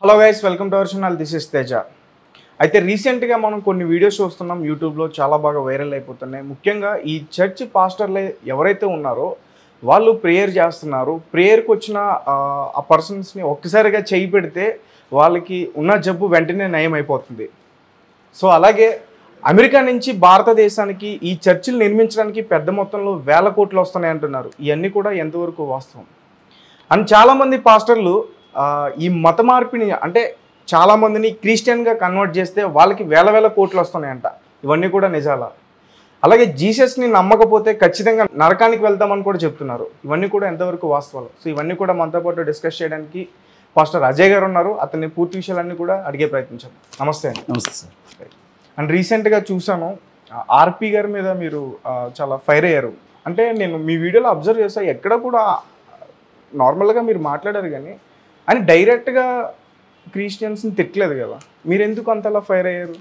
Hello guys, welcome to our channel. This is Teja. అయితే రీసెంట్గా మనం కొన్ని వీడియోస్ చూస్తున్నాం, యూట్యూబ్లో చాలా బాగా వైరల్ అయిపోతున్నాయి. ముఖ్యంగా ఈ చర్చ్ పాస్టర్లే ఎవరైతే ఉన్నారో వాళ్ళు ప్రేయర్ చేస్తున్నారు. ప్రేయర్కి వచ్చిన ఆ పర్సన్స్ని ఒక్కసారిగా చేయి పెడితే వాళ్ళకి ఉన్న జబ్బు వెంటనే నయం అయిపోతుంది. సో అలాగే అమెరికా నుంచి భారతదేశానికి ఈ చర్చిలు నిర్మించడానికి పెద్ద మొత్తంలో వేల కోట్లు వస్తున్నాయి అంటున్నారు. ఇవన్నీ కూడా ఎంతవరకు వాస్తవం? అండ్ చాలామంది పాస్టర్లు ఈ మత మార్పిని అంటే చాలామందిని క్రిస్టియన్గా కన్వర్ట్ చేస్తే వాళ్ళకి వేల కోట్లు వస్తున్నాయంట. ఇవన్నీ కూడా నిజాలా? అలాగే జీసస్ని నమ్మకపోతే ఖచ్చితంగా నరకానికి వెళ్తామని కూడా చెప్తున్నారు. ఇవన్నీ కూడా ఎంతవరకు వాస్తవాలు? సో ఇవన్నీ కూడా మనతో పాటు డిస్కస్ చేయడానికి పాస్టర్ అజయ్ గారు ఉన్నారు. అతన్ని పూర్తి విషయాలన్నీ కూడా అడిగే ప్రయత్నించాం. నమస్తే అండి. నమస్తే సార్. అండ్ రీసెంట్గా చూసాను, ఆర్పి గారి మీద మీరు చాలా ఫైర్ అయ్యారు. అంటే నేను మీ వీడియోలో అబ్జర్వ్ చేస్తాను, ఎక్కడ కూడా నార్మల్గా మీరు మాట్లాడారు కానీ అని డైరెక్ట్గా క్రిస్టియన్స్ని తిట్టలేదు కదా. మీరు ఎందుకు అంతలా ఫైర్ అయ్యారు?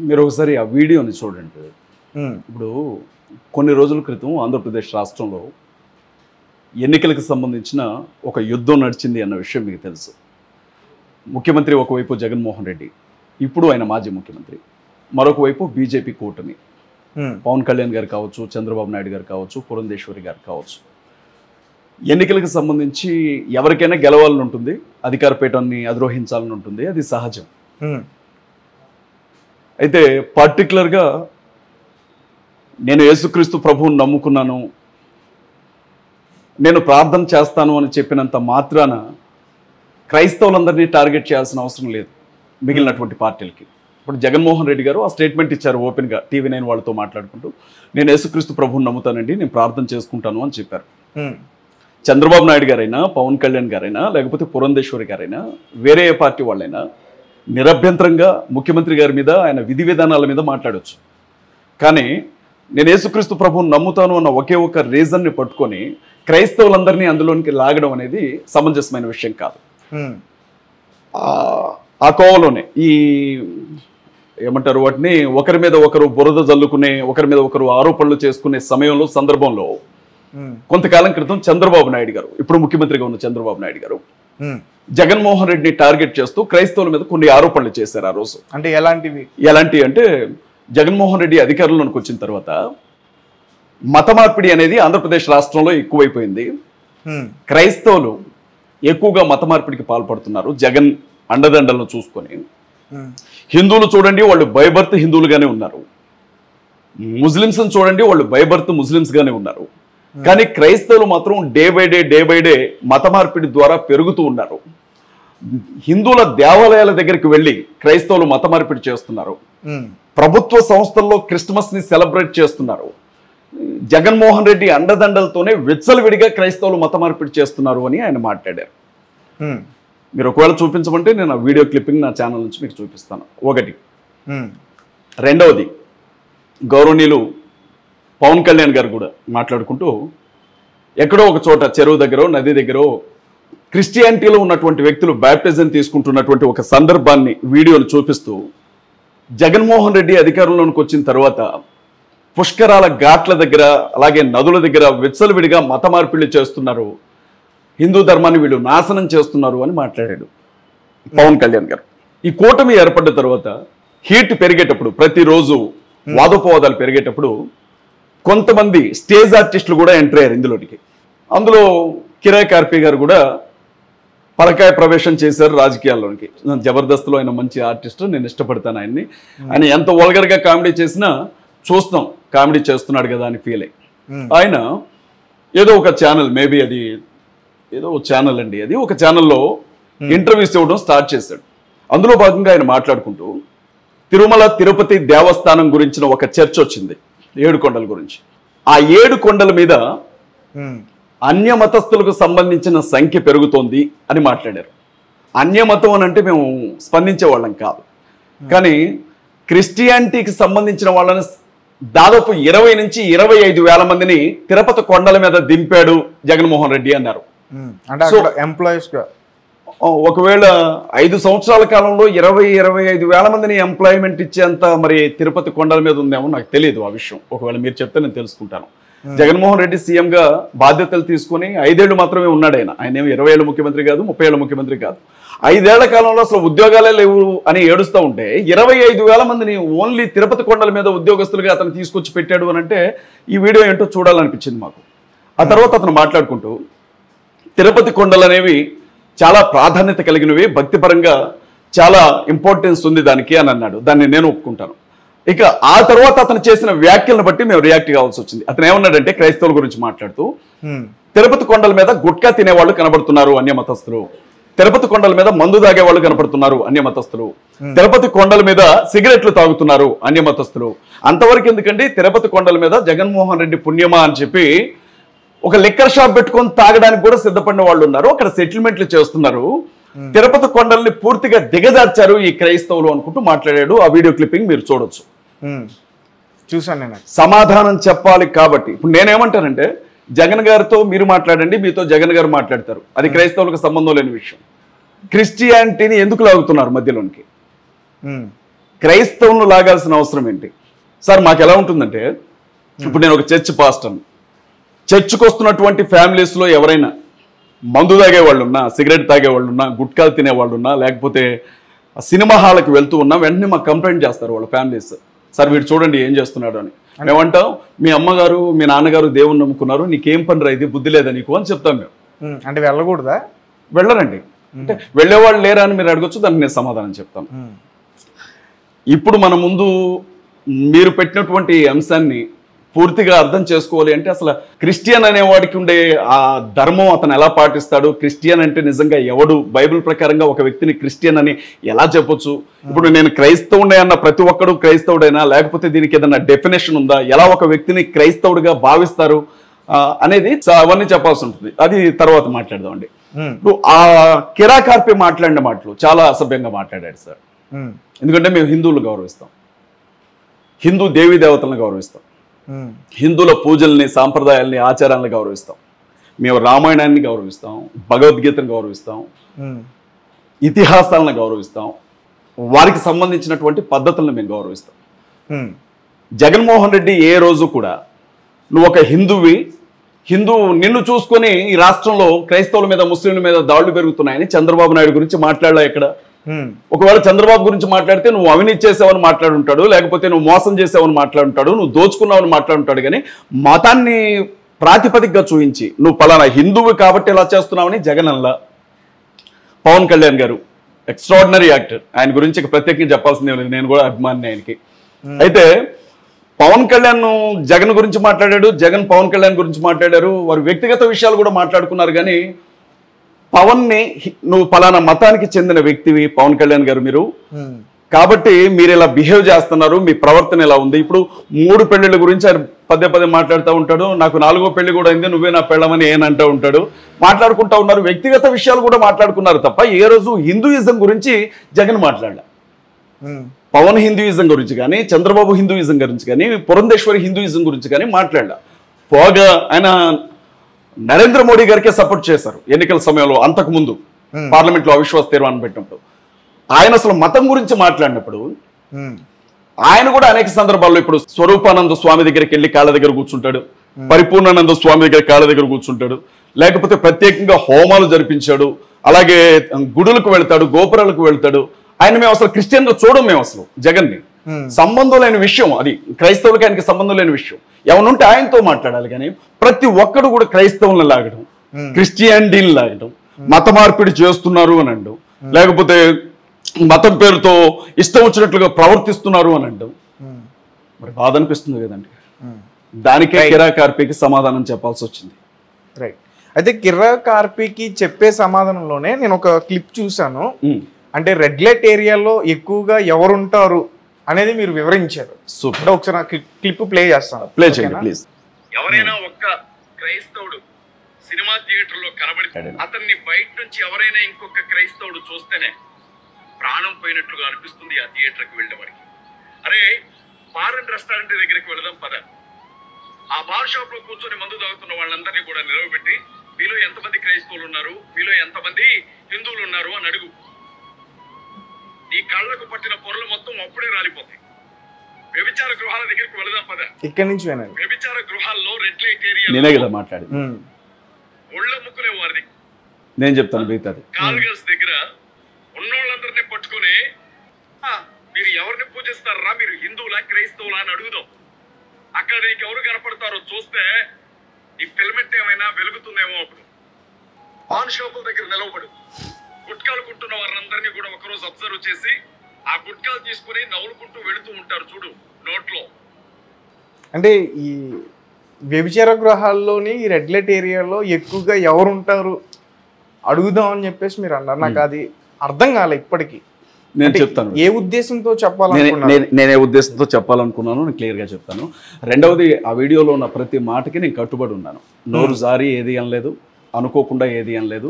మీరు ఒకసారి ఆ వీడియోని చూడండి. ఇప్పుడు కొన్ని రోజుల క్రితం ఆంధ్రప్రదేశ్ రాష్ట్రంలో ఎన్నికలకు సంబంధించిన ఒక యుద్ధం నడిచింది అన్న విషయం మీకు తెలుసు. ముఖ్యమంత్రి ఒకవైపు జగన్మోహన్ రెడ్డి, ఇప్పుడు ఆయన మాజీ ముఖ్యమంత్రి, మరొక వైపు బీజేపీ కూటమి, పవన్ కళ్యాణ్ గారు కావచ్చు, చంద్రబాబు నాయుడు గారు కావచ్చు, పురంధేశ్వరి గారు కావచ్చు. ఎన్నికలకు సంబంధించి ఎవరికైనా గెలవాలని ఉంటుంది, అధికార పీఠాన్ని అధిరోహించాలని ఉంటుంది, అది సహజం. అయితే పర్టికులర్గా నేను యేసుక్రీస్తు ప్రభువుని నమ్ముకున్నాను, నేను ప్రార్థన చేస్తాను అని చెప్పినంత మాత్రాన క్రైస్తవులందరినీ టార్గెట్ చేయాల్సిన అవసరం లేదు మిగిలినటువంటి పార్టీలకి. ఇప్పుడు జగన్మోహన్ రెడ్డి గారు ఆ స్టేట్మెంట్ ఇచ్చారు ఓపెన్గా TV9 వాళ్ళతో మాట్లాడుకుంటూ, నేను యేసుక్రీస్తు ప్రభువుని నమ్ముతానండి, నేను ప్రార్థన చేసుకుంటాను అని చెప్పారు. చంద్రబాబు నాయుడు గారైనా, పవన్ కళ్యాణ్ గారైనా, లేకపోతే పురంధేశ్వరి గారైనా, వేరే పార్టీ వాళ్ళైనా నిరభ్యంతరంగా ముఖ్యమంత్రి గారి మీద, ఆయన విధి విధానాల మీద మాట్లాడవచ్చు. కానీ నేను యేసుక్రీస్తు ప్రభువుని నమ్ముతాను అన్న ఒకే ఒక రీజన్ని పట్టుకొని క్రైస్తవులందరినీ అందులోనికి లాగడం అనేది సమంజసమైన విషయం కాదు. ఆ కోవలోనే ఈ ఏమంటారు వాటిని, ఒకరి మీద ఒకరు బురద జల్లుకునే, ఒకరి మీద ఒకరు ఆరోపణలు చేసుకునే సమయంలో, సందర్భంలో కొంతకాలం క్రితం చంద్రబాబు నాయుడు గారు, ఇప్పుడు ముఖ్యమంత్రిగా ఉన్న చంద్రబాబు నాయుడు గారు జగన్మోహన్ రెడ్డిని టార్గెట్ చేస్తూ క్రైస్తవుల మీద కొన్ని ఆరోపణలు చేశారు ఆ రోజు. అంటే ఎలాంటివి అంటే, జగన్మోహన్ రెడ్డి అధికారంలోకి వచ్చిన తర్వాత మత మార్పిడి అనేది ఆంధ్రప్రదేశ్ రాష్ట్రంలో ఎక్కువైపోయింది, క్రైస్తవులు ఎక్కువగా మత మార్పిడికి పాల్పడుతున్నారు జగన్ అండదండలను చూసుకొని. హిందువులు చూడండి, వాళ్ళు బైబర్త్ హిందువులుగానే ఉన్నారు. ముస్లిమ్స్ని చూడండి, వాళ్ళు బైబర్త్ ముస్లిమ్స్గానే ఉన్నారు. కానీ క్రైస్తవులు మాత్రం డే బై డే మత మార్పిడి ద్వారా పెరుగుతూ ఉన్నారు. హిందువుల దేవాలయాల దగ్గరికి వెళ్ళి క్రైస్తవులు మత మార్పిడి చేస్తున్నారు. ప్రభుత్వ సంస్థల్లో క్రిస్మస్ని సెలబ్రేట్ చేస్తున్నారు. జగన్మోహన్ రెడ్డి అండదండలతోనే విచ్చలవిడిగా క్రైస్తవులు మత మార్పిడి చేస్తున్నారు అని ఆయన మాట్లాడారు. మీరు ఒకవేళ చూపించమంటే నేను ఆ వీడియో క్లిప్పింగ్ నా ఛానల్ నుంచి మీకు చూపిస్తాను. ఒకటి. రెండవది, గౌరవనీయులు పవన్ కళ్యాణ్ గారు కూడా మాట్లాడుకుంటూ, ఎక్కడో ఒక చోట చెరువు దగ్గర, నది దగ్గర క్రిస్టియానిటీలో ఉన్నటువంటి వ్యక్తులు బ్యాప్టిజం తీసుకుంటున్నటువంటి ఒక సందర్భాన్ని వీడియోను చూపిస్తూ, జగన్మోహన్ రెడ్డి అధికారంలోకి వచ్చిన తర్వాత పుష్కరాల ఘాట్ల దగ్గర, అలాగే నదుల దగ్గర విచ్చలవిడిగా మత మార్పిళ్ళు చేస్తున్నారు, హిందూ ధర్మాన్ని వీళ్ళు నాశనం చేస్తున్నారు అని మాట్లాడాడు పవన్ కళ్యాణ్ గారు. ఈ కూటమి ఏర్పడ్డ తర్వాత హీట్ పెరిగేటప్పుడు, ప్రతిరోజు వాదోపవాదాలు పెరిగేటప్పుడు కొంతమంది స్టేజ్ ఆర్టిస్టులు కూడా ఎంటర్ అయ్యారు ఇందులోకి. అందులో కిరాయ్ కార్పి గారు కూడా పరకాయ ప్రవేశం చేశారు రాజకీయాల్లోనికి. జబర్దస్త్లో ఆయన మంచి ఆర్టిస్ట్, నేను ఇష్టపడతాను ఆయన్ని. ఆయన ఎంత వల్గర్గా కామెడీ చేసినా చూస్తాం, కామెడీ చేస్తున్నాడు కదా అని ఫీల్ అయ్యి ఆయన ఏదో ఒక ఛానల్, మేబీ అది ఏదో ఛానల్ అండి, అది ఒక ఛానల్లో ఇంటర్వ్యూస్ ఇవ్వడం స్టార్ట్ చేశాడు. అందులో భాగంగా ఆయన మాట్లాడుకుంటూ తిరుమల తిరుపతి దేవస్థానం గురించిన ఒక చర్చ వచ్చింది, 7 కొండల గురించి. ఆ 7 కొండల మీద అన్యమతస్థులకు సంబంధించిన సంఖ్య పెరుగుతోంది అని మాట్లాడారు. అన్యమతం అని అంటే మేము స్పందించేవాళ్ళం కాదు, కానీ క్రిస్టియానిటీకి సంబంధించిన వాళ్ళని దాదాపు 20 నుంచి 25 వేల మందిని తిరుపతి కొండల మీద దింపాడు జగన్మోహన్ రెడ్డి అన్నారు. ఒకవేళ 5 సంవత్సరాల కాలంలో 20-25 వేల మందిని ఎంప్లాయ్మెంట్ ఇచ్చేంత మరి తిరుపతి కొండల మీద ఉందేమో నాకు తెలియదు ఆ విషయం. ఒకవేళ మీరు చెప్తే నేను తెలుసుకుంటాను. జగన్మోహన్ రెడ్డి సీఎంగా బాధ్యతలు తీసుకుని 5 ఏళ్ళు మాత్రమే ఉన్నాడు. ఆయన ఏమి 20 ఏళ్ళ ముఖ్యమంత్రి కాదు, 30 ఏళ్ళ ముఖ్యమంత్రి కాదు. 5 ఏళ్ల కాలంలో అసలు ఉద్యోగాలే లేవు అని ఏడుస్తూ ఉంటే 25,000 మందిని ఓన్లీ తిరుపతి కొండల మీద ఉద్యోగస్తులుగా అతను తీసుకొచ్చి పెట్టాడు అని అంటే ఈ వీడియో ఏంటో చూడాలనిపించింది మాకు. ఆ తర్వాత అతను మాట్లాడుకుంటూ తిరుపతి కొండలు అనేవి చాలా ప్రాధాన్యత కలిగినవి, భక్తిపరంగా చాలా ఇంపార్టెన్స్ ఉంది దానికి అని అన్నాడు. దాన్ని నేను ఒప్పుకుంటాను. ఇక ఆ తర్వాత అతను చేసిన వ్యాఖ్యలను బట్టి మేము రియాక్ట్ కావాల్సి వచ్చింది. అతను ఏమన్నాడంటే క్రైస్తవుల గురించి మాట్లాడుతూ తిరుపతి కొండల మీద గుట్కా తినేవాళ్ళు కనబడుతున్నారు అన్య మతస్థులు, తిరుపతి కొండల మీద మందు తాగే వాళ్ళు కనపడుతున్నారు అన్య మతస్థులు, తిరుపతి కొండల మీద సిగరెట్లు తాగుతున్నారు అన్య మతస్థులు. అంతవరకు ఎందుకండి, తిరుపతి కొండల మీద జగన్మోహన్ రెడ్డి పుణ్యమా అని చెప్పి ఒక లిక్కర్ షాప్ పెట్టుకొని తాగడానికి కూడా సిద్ధపడిన వాళ్ళు ఉన్నారు, అక్కడ సెటిల్మెంట్లు చేస్తున్నారు, తిరుపతి కొండల్ని పూర్తిగా దిగజార్చారు ఈ క్రైస్తవులు అనుకుంటూ మాట్లాడాడు. ఆ వీడియో క్లిప్పింగ్ మీరు చూడొచ్చు. చూసాను నేను. సమాధానం చెప్పాలి కాబట్టి ఇప్పుడు నేనేమంటానంటే జగన్ గారితో మీరు మాట్లాడండి, మీతో జగన్ గారు మాట్లాడతారు, అది క్రైస్తవులకు సంబంధం లేని విషయం. క్రిస్టియానిటీని ఎందుకు లాగుతున్నారు మధ్యలోనికి? క్రైస్తవులను లాగాల్సిన అవసరం ఏంటి సార్? మాకు ఎలా ఉంటుందంటే ఇప్పుడు నేను ఒక చర్చ్ పాస్టర్ని, చర్చ్కి వస్తున్నటువంటి ఫ్యామిలీస్లో ఎవరైనా మందు తాగే వాళ్ళు ఉన్నా, సిగరెట్ తాగే వాళ్ళు ఉన్నా, గుట్కాలు తినేవాళ్ళు ఉన్నా, లేకపోతే సినిమా హాల్కి వెళ్తూ ఉన్నా వెంటనే మాకు కంప్లైంట్ చేస్తారు వాళ్ళ ఫ్యామిలీస్, సార్ వీడు చూడండి ఏం చేస్తున్నాడు అని. మేమంటాం మీ అమ్మగారు మీ నాన్నగారు దేవుని నమ్ముకున్నారు, నీకేం పని రా ఇది, బుద్ధి లేదా నీకు అని చెప్తాం మేము. అంటే వెళ్ళకూడదా? వెళ్ళరండి. అంటే వెళ్ళేవాళ్ళు లేరా అని మీరు అడగొచ్చు, దానికి నేను సమాధానం చెప్తాను. ఇప్పుడు మన ముందు మీరు పెట్టినటువంటి అంశాన్ని పూర్తిగా అర్థం చేసుకోవాలి అంటే అసలు క్రిస్టియన్ అనేవాడికి ఉండే ఆ ధర్మం అతను ఎలా పాటిస్తాడు, క్రిస్టియన్ అంటే నిజంగా ఎవడు, బైబిల్ ప్రకారంగా ఒక వ్యక్తిని క్రిస్టియన్ అని ఎలా చెప్పొచ్చు? ఇప్పుడు నేను క్రైస్తవుడే అన్న ప్రతి ఒక్కడు క్రైస్తవుడైనా, లేకపోతే దీనికి ఏదైనా డెఫినేషన్ ఉందా, ఎలా ఒక వ్యక్తిని క్రైస్తవుడిగా భావిస్తారు అనేది అవన్నీ చెప్పాల్సి ఉంటుంది. అది తర్వాత మాట్లాడదామండి. ఇప్పుడు ఆ కిరా కార్పే మాట్లాడిన మాటలు చాలా అసభ్యంగా మాట్లాడాడు సార్. ఎందుకంటే మేము హిందువులు గౌరవిస్తాం, హిందూ దేవీ దేవతలను గౌరవిస్తాం, హిందువుల పూజల్ని, సాంప్రదాయాల్ని, ఆచారాలను గౌరవిస్తాం, మేము రామాయణాన్ని గౌరవిస్తాం, భగవద్గీతను గౌరవిస్తాం, ఇతిహాసాలను గౌరవిస్తాం, వారికి సంబంధించినటువంటి పద్ధతులను మేము గౌరవిస్తాం. జగన్మోహన్ రెడ్డి ఏ రోజు కూడా నువ్వు ఒక హిందువి, నిన్ను చూసుకొని ఈ రాష్ట్రంలో క్రైస్తవుల మీద ముస్లింల మీద దాడులు పెరుగుతున్నాయని చంద్రబాబు నాయుడు గురించి మాట్లాడలే ఇక్కడ. ఒకవేళ చంద్రబాబు గురించి మాట్లాడితే నువ్వు అవినీతి చేసావని మాట్లాడుంటాడు, లేకపోతే నువ్వు మోసం చేసావని మాట్లాడుంటాడు, నువ్వు దోచుకున్నావని మాట్లాడుంటాడు. కానీ మతాన్ని ప్రాతిపదికగా చూపించి నువ్వు పలానా హిందువు కాబట్టి ఇలా చేస్తున్నావని జగన్ అలా. పవన్ కళ్యాణ్ గారు ఎక్స్ట్రాడినరీ యాక్టర్, ఆయన గురించి ప్రత్యేకంగా చెప్పాల్సిందే లేదు, నేను కూడా అభిమాని ఆయనకి. అయితే పవన్ కళ్యాణ్ జగన్ గురించి మాట్లాడాడు, జగన్ పవన్ కళ్యాణ్ గురించి మాట్లాడారు, వారు వ్యక్తిగత విషయాలు కూడా మాట్లాడుకున్నారు. కానీ పవన్ని నువ్వు పలానా మతానికి చెందిన వ్యక్తివి పవన్ కళ్యాణ్ గారు మీరు, కాబట్టి మీరు ఇలా బిహేవ్ చేస్తున్నారు, మీ ప్రవర్తన ఇలా ఉంది. ఇప్పుడు 3 పెళ్లిళ్ళ గురించి ఆయన పదే మాట్లాడుతూ ఉంటాడు, నాకు 4వ పెళ్లి కూడా అయింది, నువ్వే నా పెళ్ళమని ఏనంటూ ఉంటాడు, మాట్లాడుకుంటా ఉన్నారు. వ్యక్తిగత విషయాలు కూడా మాట్లాడుకున్నారు తప్ప ఏ రోజు హిందూయిజం గురించి జగన్ మాట్లాడలే. పవన్ హిందూయిజం గురించి కానీ, చంద్రబాబు హిందూయిజం గురించి కానీ, పురంధేశ్వరి హిందూయిజం గురించి కానీ మాట్లాడలే. పోగా ఆయన నరేంద్ర మోడీ గారికే సపోర్ట్ చేశారు ఎన్నికల సమయంలో. అంతకు ముందు పార్లమెంట్ లో అవిశ్వాస తీర్మానం పెట్టినప్పుడు ఆయన అసలు మతం గురించి మాట్లాడినప్పుడు ఆయన కూడా అనేక సందర్భాల్లో ఇప్పుడు స్వరూపానంద స్వామి దగ్గరికి వెళ్ళి కాళ్ళ దగ్గర కూర్చుంటాడు, పరిపూర్ణానంద స్వామి దగ్గర కాళ్ళ దగ్గర కూర్చుంటాడు, లేకపోతే ప్రత్యేకంగా హోమాలు జరిపించాడు, అలాగే గుడులకు వెళ్తాడు, గోపురాలకు వెళ్తాడు. ఆయన మేము అసలు క్రిస్టియన్ గా చూడం, మేము అసలు జగన్ని. సంబంధం లేని విషయం అది, క్రైస్తవులకి ఆయనకి సంబంధం లేని విషయం. ఏమనుంటే ఆయనతో మాట్లాడాలి. కానీ ప్రతి ఒక్కడు కూడా క్రైస్తవులను లాగడం, క్రిస్టియానిటీని లాగడం, మత మార్పిడి చేస్తున్నారు అని అంటాం, లేకపోతే మతం పేరుతో ఇష్టం వచ్చినట్లుగా ప్రవర్తిస్తున్నారు అని అంటాం. మరి బాధ అనిపిస్తుంది కదండి. దానికే కిరా కార్పేకి సమాధానం చెప్పాల్సి వచ్చింది. రైట్. అయితే కిరా కార్పేకి చెప్పే సమాధానంలోనే నేను ఒక క్లిప్ చూసాను. అంటే రెడ్ లైట్ ఏరియాలో ఎక్కువగా ఎవరుంటారు అనేది మీరు వివరించారు. అంటే ఒకసారి క్లిప్ ప్లే చేస్తాను, ప్లే చేయండి ప్లీజ్. ఎవరైనా ఒక్క క్రైస్తవుడు సినిమా థియేటర్ లో కనబడితే అతన్ని బయట నుంచి ఎవరైనా ఇంకొక క్రైస్తవుడు చూస్తేనే ప్రాణం పోయినట్లుగా అనిపిస్తుంది ఆ థియేటర్కి వెళ్ళేవాడికి. అరే బార్ రెస్టారెంట్ దగ్గరికి వెళదాం పద, ఆ బార్ షాప్ లో కూర్చొని మందు తాగుతున్న వాళ్ళందరినీ కూడా నిలవబెట్టి మీలో ఎంతమంది క్రైస్తవులు ఉన్నారు, మీలో ఎంతమంది హిందువులు ఉన్నారు అని అడుగు. నీ కళ్ళకు పట్టిన పొరలు మొత్తం అప్పుడే రాలిపోతాయి. వ్యభిచార గృహాల దగ్గరికి వెళదాం పద. ఇక్కడి నుంచి వినండి. వ్యభిచార గృహాల్లో రెడ్ లైట్ ఏరియా నేనే కదా మాట్లాడి ఒళ్ళ ముక్కులే వారిని నేను చెప్తాను మిగతాది. కాల్ గర్ల్స్ దగ్గర ఉన్నోళ్ళందరినీ పట్టుకుని మీరు ఎవరిని పూజిస్తారా, మీరు హిందువులా క్రైస్తవులా అని అడుగుదాం. అక్కడ నీకు ఎవరు కనపడతారో చూస్తే ఈ ఫిల్మెంట్ ఏమైనా వెలుగుతుందేమో. అప్పుడు పాన్ షాపుల దగ్గర నిలవబడు. గుట్కాలు కుంటున్న వారందరినీ కూడా ఒకరోజు అబ్జర్వ్ చేసి ఆ గుట్కాలు తీసుకుని నవ్వులుకుంటూ వెళుతూ ఉంటారు చూడు నోట్లో. అంటే ఈ వ్యభిచార గృహాల్లోని ఈ రెడ్ లైట్ ఏరియాలో ఎక్కువగా ఎవరు ఉంటారు అడుగుదాం అని చెప్పేసి మీరు అన్నారు. నాకు అది అర్థం కాలే ఇప్పటికీ. నేను చెప్తాను ఏ ఉద్దేశంతో చెప్పాలనుకున్నాను, నేను ఏ ఉద్దేశంతో చెప్పాలనుకున్నాను నేను క్లియర్గా చెప్తాను. రెండవది, ఆ వీడియోలో ఉన్న ప్రతి మాటకి నేను కట్టుబడి ఉన్నాను. నోరు జారి ఏది అనలేదు, అనుకోకుండా ఏది అనలేదు.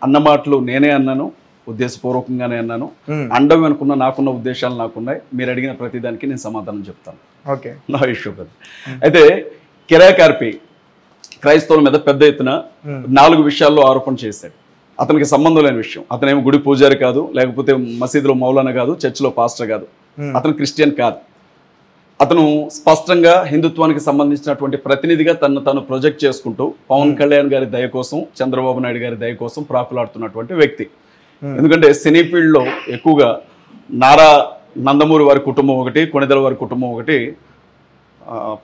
అన్న మాటలు నేనే అన్నాను, ఉద్దేశపూర్వకంగానే అన్నాను. అండం అనుకున్న నాకున్న ఉద్దేశాలు నాకున్నాయి. మీరు అడిగిన ప్రతిదానికి నేను సమాధానం చెప్తాను. ఓకే, నా ఇష్యూ కదా. అయితే కిరాకార్పి క్రైస్తవుల మీద పెద్ద ఎత్తున 4 విషయాల్లో ఆరోపణ చేశాడు. అతనికి సంబంధం లేని విషయం. అతనేమో గుడి పూజారి కాదు, లేకపోతే మసీదులో మౌలానా కాదు, చర్చిలో పాస్టర్ కాదు, అతను క్రిస్టియన్ కాదు. అతను స్పష్టంగా హిందుత్వానికి సంబంధించినటువంటి ప్రతినిధిగా తను ప్రొజెక్ట్ చేసుకుంటూ పవన్ కళ్యాణ్ గారి దయ కోసం, చంద్రబాబు నాయుడు గారి దయ కోసం ప్రాకులాడుతున్నటువంటి వ్యక్తి. ఎందుకంటే సినీ ఫీల్డ్లో ఎక్కువగా నారా నందమూరి వారి కుటుంబం ఒకటి, కొణిదెల వారి కుటుంబం ఒకటి,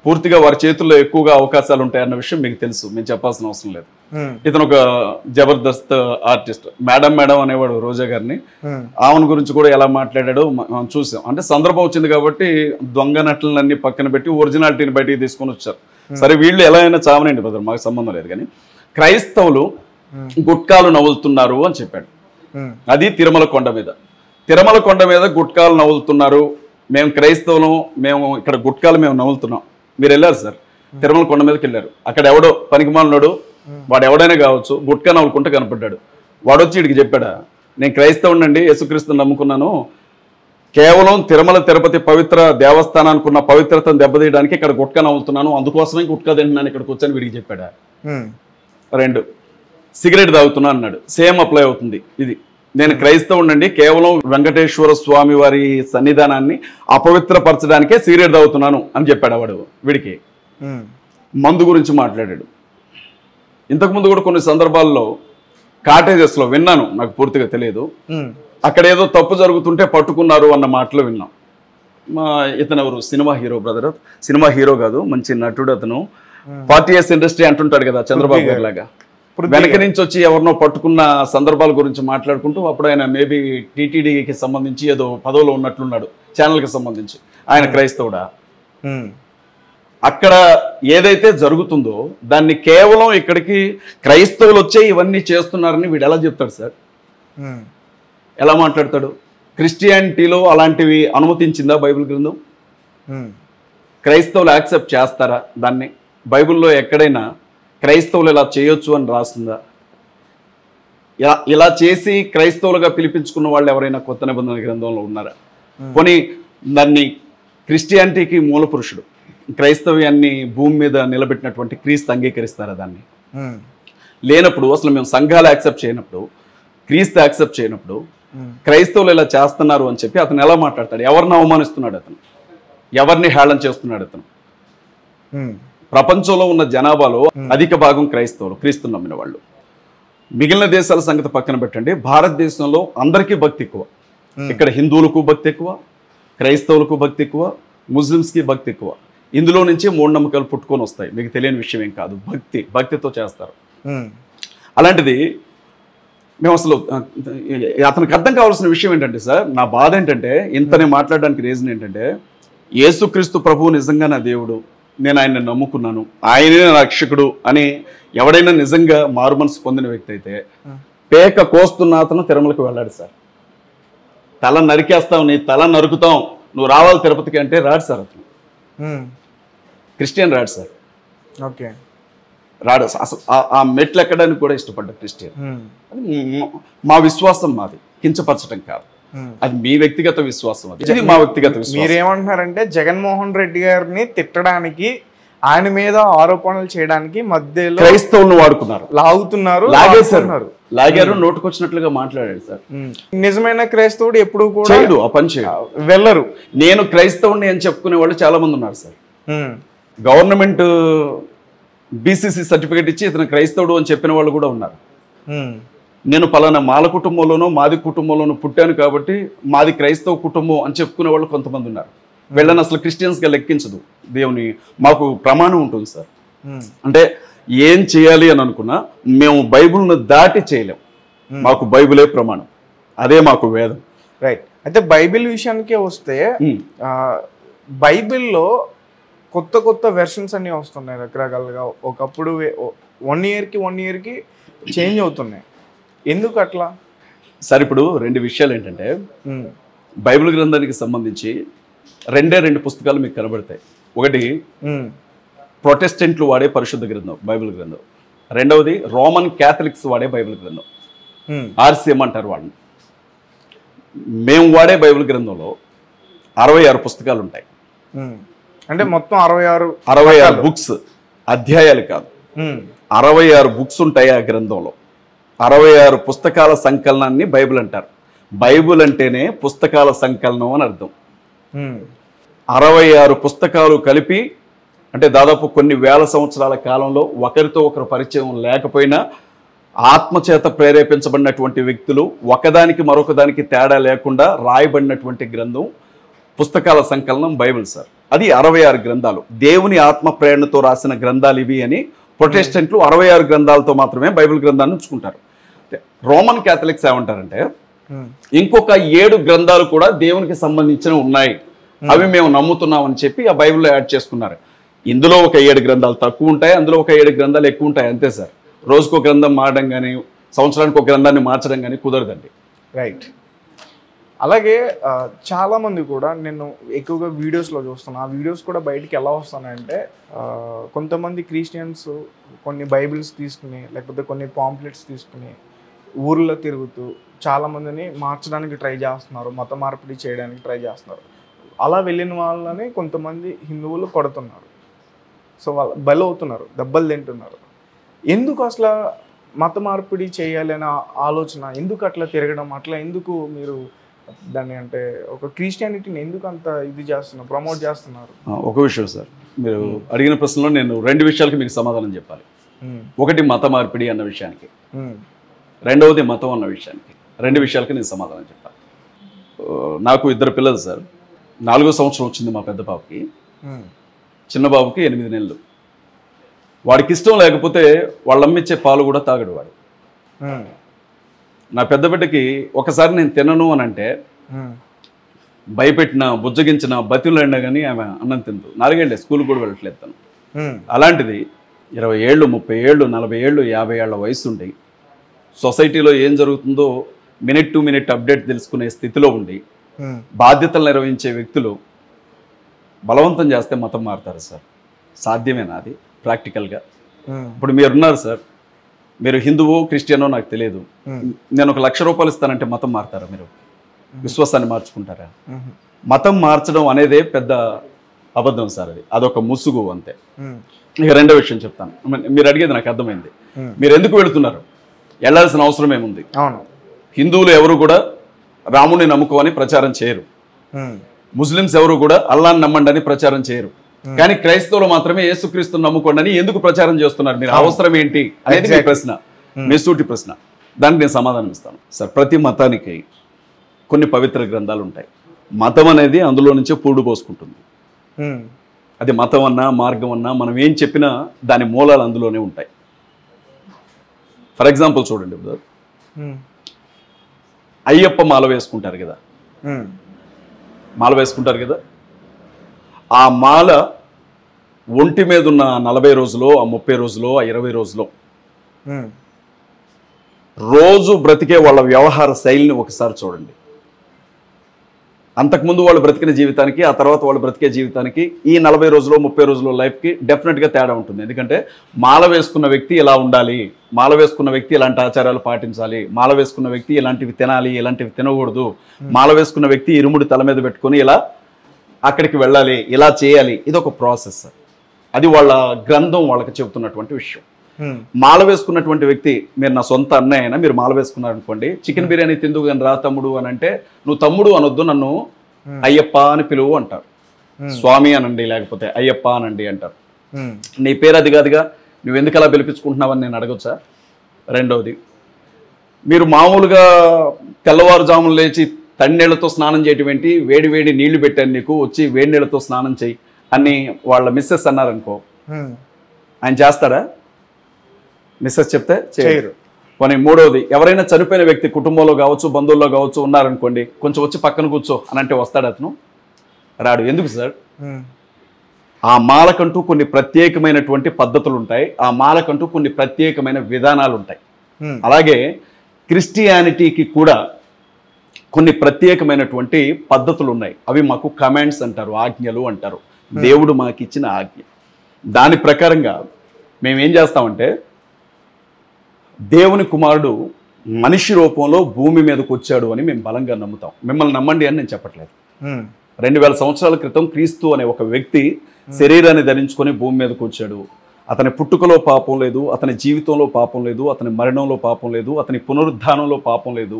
పూర్తిగా వారి చేతుల్లో ఎక్కువగా అవకాశాలు ఉంటాయన్న విషయం మీకు తెలుసు, మేము చెప్పాల్సిన అవసరం లేదు. ఇతను ఒక జబర్దస్త్ ఆర్టిస్ట్. మేడం అనేవాడు రోజా గారిని. ఆమెను గురించి కూడా ఎలా మాట్లాడాడో మనం చూసాం. అంటే సందర్భం వచ్చింది కాబట్టి దొంగ నటులన్నీ పక్కన పెట్టి ఒరిజినాలిటీని బయటికి తీసుకొని వచ్చారు. సరే, వీళ్ళు ఎలా అయినా చావనండి బ్రదర్, మాకు సంబంధం లేదు. కానీ క్రైస్తవులు గుట్కాలు నవ్వులుతున్నారు అని చెప్పాడు. అది తిరుమల కొండ మీద. తిరుమల కొండ మీద గుట్కాలు నవ్వులుతున్నారు, మేము క్రైస్తవులు, మేము ఇక్కడ గుట్కాలు మేము నవ్వులుతున్నాం. మీరు వెళ్ళారు సార్, తిరుమల కొండ మీదకి వెళ్ళారు. అక్కడ ఎవడో పనికిమాలినాడు, వాడు ఎవడైనా కావచ్చు, గుట్కా నవ్వులుకుంటూ కనపడ్డాడు. వాడు వచ్చి వీడికి చెప్పాడా, నేను క్రైస్తవునండి, యేసుక్రీస్తుని నమ్ముకున్నాను, కేవలం తిరుమల తిరుపతి పవిత్ర దేవస్థానానికి ఉన్న పవిత్రతను దెబ్బతీయడానికి ఇక్కడ గుట్కా నవ్వులుతున్నాను, అందుకోసమే గుట్కా తింటున్నాను ఇక్కడికి వచ్చాను వీడికి చెప్పాడా. 2, సిగరెట్ తాగుతున్నా అన్నాడు. సేమ్ అప్లై అవుతుంది ఇది. నేను క్రైస్తవునండి, కేవలం వెంకటేశ్వర స్వామి వారి సన్నిధానాన్ని అపవిత్రపరచడానికే సిగరెట్ తాగుతున్నాను అని చెప్పాడు వాడు వీడికి. మందు గురించి మాట్లాడాడు. ఇంతకుముందు కూడా కొన్ని సందర్భాల్లో కాటేజెస్లో విన్నాను, నాకు పూర్తిగా తెలియదు, అక్కడ ఏదో తప్పు జరుగుతుంటే పట్టుకున్నారు అన్న మాటలు విన్నాం. ఇతను ఎవరు, cinema hero brother, cinema hero కాదు, మంచి నటుడు అతను. 40 years ఇండస్ట్రీ అంటుంటాడు కదా చంద్రబాబు గారి లాగా. వెనక నుంచి వచ్చి ఎవరినో పట్టుకున్న సందర్భాల గురించి మాట్లాడుకుంటూ అప్పుడు ఆయన మేబీ టీటీడీకి సంబంధించి ఏదో పదవిలో ఉన్నట్లున్నాడు, ఛానల్కి సంబంధించి. ఆయన క్రైస్తవుడా? అక్కడ ఏదైతే జరుగుతుందో దాన్ని కేవలం ఇక్కడికి క్రైస్తవులు వచ్చే ఇవన్నీ చేస్తున్నారని వీడు ఎలా చెప్తాడు సార్? ఎలా మాట్లాడతాడు? క్రిస్టియానిటీలో అలాంటివి అనుమతించిందా బైబిల్ గ్రంథం? క్రైస్తవులు యాక్సెప్ట్ చేస్తారా దాన్ని? బైబిల్లో ఎక్కడైనా క్రైస్తవులు ఇలా చేయొచ్చు అని రాస్తుందా? ఇలా చేసి క్రైస్తవులుగా పిలిపించుకున్న వాళ్ళు ఎవరైనా కొత్త నిబంధన గ్రంథంలో ఉన్నారా? కొని దాన్ని క్రిస్టియానిటీకి మూల పురుషుడు, క్రైస్తవ్యాన్ని భూమి మీద నిలబెట్టినటువంటి క్రీస్తు అంగీకరిస్తారా దాన్ని? లేనప్పుడు, అసలు మేము సంఘాలు యాక్సెప్ట్ చేయనప్పుడు, క్రీస్తు యాక్సెప్ట్ చేయనప్పుడు క్రైస్తవులు ఇలా చేస్తున్నారు అని చెప్పి అతను ఎలా మాట్లాడతాడు? ఎవరిని అవమానిస్తున్నాడు అతను? ఎవరిని హేళన చేస్తున్నాడు అతను? ప్రపంచంలో ఉన్న జనాభాలో అధిక భాగం క్రైస్తవులు, క్రీస్తుని నమ్మిన వాళ్ళు. మిగిలిన దేశాల సంగతి పక్కన పెట్టండి, భారతదేశంలో అందరికీ భక్తి ఎక్కువ. ఇక్కడ హిందువులకు భక్తి ఎక్కువ, క్రైస్తవులకు భక్తి ఎక్కువ, ముస్లిమ్స్కి భక్తి ఎక్కువ. ఇందులో నుంచి మూఢనమ్మకాలు పుట్టుకొని వస్తాయి, మీకు తెలియని విషయం ఏం కాదు. భక్తితో చేస్తారు. అలాంటిది మేము అసలు అతనికి అర్థం కావాల్సిన విషయం ఏంటంటే సార్, నా బాధ ఏంటంటే, ఇంతనే మాట్లాడడానికి రీజన్ ఏంటంటే, యేసుక్రీస్తు ప్రభువు నిజంగా నా దేవుడు, నేను ఆయన్ని నమ్ముకున్నాను, ఆయనే నా రక్షకుడు అని ఎవడైనా నిజంగా మారు మనసు పొందిన వ్యక్తి అయితే పేక కోస్తున్న అతను తిరుమలకు వెళ్ళాడు సార్. తల నరికేస్తావు, నీ తల నరుకుతాం, నువ్వు రావాలి తిరుపతికి అంటే రాడు సార్ అతను. క్రిస్టియన్ రాడు సార్. ఓకే, రాడు. అసలు ఆ మెట్లు ఎక్కడానికి కూడా ఇష్టపడ్డ క్రిస్టియన్. మా విశ్వాసం మాది, కించపరచడం కాదు, అది మీ వ్యక్తిగత విశ్వాసం, అది మా వ్యక్తిగత విశ్వాసం. మీరేమంటున్నారంటే జగన్మోహన్ రెడ్డి గారిని తిట్టడానికి ఆయన మీద ఆరోపణలు చేయడానికి మధ్యలో క్రైస్తవులను వాడుకున్నారు, లాగారు, నోటుకొచ్చినట్లుగా మాట్లాడాడు సార్. నిజమైన క్రైస్తవుడు ఎప్పుడు కూడా చేయడు, ఆ పని చేయడు, వెళ్ళరు. నేను క్రైస్తవుని అని చెప్పుకునే వాళ్ళు చాలా మంది ఉన్నారు సార్. గవర్నమెంట్ బీసీసీ సర్టిఫికేట్ ఇచ్చి ఇతను క్రైస్తవుడు అని చెప్పిన వాళ్ళు కూడా ఉన్నారు. నేను పలానా మాల కుటుంబంలోనో మాది కుటుంబంలోనో పుట్టాను కాబట్టి మాది క్రైస్తవ కుటుంబం అని చెప్పుకునే వాళ్ళు కొంతమంది ఉన్నారు. వీళ్ళని అసలు క్రిస్టియన్స్గా లెక్కించదు దేవుని. మాకు ప్రమాణం ఉంటుంది సార్. అంటే ఏం చేయాలి అని అనుకున్నా మేము బైబిల్ను దాటి చేయలేం. మాకు బైబిలే ప్రమాణం, అదే మాకు వేదం. రైట్. అయితే బైబిల్ విషయానికే వస్తే బైబిల్లో కొత్త కొత్త వెర్షన్స్ అన్నీ వస్తున్నాయి రకరకాలుగా. ఒకప్పుడు 1 yearకి చేంజ్ అవుతున్నాయి. ఎందుకు అట్లా సార్? ఇప్పుడు 2 విషయాలు ఏంటంటే, బైబిల్ గ్రంథానికి సంబంధించి 2 పుస్తకాలు మీకు కనబడతాయి. ఒకటి ప్రొటెస్టెంట్లు వాడే పరిశుద్ధ గ్రంథం, బైబిల్ గ్రంథం. రెండవది రోమన్ క్యాథలిక్స్ వాడే బైబిల్ గ్రంథం, RCM అంటారు వాళ్ళని. మేము వాడే బైబిల్ గ్రంథంలో 66 పుస్తకాలు ఉంటాయి. అంటే మొత్తం 66 బుక్స్, అధ్యాయాలు కాదు, 66 బుక్స్ ఉంటాయి ఆ గ్రంథంలో. 66 పుస్తకాల సంకలనాన్ని బైబిల్ అంటారు. బైబిల్ అంటేనే పుస్తకాల సంకలనం అని అర్థం. 66 పుస్తకాలు కలిపి, అంటే దాదాపు కొన్ని వేల సంవత్సరాల కాలంలో ఒకరితో ఒకరు పరిచయం లేకపోయినా ఆత్మచేత ప్రేరేపించబడినటువంటి వ్యక్తులు ఒకదానికి మరొకదానికి తేడా లేకుండా రాయబడినటువంటి గ్రంథం, పుస్తకాల సంకలనం బైబిల్ సార్. అది 66 గ్రంథాలు, దేవుని ఆత్మ ప్రేరణతో రాసిన గ్రంథాలు ఇవి అని ప్రొటెస్టెంట్లు 66 గ్రంథాలతో మాత్రమే బైబిల్ గ్రంథాన్ని ఉంచుకుంటారు. రోమన్ క్యాథలిక్స్ ఏమంటారంటే ఇంకొక 7 గ్రంథాలు కూడా దేవునికి సంబంధించినవి ఉన్నాయి, అవి మేము నమ్ముతున్నామని చెప్పి ఆ బైబిల్లో యాడ్ చేసుకున్నారు. ఇందులో ఒక 7 గ్రంథాలు తక్కువ ఉంటాయి, అందులో ఒక 7 గ్రంథాలు ఎక్కువ ఉంటాయి, అంతే సార్. రోజుకో గ్రంథం మారడం కానీ సంవత్సరానికి ఒక గ్రంథాన్ని మార్చడం కానీ కుదరదండి. రైట్. అలాగే చాలామంది కూడా నేను ఎక్కువగా వీడియోస్లో చూస్తున్నాను. ఆ వీడియోస్ కూడా బయటికి ఎలా వస్తున్నాయంటే, కొంతమంది క్రిస్టియన్స్ కొన్ని బైబిల్స్ తీసుకుని లేకపోతే కొన్ని పాంప్లెట్స్ తీసుకుని ఊర్లో తిరుగుతూ చాలామందిని మార్చడానికి ట్రై చేస్తున్నారు, మత మార్పిడి చేయడానికి ట్రై చేస్తున్నారు. అలా వెళ్ళిన వాళ్ళని కొంతమంది హిందువులు కొడుతున్నారు. సో వాళ్ళు బలవుతున్నారు, దెబ్బలు తింటున్నారు. ఎందుకు అసలు మత మార్పిడి చేయాలి అనే ఆలోచన, ఎందుకు అట్లా తిరగడం, అట్లా ఎందుకు మీరు దాన్ని, అంటే ఒక క్రిస్టియానిటీని ఎందుకు అంత ఇది చేస్తున్నారు, ప్రమోట్ చేస్తున్నారు? ఒక విషయం సార్, మీరు అడిగిన ప్రశ్నలో నేను 2 విషయాలకి మీకు సమాధానం చెప్పాలి. ఒకటి మత మార్పిడి అన్న విషయానికి, రెండవది మతం అన్న విషయానికి. 2 విషయాలకి నేను సమాధానం చెప్పాలి. నాకు 2 పిల్లలు సార్. 4వ సంవత్సరం వచ్చింది మా పెద్ద బాబుకి, చిన్న బాబుకి 8 నెలలు. వాడికి ఇష్టం లేకపోతే వాళ్ళ అమ్మిచ్చే పాలు కూడా తాగడు వాడు. నా పెద్ద బిడ్డకి ఒకసారి నేను తినను అని అంటే భయపెట్టిన, బుజ్జగించిన, బతిలాడినా కానీ ఆమె అన్నం తింటూ 4 ఏళ్ళే, స్కూల్ కూడా వెళ్ళట్లేదు తను. అలాంటిది 20 ఏళ్ళు, 30 ఏళ్ళు, 40 ఏళ్ళు, 50 ఏళ్ల వయసు ఉండి సొసైటీలో ఏం జరుగుతుందో మినిట్ టు మినిట్ అప్డేట్ తెలుసుకునే స్థితిలో ఉండి బాధ్యతలు నిర్వహించే వ్యక్తులు బలవంతం చేస్తే మతం మారుతారు సార్? సాధ్యమేనా అది ప్రాక్టికల్గా? ఇప్పుడు మీరున్నారు సార్, మీరు హిందువో క్రిస్టియనో నాకు తెలియదు, నేను ఒక ₹1,00,000 ఇస్తానంటే మతం మారుతారా? మీరు విశ్వాసాన్ని మార్చుకుంటారా? మతం మార్చడం అనేదే పెద్ద అబద్ధం సార్. అదొక ముసుగు అంతే. ఇక 2వ విషయం చెప్తాను. మీరు అడిగేది నాకు అర్థమైంది. మీరు ఎందుకు వెళుతున్నారు? వెళ్ళాల్సిన అవసరం ఏముంది? అవును, హిందువులు ఎవరు కూడా రాముని నమ్ముకోని ప్రచారం చేయరు, ముస్లిమ్స్ ఎవరు కూడా అల్లాని నమ్మండి అని ప్రచారం చేయరు. కానీ క్రైస్తవులు మాత్రమే యేసుక్రీస్తుని నమ్ముకోండి అని ఎందుకు ప్రచారం చేస్తున్నారు? మీరు అవసరం ఏంటి అనేది మీ ప్రశ్న, మీ సూటి ప్రశ్న. దానికి నేను సమాధానం ఇస్తాను సార్. ప్రతి మతానికి కొన్ని పవిత్ర గ్రంథాలు ఉంటాయి. మతం అనేది అందులో నుంచే పూడు పోసుకుంటుంది. అది మతం అన్నా మార్గం అన్నా మనం ఏం చెప్పినా దాని మూలాలు అందులోనే ఉంటాయి. ఫర్ ఎగ్జాంపుల్ చూడండి, అయ్యప్ప మాల వేసుకుంటారు కదా, మాల వేసుకుంటారు కదా, ఆ మాల ఒంటి మీద ఉన్న 40 రోజులో, ఆ 30 రోజులో, ఆ 20 రోజులో రోజు బ్రతికే వాళ్ళ వ్యవహార శైలిని ఒకసారి చూడండి. అంతకుముందు వాళ్ళు బ్రతికిన జీవితానికి, ఆ తర్వాత వాళ్ళు బ్రతికే జీవితానికి, ఈ 40 రోజులు 30 రోజుల లైఫ్కి డెఫినెట్గా తేడా ఉంటుంది. ఎందుకంటే మాల వేసుకున్న వ్యక్తి ఎలా ఉండాలి, మాల వేసుకున్న వ్యక్తి ఎలాంటి ఆచారాలు పాటించాలి, మాల వేసుకున్న వ్యక్తి ఎలాంటివి తినాలి, ఎలాంటివి తినకూడదు, మాల వేసుకున్న వ్యక్తి ఇరుముడి తల మీద పెట్టుకొని ఇలా అక్కడికి వెళ్ళాలి, ఇలా చేయాలి, ఇది ఒక ప్రాసెస్. అది వాళ్ళ గ్రంథం వాళ్ళకి చెబుతున్నటువంటి విషయం. మాల వేసుకున్నటువంటి వ్యక్తి, మీరు నా సొంత అన్నయ్య అయినా మీరు మాల వేసుకున్నారనుకోండి, చికెన్ బిర్యానీ తిందుకు కానీ రా తమ్ముడు అని అంటే, నువ్వు తమ్ముడు అనొద్దు, నన్ను అయ్యప్ప అని పిలువు అంటారు. స్వామి అనండి, లేకపోతే అయ్యప్ప అనండి అంటారు. నీ పేరు అది కాదుగా, నువ్వు ఎందుకు అలా పిలిపించుకుంటున్నావని నేను అడగొచ్చా? రెండవది, మీరు మామూలుగా తెల్లవారుజాములు లేచి తన్నీళ్లతో స్నానం చేయటం ఏంటి, వేడి వేడి నీళ్లు పెట్టాను నీకు, వచ్చి వేడి నీళ్ళతో స్నానం చేయి అని వాళ్ళ మిస్సెస్ అన్నారనుకో, ఆయన చేస్తాడా? మిస్సెస్ చెప్తే చేయరు. పోనీ మూడవది, ఎవరైనా చనిపోయిన వ్యక్తి కుటుంబంలో కావచ్చు, బంధువుల్లో కావచ్చు ఉన్నారనుకోండి, కొంచెం వచ్చి పక్కన కూర్చో అని అంటే వస్తాడు అతను? రాడు. ఎందుకు సార్? ఆ మాలకంటూ కొన్ని ప్రత్యేకమైనటువంటి పద్ధతులు ఉంటాయి, ఆ మాలకంటూ కొన్ని ప్రత్యేకమైన విధానాలు ఉంటాయి. అలాగే క్రిస్టియానిటీకి కూడా కొన్ని ప్రత్యేకమైనటువంటి పద్ధతులు ఉన్నాయి. అవి మాకు కమాండ్స్ అంటారు, ఆజ్ఞలు అంటారు. దేవుడు మాకు ఇచ్చిన ఆజ్ఞ. దాని ప్రకారంగా మేమేం చేస్తామంటే, దేవుని కుమారుడు మనిషి రూపంలో భూమి మీదకి వచ్చాడు అని మేము బలంగా నమ్ముతాం. మిమ్మల్ని నమ్మండి అని నేను చెప్పట్లేదు. 2000 సంవత్సరాల క్రితం క్రీస్తు అనే ఒక వ్యక్తి శరీరాన్ని ధరించుకొని భూమి మీదకి వచ్చాడు. అతని పుట్టుకలో పాపం లేదు, అతని జీవితంలో పాపం లేదు, అతని మరణంలో పాపం లేదు, అతని పునరుద్ధానంలో పాపం లేదు.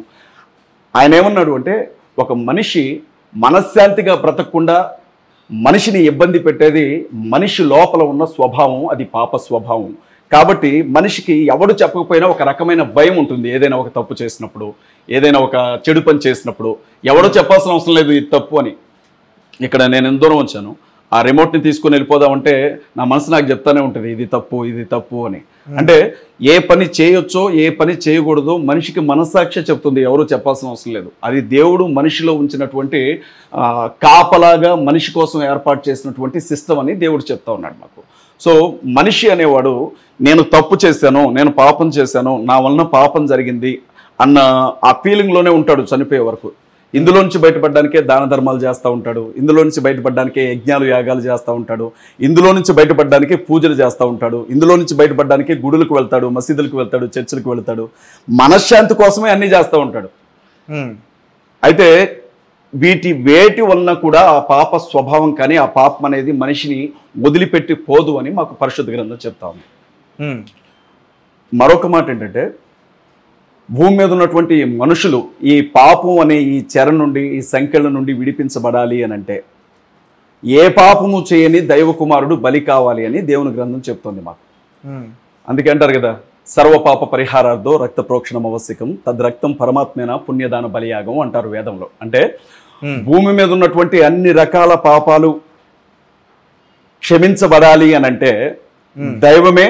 ఆయన ఏమన్నాడు అంటే, ఒక మనిషి మనశ్శాంతిగా బ్రతకకుండా మనిషిని ఇబ్బంది పెట్టేది మనిషి లోపల ఉన్న స్వభావం, అది పాప స్వభావం. కాబట్టి మనిషికి ఎవడు చెప్పకపోయినా ఒక రకమైన భయం ఉంటుంది. ఏదైనా ఒక తప్పు చేసినప్పుడు, ఏదైనా ఒక చెడు పని చేసినప్పుడు ఎవడో చెప్పాల్సిన అవసరం లేదు ఇది తప్పు అని. ఇక్కడ నేను ఎంత దూరం వచ్చాను, ఆ రిమోట్ని తీసుకుని వెళ్ళిపోదామంటే నా మనసు నాకు చెప్తానే ఉంటుంది, ఇది తప్పు, ఇది తప్పు అని. అంటే ఏ పని చేయొచ్చో ఏ పని చేయకూడదో మనిషికి మనస్సాక్షి చెప్తుంది, ఎవరూ చెప్పాల్సిన అవసరం లేదు. అది దేవుడు మనిషిలో ఉంచినటువంటి కాపలాగా మనిషి కోసం ఏర్పాటు చేసినటువంటి సిస్టమ్ అని దేవుడు చెప్తా ఉన్నాడు మాకు. సో మనిషి అనేవాడు, నేను తప్పు చేశాను, నేను పాపం చేశాను, నా వలన పాపం జరిగింది అన్న ఆ ఫీలింగ్లోనే ఉంటాడు చనిపోయే వరకు. ఇందులో నుంచి బయటపడడానికే దాన ధర్మాలు చేస్తూ ఉంటాడు, ఇందులో నుంచి బయటపడడానికే యజ్ఞాలు యాగాలు చేస్తూ ఉంటాడు, ఇందులో నుంచి బయటపడడానికే పూజలు చేస్తూ ఉంటాడు, ఇందులో నుంచి బయటపడడానికే గుడులకు వెళ్తాడు, మసీదులకు వెళ్తాడు, చర్చిలకు వెళ్తాడు, మనశ్శాంతి కోసమే అన్నీ చేస్తూ ఉంటాడు. అయితే వేటి వలన కూడా ఆ పాప స్వభావం కానీ ఆ పాపం అనేది మనిషిని వదిలిపెట్టి పోదు అని మాకు పరిశుద్ధ గ్రంథం చెప్తా ఉంది. మరొక మాట ఏంటంటే, భూమి మీద ఉన్నటువంటి మనుషులు ఈ పాపం అనే ఈ చెర నుండి, ఈ సంఖ్యల నుండి విడిపించబడాలి అని అంటే, ఏ పాపము చేయని దైవ కుమారుడు బలి కావాలి అని దేవుని గ్రంథం చెప్తుంది మాకు. అందుకే అంటారు కదా, సర్వపాప పరిహారార్థో రక్త ప్రోక్షణం ఆవశ్యకం, తద్రక్తం పరమాత్మేన పుణ్యదాన బలియాగం అంటారు వేదంలో. అంటే భూమి మీద ఉన్నటువంటి అన్ని రకాల పాపాలు క్షమించబడాలి అని అంటే దైవమే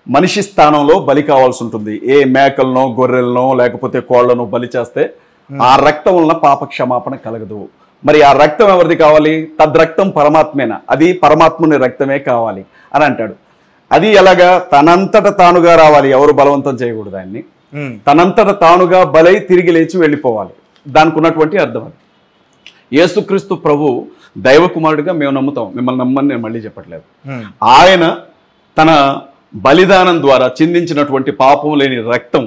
మనిషి స్థానంలో బలి కావాల్సి ఉంటుంది. ఏ మేకలను, గొర్రెలను, లేకపోతే కోళ్లను బలి చేస్తే ఆ రక్తం వలన పాప క్షమాపణ కలగదు. మరి ఆ రక్తం ఎవరిది కావాలి? తద్రక్తం పరమాత్మేన, అది పరమాత్ముని రక్తమే కావాలి అని అంటాడు. అది ఎలాగా? తనంతట తానుగా రావాలి, ఎవరు బలవంతం చేయకూడదు ఆయన్ని. తనంతట తానుగా బలై తిరిగి లేచి వెళ్ళిపోవాలి. దానికి ఉన్నటువంటి అర్థం అది. యేసుక్రీస్తు ప్రభు దైవ కుమారుడిగా మేము నమ్ముతాం, మిమ్మల్ని నమ్మని నేను మళ్ళీ చెప్పట్లేదు. ఆయన తన బలిదానం ద్వారా చిందించినటువంటి పాపం లేని రక్తం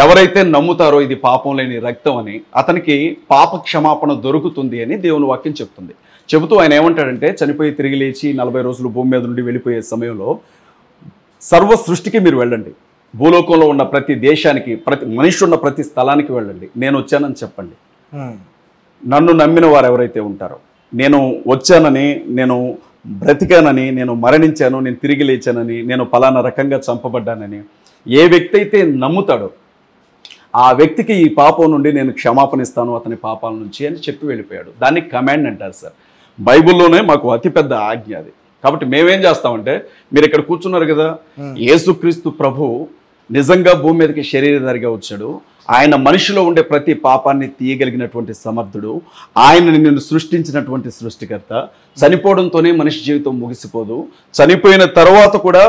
ఎవరైతే నమ్ముతారో ఇది పాపం లేని రక్తం అని, అతనికి పాప క్షమాపణ దొరుకుతుంది అని దేవుని వాక్యం చెప్తుంది. చెబుతూ ఆయన ఏమంటాడంటే, చనిపోయి తిరిగి లేచి 40 రోజులు భూమి మీద నుండి వెళ్ళిపోయే సమయంలో సర్వ సృష్టికి మీరు వెళ్ళండి, భూలోకంలో ఉన్న ప్రతి దేశానికి, ప్రతి మనిషి ఉన్న ప్రతి స్థలానికి వెళ్ళండి, నేను వచ్చానని చెప్పండి. నన్ను నమ్మిన వారు ఎవరైతే ఉంటారో, నేను వచ్చానని, నేను బ్రతికానని, నేను మరణించాను, నేను తిరిగి లేచానని, నేను పలానా రకంగా చంపబడ్డానని ఏ వ్యక్తి అయితే నమ్ముతాడో ఆ వ్యక్తికి ఈ పాపం నుండి నేను క్షమాపణ ఇస్తాను అతని పాపాల నుంచి అని చెప్పి వెళ్ళిపోయాడు. దాన్ని కమాండ్ అంటారు సార్. బైబిల్లోనే మాకు అతిపెద్ద ఆజ్ఞ అది. కాబట్టి మేమేం చేస్తామంటే, మీరు ఇక్కడ కూర్చున్నారు కదా, యేసుక్రీస్తు ప్రభు నిజంగా భూమి మీదకి శరీరధారిగా వచ్చాడు. ఆయన మనిషిలో ఉండే ప్రతి పాపాన్ని తీయగలిగినటువంటి సమర్థుడు. ఆయనని నిన్ను సృష్టించినటువంటి సృష్టికర్త. చనిపోవడంతోనే మనిషి జీవితం ముగిసిపోదు, చనిపోయిన తర్వాత కూడా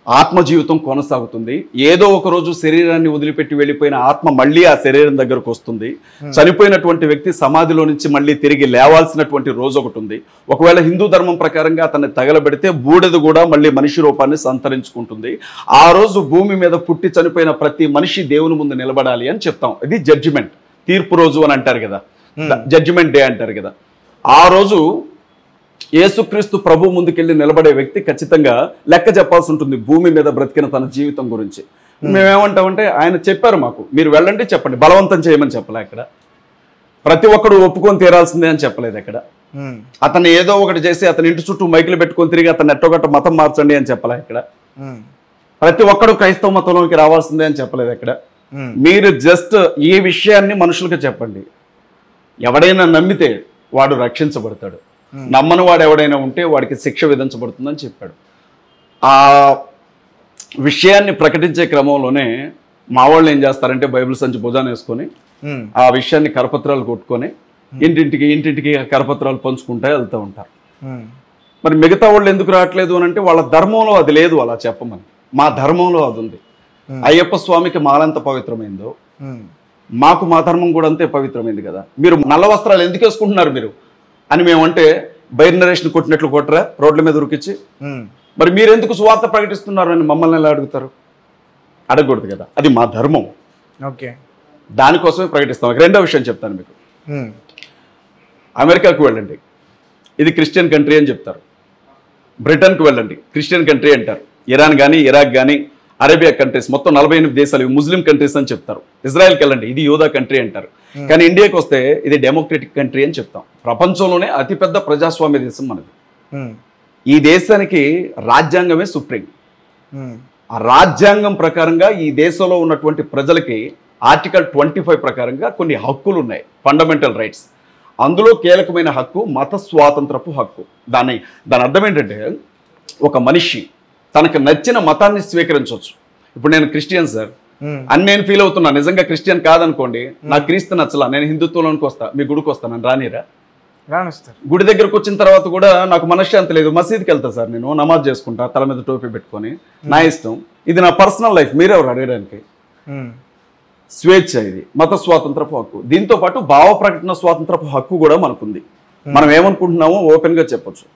ఆత్మ జీవితం కొనసాగుతుంది. ఏదో ఒక రోజు శరీరాన్ని వదిలిపెట్టి వెళ్ళిపోయిన ఆత్మ మళ్ళీ ఆ శరీరం దగ్గరకు వస్తుంది. చనిపోయినటువంటి వ్యక్తి సమాధిలో నుంచి మళ్ళీ తిరిగి లేవాల్సినటువంటి రోజు ఒకటి ఉంది. ఒకవేళ హిందూ ధర్మం ప్రకారంగా అతన్ని తగలబెడితే బూడిద కూడా మళ్ళీ మనిషి రూపాన్ని సంతరించుకుంటుంది. ఆ రోజు భూమి మీద పుట్టి చనిపోయిన ప్రతి మనిషి దేవుని ముందు నిలబడాలి అని చెప్తాం. ఇది జడ్జిమెంట్, తీర్పు రోజు అని అంటారు కదా, జడ్జిమెంట్ డే అంటారు కదా. ఆ రోజు యేసుక్రీస్తు ప్రభు ముందుకెళ్ళి నిలబడే వ్యక్తి ఖచ్చితంగా లెక్క చెప్పాల్సి ఉంటుంది భూమి మీద బ్రతికిన తన జీవితం గురించి. మేమేమంటామంటే ఆయన చెప్పారు మాకు, మీరు వెళ్ళండి చెప్పండి, బలవంతం చేయమని చెప్పలే అక్కడ. ప్రతి ఒక్కడు ఒప్పుకొని తీరాల్సిందే అని చెప్పలేదు అక్కడ. అతను ఏదో ఒకటి చేసి అతని ఇంటి చుట్టూ మైకులు పెట్టుకొని తిరిగి అతను ఎట్టొగట్ట మతం మార్చండి అని చెప్పలే ఇక్కడ. ప్రతి ఒక్కడు క్రైస్తవ మతంలోకి రావాల్సిందే అని చెప్పలేదు అక్కడ. మీరు జస్ట్ ఈ విషయాన్ని మనుషులకు చెప్పండి, ఎవడైనా నమ్మితే వాడు రక్షించబడతాడు, నమ్మని వాడు ఎవడైనా ఉంటే వాడికి శిక్ష విధించబడుతుందని చెప్పాడు. ఆ విషయాన్ని ప్రకటించే క్రమంలోనే మా వాళ్ళు ఏం చేస్తారంటే బైబిల్ సంచి భుజాన్ని వేసుకొని ఆ విషయాన్ని కరపత్రాలు కొట్టుకొని ఇంటింటికి కరపత్రాలు పంచుకుంటూ వెళ్తూ ఉంటారు. మరి మిగతా వాళ్ళు ఎందుకు రావట్లేదు అని అంటే వాళ్ళ ధర్మంలో అది లేదు అలా చెప్పమని. మా ధర్మంలో అది ఉంది. అయ్యప్ప స్వామికి మాలంత పవిత్రమైందో మాకు మా ధర్మం కూడా అంతే పవిత్రమైంది కదా. మీరు నల్ల వస్త్రాలు ఎందుకు వేసుకుంటున్నారు మీరు అని మేమంటే బైర్నరేషన్ కొట్టినట్లు కొట్టరా రోడ్ల మీద ఉరికిచ్చి? మరి మీరెందుకు సువార్త ప్రకటిస్తున్నారు అని మమ్మల్ని ఎలా అడుగుతారు? అడగకూడదు కదా, అది మా ధర్మం. ఓకే, దానికోసమే ప్రకటిస్తాం. రెండో విషయం చెప్తాను మీకు. అమెరికాకు వెళ్ళండి, ఇది క్రిస్టియన్ కంట్రీ అని చెప్తారు. బ్రిటన్కి వెళ్ళండి, క్రిస్టియన్ కంట్రీ అంటారు. ఇరాన్ కానీ ఇరాక్ కానీ అరేబియా కంట్రీస్ మొత్తం 48 దేశాలు ఇవి ముస్లిం కంట్రీస్ అని చెప్తారు. ఇజ్రాయెల్కి వెళ్ళండి, ఇది యూదా కంట్రీ అంటారు. కానీ ఇండియాకి వస్తే ఇది డెమోక్రటిక్ కంట్రీ అని చెప్తాం. ప్రపంచంలోనే అతిపెద్ద ప్రజాస్వామ్య దేశం మనది. ఈ దేశానికి రాజ్యాంగమే సుప్రీం. ఆ రాజ్యాంగం ప్రకారంగా ఈ దేశంలో ఉన్నటువంటి ప్రజలకి ఆర్టికల్ 25 ప్రకారంగా కొన్ని హక్కులు ఉన్నాయి, ఫండమెంటల్ రైట్స్. అందులో కీలకమైన హక్కు మత స్వాతంత్రపు హక్కు. దాని అర్థం ఏంటంటే ఒక మనిషి తనకు నచ్చిన మతాన్ని స్వీకరించవచ్చు. ఇప్పుడు నేను క్రిస్టియన్ సార్ అని నేను ఫీల్ అవుతున్నా, నిజంగా క్రిస్టియన్ కాదనుకోండి, నాకు క్రీస్తు నచ్చలా, నేను హిందుత్వంలోనికి వస్తా, మీ గుడికి వస్తాను, నన్ను రానిరా? గుడి దగ్గరకు వచ్చిన తర్వాత కూడా నాకు మనశ్శాంతి లేదు, మసీద్కి వెళ్తా సార్, నేను నమాజ్ చేసుకుంటా తల మీద టోపీ పెట్టుకొని, నా ఇష్టం, ఇది నా పర్సనల్ లైఫ్, మీరెవరు అడగడానికి? స్వేచ్ఛ, ఇది మత స్వాతంత్రపు హక్కు. దీంతో పాటు భావ ప్రకటన స్వాతంత్రపు హక్కు కూడా మనకుంది. మనం ఏమనుకుంటున్నామో ఓపెన్గా చెప్పొచ్చు.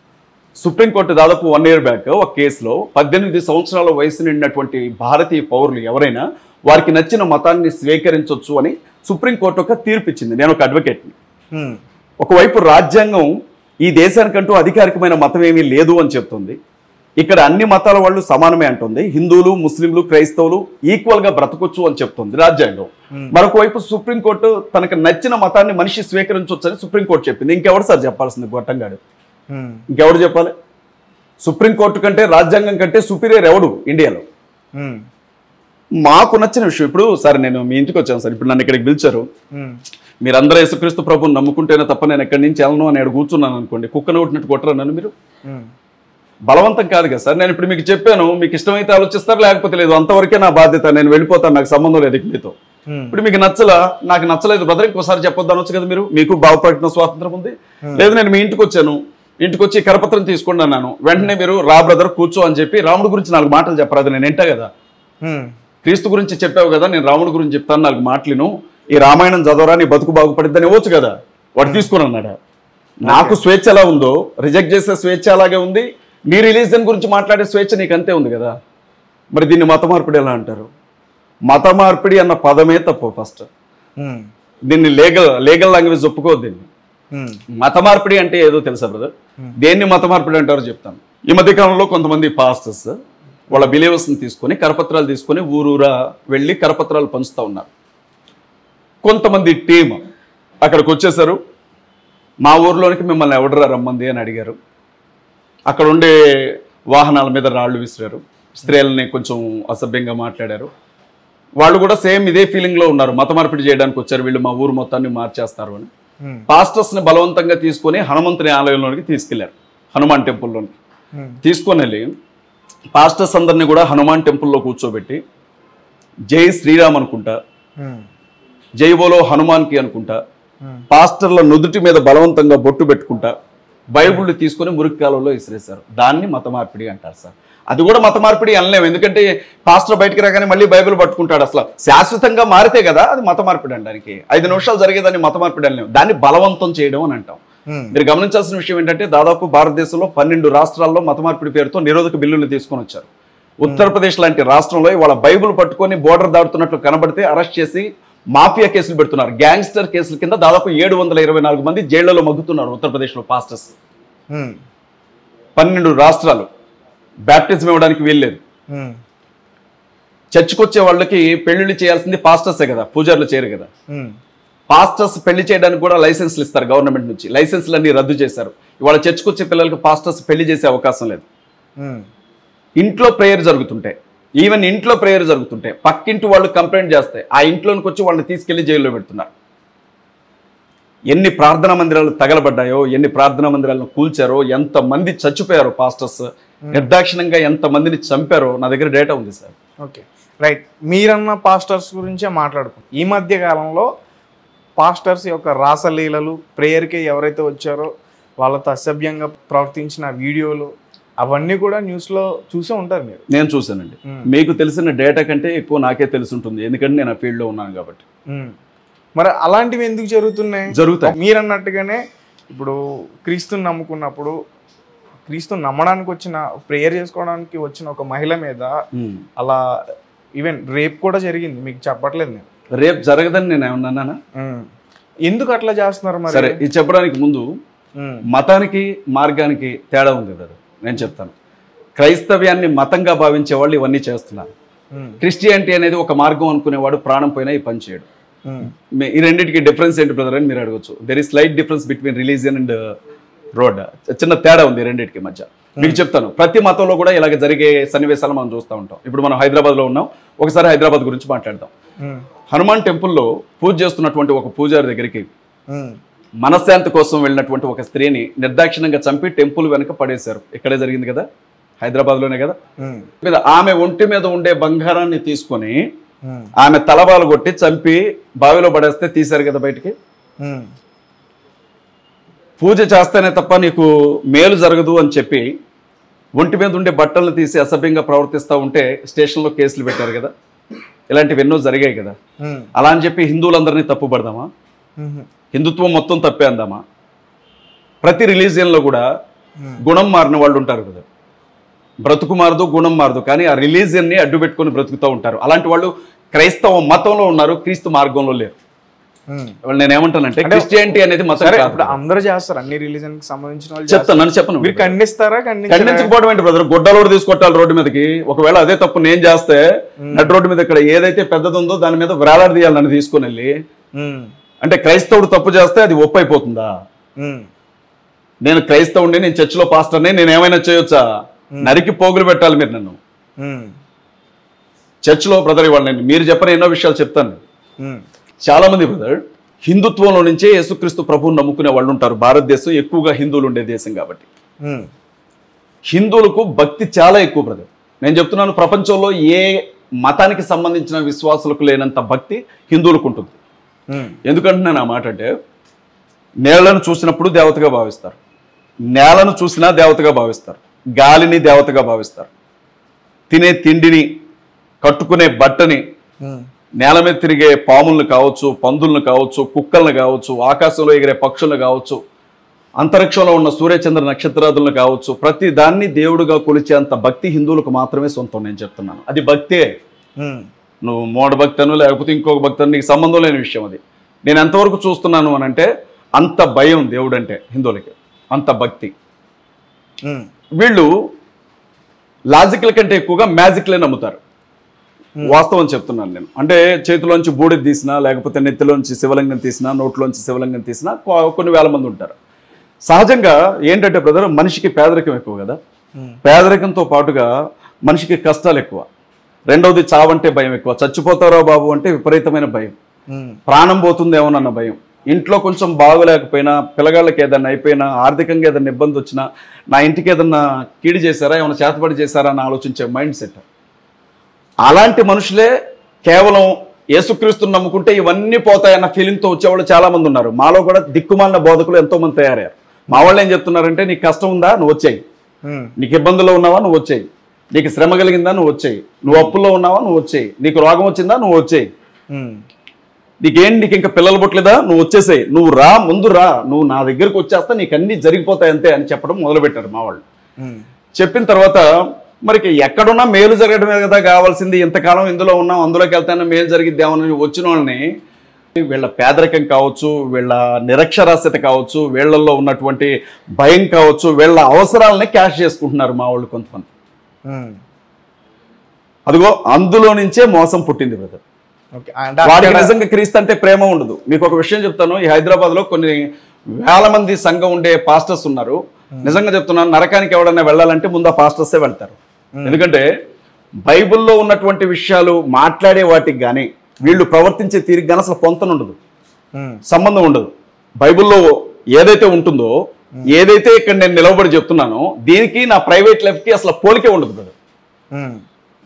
సుప్రీంకోర్టు దాదాపు 1 year బ్యాక్ ఒక కేసులో 18 సంవత్సరాల వయసు నిండినటువంటి భారతీయ పౌరులు ఎవరైనా వారికి నచ్చిన మతాన్ని స్వీకరించవచ్చు అని సుప్రీంకోర్టు ఒక తీర్పు ఇచ్చింది. నేను ఒక అడ్వకేట్ని. ఒకవైపు రాజ్యాంగం ఈ దేశానికంటూ అధికారికమైన మతం ఏమీ లేదు అని చెప్తుంది, ఇక్కడ అన్ని మతాల వాళ్ళు సమానమే అంటుంది, హిందువులు ముస్లింలు క్రైస్తవులు ఈక్వల్ గా బ్రతకొచ్చు అని చెప్తుంది రాజ్యాంగం. మరొక వైపు సుప్రీంకోర్టు తనకు నచ్చిన మతాన్ని మనిషి స్వీకరించవచ్చు అని సుప్రీంకోర్టు చెప్పింది. ఇంకెవరు సార్ చెప్పాల్సింది? గొట్టంగాడు ఇంకెవడు చెప్పాలి? సుప్రీంకోర్టు కంటే రాజ్యాంగం కంటే సుపీరియర్ ఎవడు ఇండియాలో? మాకు నచ్చిన విషయం. ఇప్పుడు సార్ నేను మీ ఇంటికి వచ్చాను సార్, ఇప్పుడు నన్ను ఇక్కడికి పిలిచారు, మీరందరూ యేసుక్రీస్తు ప్రభుని నమ్ముకుంటేనే తప్ప నేను ఎక్కడి నుంచి వెళ్ళను అని అక్కడ కూర్చున్నాను అనుకోండి, కుక్కను కొట్టినట్టు కొట్టరా నన్ను మీరు? బలవంతం కాదు కదా సార్. నేను ఇప్పుడు మీకు చెప్పాను, మీకు ఇష్టమైతే ఆలోచిస్తారు, లేకపోతే లేదు, అంతవరకే నా బాధ్యత, నేను వెళ్ళిపోతాను, నాకు సంబంధం లేదు మీతో. ఇప్పుడు మీకు నచ్చలా, నాకు నచ్చలేదు బ్రదర్, ఇంకోసారి చెప్పొద్దు అనొచ్చు కదా మీరు, మీకు భావ ప్రకటన స్వాతంత్రం ఉంది. లేదు నేను మీ ఇంటికి వచ్చాను, ఇంటికి వచ్చి కరపత్రం తీసుకోండి అన్నాను, వెంటనే మీరు రా బ్రదర్ కూర్చో అని చెప్పి రాముడి గురించి 4 మాటలు చెప్పరు, అది నేను వింటా కదా. క్రీస్తు గురించి చెప్పావు కదా, నేను రాముడి గురించి చెప్తాను 4 మాటలను, ఈ రామాయణం చదవరా నీ బతుకు బాగుపడిద్దని ఇవ్వచ్చు కదా. వాడు తీసుకుని అన్నాడా? నాకు స్వేచ్ఛ ఎలా ఉందో రిజెక్ట్ చేసే స్వేచ్ఛ అలాగే ఉంది, నీ రిలీజియన్ గురించి మాట్లాడే స్వేచ్ఛ నీకు అంతే ఉంది కదా. మరి దీన్ని మత మార్పిడి ఎలా అంటారు? మత మార్పిడి అన్న పదమే తప్పు. ఫస్ట్ దీన్ని లీగల్ లాంగ్వేజ్ ఒప్పుకోవద్దు. దీన్ని మత మార్పిడి అంటే ఏదో తెలుసా బ్రదర్? దేన్ని మత మార్పిడి అంటారో చెప్తాను. ఈ మధ్య కాలంలో కొంతమంది పాస్టర్స్ వాళ్ళ బిలీవర్స్ని తీసుకొని కరపత్రాలు తీసుకొని ఊరూరా వెళ్ళి కరపత్రాలు పంచుతూ ఉన్నారు. కొంతమంది టీమ్ అక్కడికి వచ్చేసారు, మా ఊర్లోనికి మిమ్మల్ని ఎవడరా రమ్మంది అని అడిగారు. అక్కడ ఉండే వాహనాల మీద రాళ్ళు విసిరారు, స్త్రీలని కొంచెం అసభ్యంగా మాట్లాడారు. వాళ్ళు కూడా సేమ్ ఇదే ఫీలింగ్లో ఉన్నారు, మత మార్పిడి చేయడానికి వచ్చారు వీళ్ళు, మా ఊరు మొత్తాన్ని మార్చేస్తారు అని. పాస్టర్స్ని బలవంతంగా తీసుకొని హనుమంతుని ఆలయంలోనికి తీసుకెళ్లారు, హనుమాన్ టెంపుల్లోనికి తీసుకొని వెళ్ళి పాస్టర్స్ అందరినీ కూడా హనుమాన్ టెంపుల్లో కూర్చోబెట్టి జై శ్రీరామ్ అనుకుంటా, జై బోలో హనుమాన్కి అనుకుంటా, పాస్టర్ల నుదుటి మీద బలవంతంగా బొట్టు పెట్టుకుంటా బైబుల్ని తీసుకొని మురికి కాలంలో విసిరేశారు. దాన్ని మత మార్పిడి అంటారు సార్. అది కూడా మత మార్పిడి అనలేము, ఎందుకంటే పాస్టర్ బయటికి రాగానే మళ్ళీ బైబిల్ పట్టుకుంటాడు. అసలు శాశ్వతంగా మారితే కదా అది మత మార్పిడి అనడానికి. 5 నిమిషాలు జరిగేదాన్ని మత మార్పిడి అనలేము, దాన్ని బలవంతం చేయడం అని అంటాం. మీరు గమనించాల్సిన విషయం ఏంటంటే దాదాపు భారతదేశంలో 12 రాష్ట్రాల్లో మత మార్పిడి పేరుతో నిరోధక బిల్లులు తీసుకొని వచ్చారు. ఉత్తరప్రదేశ్ లాంటి రాష్ట్రంలో వాళ్ళ బైబుల్ పట్టుకొని బోర్డర్ దాటుతున్నట్లు కనబడితే అరెస్ట్ చేసి మాఫియా కేసులు పెడుతున్నారు. గ్యాంగ్స్టర్ కేసుల కింద దాదాపు 724 మంది జైళ్లలో మగ్గుతున్నారు ఉత్తరప్రదేశ్లో పాస్టర్స్. 12 రాష్ట్రాలు బ్యాప్టిజం ఇవ్వడానికి వీల్లేదు. చర్చికి వచ్చే వాళ్ళకి పెళ్లిళ్ళు చేయాల్సింది పాస్టర్సే కదా, పూజారులు చేయరు కదా. పాస్టర్స్ పెళ్లి చేయడానికి కూడా లైసెన్స్లు ఇస్తారు గవర్నమెంట్ నుంచి. లైసెన్స్లు అన్ని రద్దు చేశారు. ఇవాళ చర్చికి వచ్చే పిల్లలకి పాస్టర్స్ పెళ్లి చేసే అవకాశం లేదు. ఇంట్లో ప్రేయర్ జరుగుతుంటాయి, ఈవెన్ ఇంట్లో ప్రేయర్ జరుగుతుంటాయి, పక్కింటి వాళ్ళు కంప్లైంట్ చేస్తాయి, ఆ ఇంట్లోనికి వచ్చి వాళ్ళని తీసుకెళ్లి జైల్లో పెడుతున్నారు. ఎన్ని ప్రార్థనా మందిరాలు తగలబడ్డాయో, ఎన్ని ప్రార్థనా మందిరాలను కూల్చారో, ఎంతమంది చచ్చిపోయారో పాస్టర్స్, నిర్దాక్షిణంగా ఎంతమందిని చంపారో నా దగ్గర డేటా ఉంది సార్. Okay, right. మీరన్న పాస్టర్స్ గురించే మాట్లాడుకుంటాం. ఈ మధ్య కాలంలో పాస్టర్స్ యొక్క రాసలీలలు, ప్రేయర్కి ఎవరైతే వచ్చారో వాళ్ళతో అసభ్యంగా ప్రవర్తించిన వీడియోలు అవన్నీ కూడా న్యూస్లో చూసే ఉంటారు మీరు. నేను చూశానండి. మీకు తెలిసిన డేటా కంటే ఎక్కువ నాకే తెలిసి ఉంటుంది, ఎందుకంటే నేను ఆ ఫీల్డ్లో ఉన్నాను కాబట్టి. మరి అలాంటివి ఎందుకు జరుగుతాయి? మీరు అన్నట్టుగానే ఇప్పుడు క్రీస్తుని నమ్ముకున్నప్పుడు, క్రీస్తుని నమ్మడానికి వచ్చిన, ప్రేయర్ చేసుకోవడానికి వచ్చిన ఒక మహిళ మీద అలా ఈవెన్ రేప్ కూడా జరిగింది. మీకు చెప్పట్లేదు నేను. రేప్ జరగదని నేను ఏమన్నానా? ఎందుకు అట్లా చేస్తున్నారు మరి? సరే, ఇది చెప్పడానికి ముందు మతానికి మార్గానికి తేడా ఉంది కదా, నేను చెప్తాను. క్రైస్తవ్యాన్ని మతంగా భావించే వాళ్ళు ఇవన్నీ చేస్తున్నారు. క్రిస్టియానిటీ అనేది ఒక మార్గం అనుకునేవాడు ప్రాణం పోయినా ఈ పని చేయడు. ఈ రెండింటికి డిఫరెన్స్ ఏంటి బ్రదర్ అని మీరు అడగచ్చు. There is slight difference between religion and road. చిన్న తేడా ఉంది రెండింటికి మధ్య. మీకు చెప్తాను, ప్రతి మతంలో కూడా ఇలాగ జరిగే సన్నివేశాలు మనం చూస్తూ ఉంటాం. ఇప్పుడు మనం హైదరాబాద్లో ఉన్నాం, ఒకసారి హైదరాబాద్ గురించి మాట్లాడదాం. హనుమాన్ టెంపుల్లో పూజ చేస్తున్నటువంటి ఒక పూజారి దగ్గరికి మనశ్శాంతి కోసం వెళ్ళినటువంటి ఒక స్త్రీని నిర్దాక్షిణంగా చంపి టెంపుల్ వెనక పడేశారు. ఇక్కడే జరిగింది కదా, హైదరాబాద్లోనే కదా. ఆమె ఒంటి మీద ఉండే బంగారాన్ని తీసుకొని ఆమె తలబాలు కొట్టి చంపి బావిలో పడేస్తే తీశారు కదా బయటికి. పూజ చేస్తేనే తప్ప నీకు మేలు జరగదు అని చెప్పి ఒంటి మీద ఉండే బట్టలను తీసి అసభ్యంగా ప్రవర్తిస్తూ ఉంటే స్టేషన్లో కేసులు పెట్టారు కదా. ఇలాంటివి ఎన్నో జరిగాయి కదా. అలా అని చెప్పి హిందువులందరినీ తప్పు పడదామా? హిందుత్వం మొత్తం తప్పే అందామా? ప్రతి రిలీజియన్లో కూడా గుణం మారిన వాళ్ళు ఉంటారు కదా. బ్రతుకు మారదు, గుణం మారదు, కానీ ఆ రిలీజియన్ని అడ్డు పెట్టుకొని బ్రతుకుతూ ఉంటారు. అలాంటి వాళ్ళు క్రైస్తవ మతంలో ఉన్నారు, క్రీస్తు మార్గంలో లేరు. నేను ఏమంటానంటే క్రిస్టియానిటీ అనేది మతం. అందరూ చేస్తారు, అన్ని రిలీజన్ కి సంబంధించిన వాళ్ళు చెప్తాను, నన్ను చెప్పను. మీరు ఖండిస్తారా? ఖండించకపోవడం ఏంటి బ్రదర్? గొడ్డలోడు తీసుకొట్టాలి రోడ్డు మీదకి. ఒకవేళ అదే తప్పు నేను చేస్తే నడు రోడ్డు మీద ఇక్కడ ఏదైతే పెద్దది ఉందో దాని మీద వేలాడదీయాలి నన్ను తీసుకొని వెళ్ళి. అంటే క్రైస్తవుడు తప్పు చేస్తే అది ఒప్పు అయిపోతుందా? నేను క్రైస్తవుడిని, నేను చర్చిలో పాస్టర్ని, నేను ఏమైనా చేయొచ్చా? నరికి పోగులు పెట్టాలి మీరు నన్ను. చర్చిలో బ్రదర్ ఇవాళ నేను మీరు చెప్పని ఎన్నో విషయాలు చెప్తాను. చాలా మంది బ్రదర్ హిందుత్వంలో నుంచే యేసుక్రీస్తు ప్రభువుని నమ్ముకునే వాళ్ళు ఉంటారు. భారతదేశం ఎక్కువగా హిందువులు ఉండే దేశం కాబట్టి హిందువులకు భక్తి చాలా ఎక్కువ బ్రదర్. నేను చెప్తున్నాను, ప్రపంచంలో ఏ మతానికి సంబంధించిన విశ్వాసులకు లేనంత భక్తి హిందువులకు ఉంటుంది. ఎందుకంటున్నాను ఆ మాట అంటే, నేలను చూసినప్పుడు దేవతగా భావిస్తారు, నేలను చూసినా దేవతగా భావిస్తారు, గాలిని దేవతగా భావిస్తారు, తినే తిండిని, కట్టుకునే బట్టని, నేల మీద తిరిగే పాములను కావచ్చు, పందులను కావచ్చు, కుక్కలను కావచ్చు, ఆకాశంలో ఎగిరే పక్షులను కావచ్చు, అంతరిక్షంలో ఉన్న సూర్యచంద్ర నక్షత్రాదులను కావచ్చు, ప్రతి దాన్ని దేవుడుగా కొలిచేంత భక్తి హిందువులకు మాత్రమే సొంతం. నేను చెప్తున్నాను, అది భక్తే. నువ్వు మూఢ భక్తను లేకపోతే ఇంకొక భక్తను, నీకు సంబంధం లేని విషయం అది. నేను ఎంతవరకు చూస్తున్నాను అని అంటే, అంత భయం దేవుడు అంటే హిందువులకి, అంత భక్తి. వీళ్ళు లాజికల్ కంటే ఎక్కువగా మ్యాజిక్లే నమ్ముతారు. వాస్తవం చెప్తున్నాను నేను. అంటే చేతిలోంచి బూడిద తీసినా, లేకపోతే నెత్తిలోంచి శివలింగం తీసినా, నోట్లోంచి శివలింగం తీసినా కొన్ని వేల మంది ఉంటారు. సహజంగా ఏంటంటే బ్రదర్, మనిషికి పేదరికం ఎక్కువ కదా. పేదరికంతో పాటుగా మనిషికి కష్టాలు ఎక్కువ. రెండవది చావంటే భయం ఎక్కువ. చచ్చిపోతారో బాబు అంటే విపరీతమైన భయం, ప్రాణం పోతుందేమోనన్న భయం. ఇంట్లో కొంచెం బాగోలేకపోయినా, పిల్లగాళ్ళకి ఏదన్నా అయిపోయినా, ఆర్థికంగా ఏదైనా ఇబ్బంది వచ్చినా, నా ఇంటికి ఏదన్నా కీడి చేశారా, ఏమైనా చేతబడి చేశారా అని ఆలోచించే మైండ్ సెట్. అలాంటి మనుషులే కేవలం యేసుక్రీస్తుని నమ్ముకుంటే ఇవన్నీ పోతాయన్న ఫీలింగ్తో వచ్చేవాళ్ళు చాలా మంది ఉన్నారు. మాలో కూడా దిక్కుమాలిన బోధకులు ఎంతో మంది తయారయ్యారు. మా వాళ్ళు ఏం చెప్తున్నారంటే, నీకు కష్టం ఉందా నువ్వు వచ్చేయి, నీకు ఇబ్బందుల్లో ఉన్నావా నువ్వు వచ్చేయి, నీకు శ్రమ కలిగిందా నువ్వు వచ్చేయి, నువ్వు అప్పుల్లో ఉన్నావా నువ్వు వచ్చేయి, నీకు రోగం వచ్చిందా నువ్వు వచ్చేయి, నీకు ఇంకా పిల్లలు పుట్టలేదా నువ్వు వచ్చేసేయి, నువ్వు రా, ముందు రా, నువ్వు నా దగ్గరకు వచ్చేస్తా, నీకు అన్ని జరిగిపోతాయి అంతే అని చెప్పడం మొదలుపెట్టారు మా వాళ్ళు. చెప్పిన తర్వాత మరికి ఎక్కడున్నా మేలు జరగడమే కదా కావాల్సింది, ఇంతకాలం ఇందులో ఉన్నాం అందులోకి వెళ్తానే మేలు జరిగిద్దామని వచ్చిన వాళ్ళని వీళ్ళ పేదరికం కావచ్చు, వీళ్ళ నిరక్షరాస్యత కావచ్చు, వీళ్ళల్లో ఉన్నటువంటి భయం కావచ్చు, వీళ్ళ అవసరాలని క్యాష్ చేసుకుంటున్నారు మా వాళ్ళు కొంతమంది. అదిగో అందులో నుంచే మోసం పుట్టింది బ్రదర్. వాడికి నిజంగా క్రీస్తు అంటే ప్రేమ ఉండదు. మీకు ఒక విషయం చెప్తాను, ఈ హైదరాబాద్ లో కొన్ని వేల మంది సంఘం ఉండే పాస్టర్స్ ఉన్నారు. నిజంగా చెప్తున్నాను, నరకానికి ఎవడన్నా వెళ్ళాలంటే ముందు ఆ పాస్టర్సే వెళ్తారు. ఎందుకంటే బైబిల్లో ఉన్నటువంటి విషయాలు మాట్లాడే వాటికి కానీ వీళ్ళు ప్రవర్తించే తీరికి కానీ అసలు పొంతనుండదు, సంబంధం ఉండదు. బైబిల్లో ఏదైతే ఉంటుందో, ఏదైతే ఇక్కడ నేను నిలబడి చెప్తున్నానో దీనికి నా ప్రైవేట్ లైఫ్కి అసలు పోలికే ఉండదు కదా.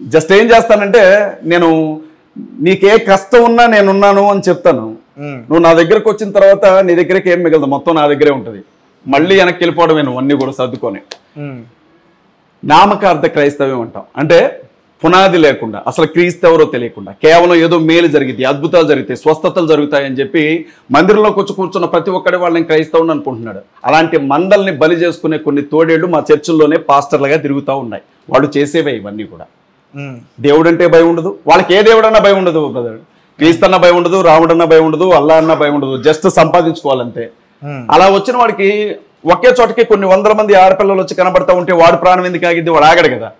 జస్ట్ ఏం చేస్తానంటే, నేను నీకే కష్టం ఉన్నా నేనున్నాను అని చెప్తాను. నువ్వు నా దగ్గరకు వచ్చిన తర్వాత నీ దగ్గరికి ఏం మిగలదు, మొత్తం నా దగ్గరే ఉంటుంది. మళ్ళీ వెనక్కి వెళ్ళిపోవడమే, నువ్వు అన్నీ కూడా సర్దుకొని. నామకార్థ క్రైస్తవ్యం అంటాం. అంటే పునాది లేకుండా, అసలు క్రీస్తు ఎవరో తెలియకుండా, కేవలం ఏదో మేలు జరిగింది, అద్భుతాలు జరుగుతాయి, స్వస్థతలు జరుగుతాయని చెప్పి మందిరంలోకి వచ్చి కూర్చున్న ప్రతి ఒక్కడి వాళ్ళని క్రైస్తవుని అనుకుంటున్నాడు. అలాంటి మందల్ని బలి చేసుకునే కొన్ని తోడేళ్లు మా చర్చిల్లోనే పాస్టర్లుగా తిరుగుతూ ఉన్నాయి. వాళ్ళు చేసేవే ఇవన్నీ కూడా. దేవుడు అంటే భయం ఉండదు వాళ్ళకి, ఏ దేవుడు అన్నా భయం ఉండదు బ్రదర్. క్రీస్తు అన్న భయం ఉండదు, రాముడు అన్న భయం ఉండదు, అల్లా అన్న భయం ఉండదు. జస్ట్ సంపాదించుకోవాలంతే. అలా వచ్చిన వాడికి ఒకే చోటకి కొన్ని వందల మంది ఆడపిల్లలు వచ్చి కనబడతా ఉంటే వాడు ప్రాణం ఎందుకు ఆగిద్ది? వాడు ఆగడు కదా.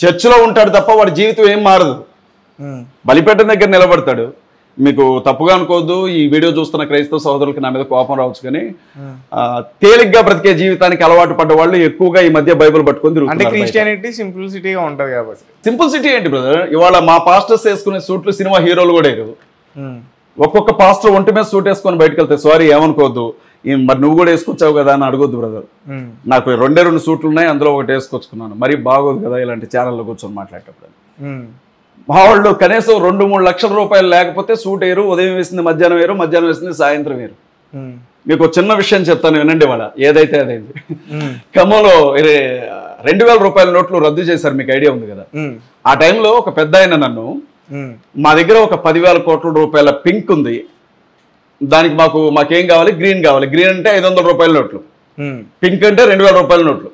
చర్చిలో ఉంటాడు తప్ప వాడి జీవితం ఏం మారదు. బలిపీఠం దగ్గర నిలబడతాడు. మీకు తప్పుగా అనుకోవద్దు, ఈ వీడియో చూస్తున్న క్రైస్తవ సహోదరులకి నా మీద కోపం రావచ్చు, కానీ తేలిగ్గా బ్రతికే జీవితానికి అలవాటు పడ్డ వాళ్ళు ఎక్కువగా ఈ మధ్య బైబిల్ పట్టుకొని తిరుగుతున్నారు. క్రిస్టియానిటీ సింప్లిసిటీగా ఉంటది కాబట్టి. సింప్లిసిటీ ఏంటి బ్రదర్? ఇవాళ మా పాస్టర్స్ వేసుకునే సూట్లు సినిమా హీరోలు కూడా లేరు. ఒక్కొక్క పాస్టర్ ఒంటి మీద సూట్ వేసుకొని బయటకు వెళ్తే సారీ ఏమనుకోవద్దు, మరి నువ్వు కూడా వేసుకొచ్చావు కదా అని అడగొద్దు బ్రదర్. నాకు 2 సూట్లు ఉన్నాయి, అందులో ఒకటి వేసుకొచ్చుకున్నాను. మరి బాగోదు కదా ఇలాంటి ఛానల్లో కూర్చొని మాట్లాడేటప్పుడు. మా వాళ్ళు కనీసం 2-3 లక్షల రూపాయలు లేకపోతే సూట్ వేరు. ఉదయం వేసింది మధ్యాహ్నం వేరు, మధ్యాహ్నం వేసింది సాయంత్రం వేరు. మీకు చిన్న విషయం చెప్తాను వినండి. వాళ్ళ ఏదైతే అదైంది. ఖమ్మంలో 2000 రూపాయల నోట్లు రద్దు చేశారు, మీకు ఐడియా ఉంది కదా. ఆ టైంలో ఒక పెద్ద ఆయన నన్ను, మా దగ్గర ఒక 10,000 కోట్ల రూపాయల పింక్ ఉంది, దానికి మాకేం కావాలి? గ్రీన్ కావాలి. గ్రీన్ అంటే 500 రూపాయల నోట్లు, పింక్ అంటే 2000 రూపాయల నోట్లు.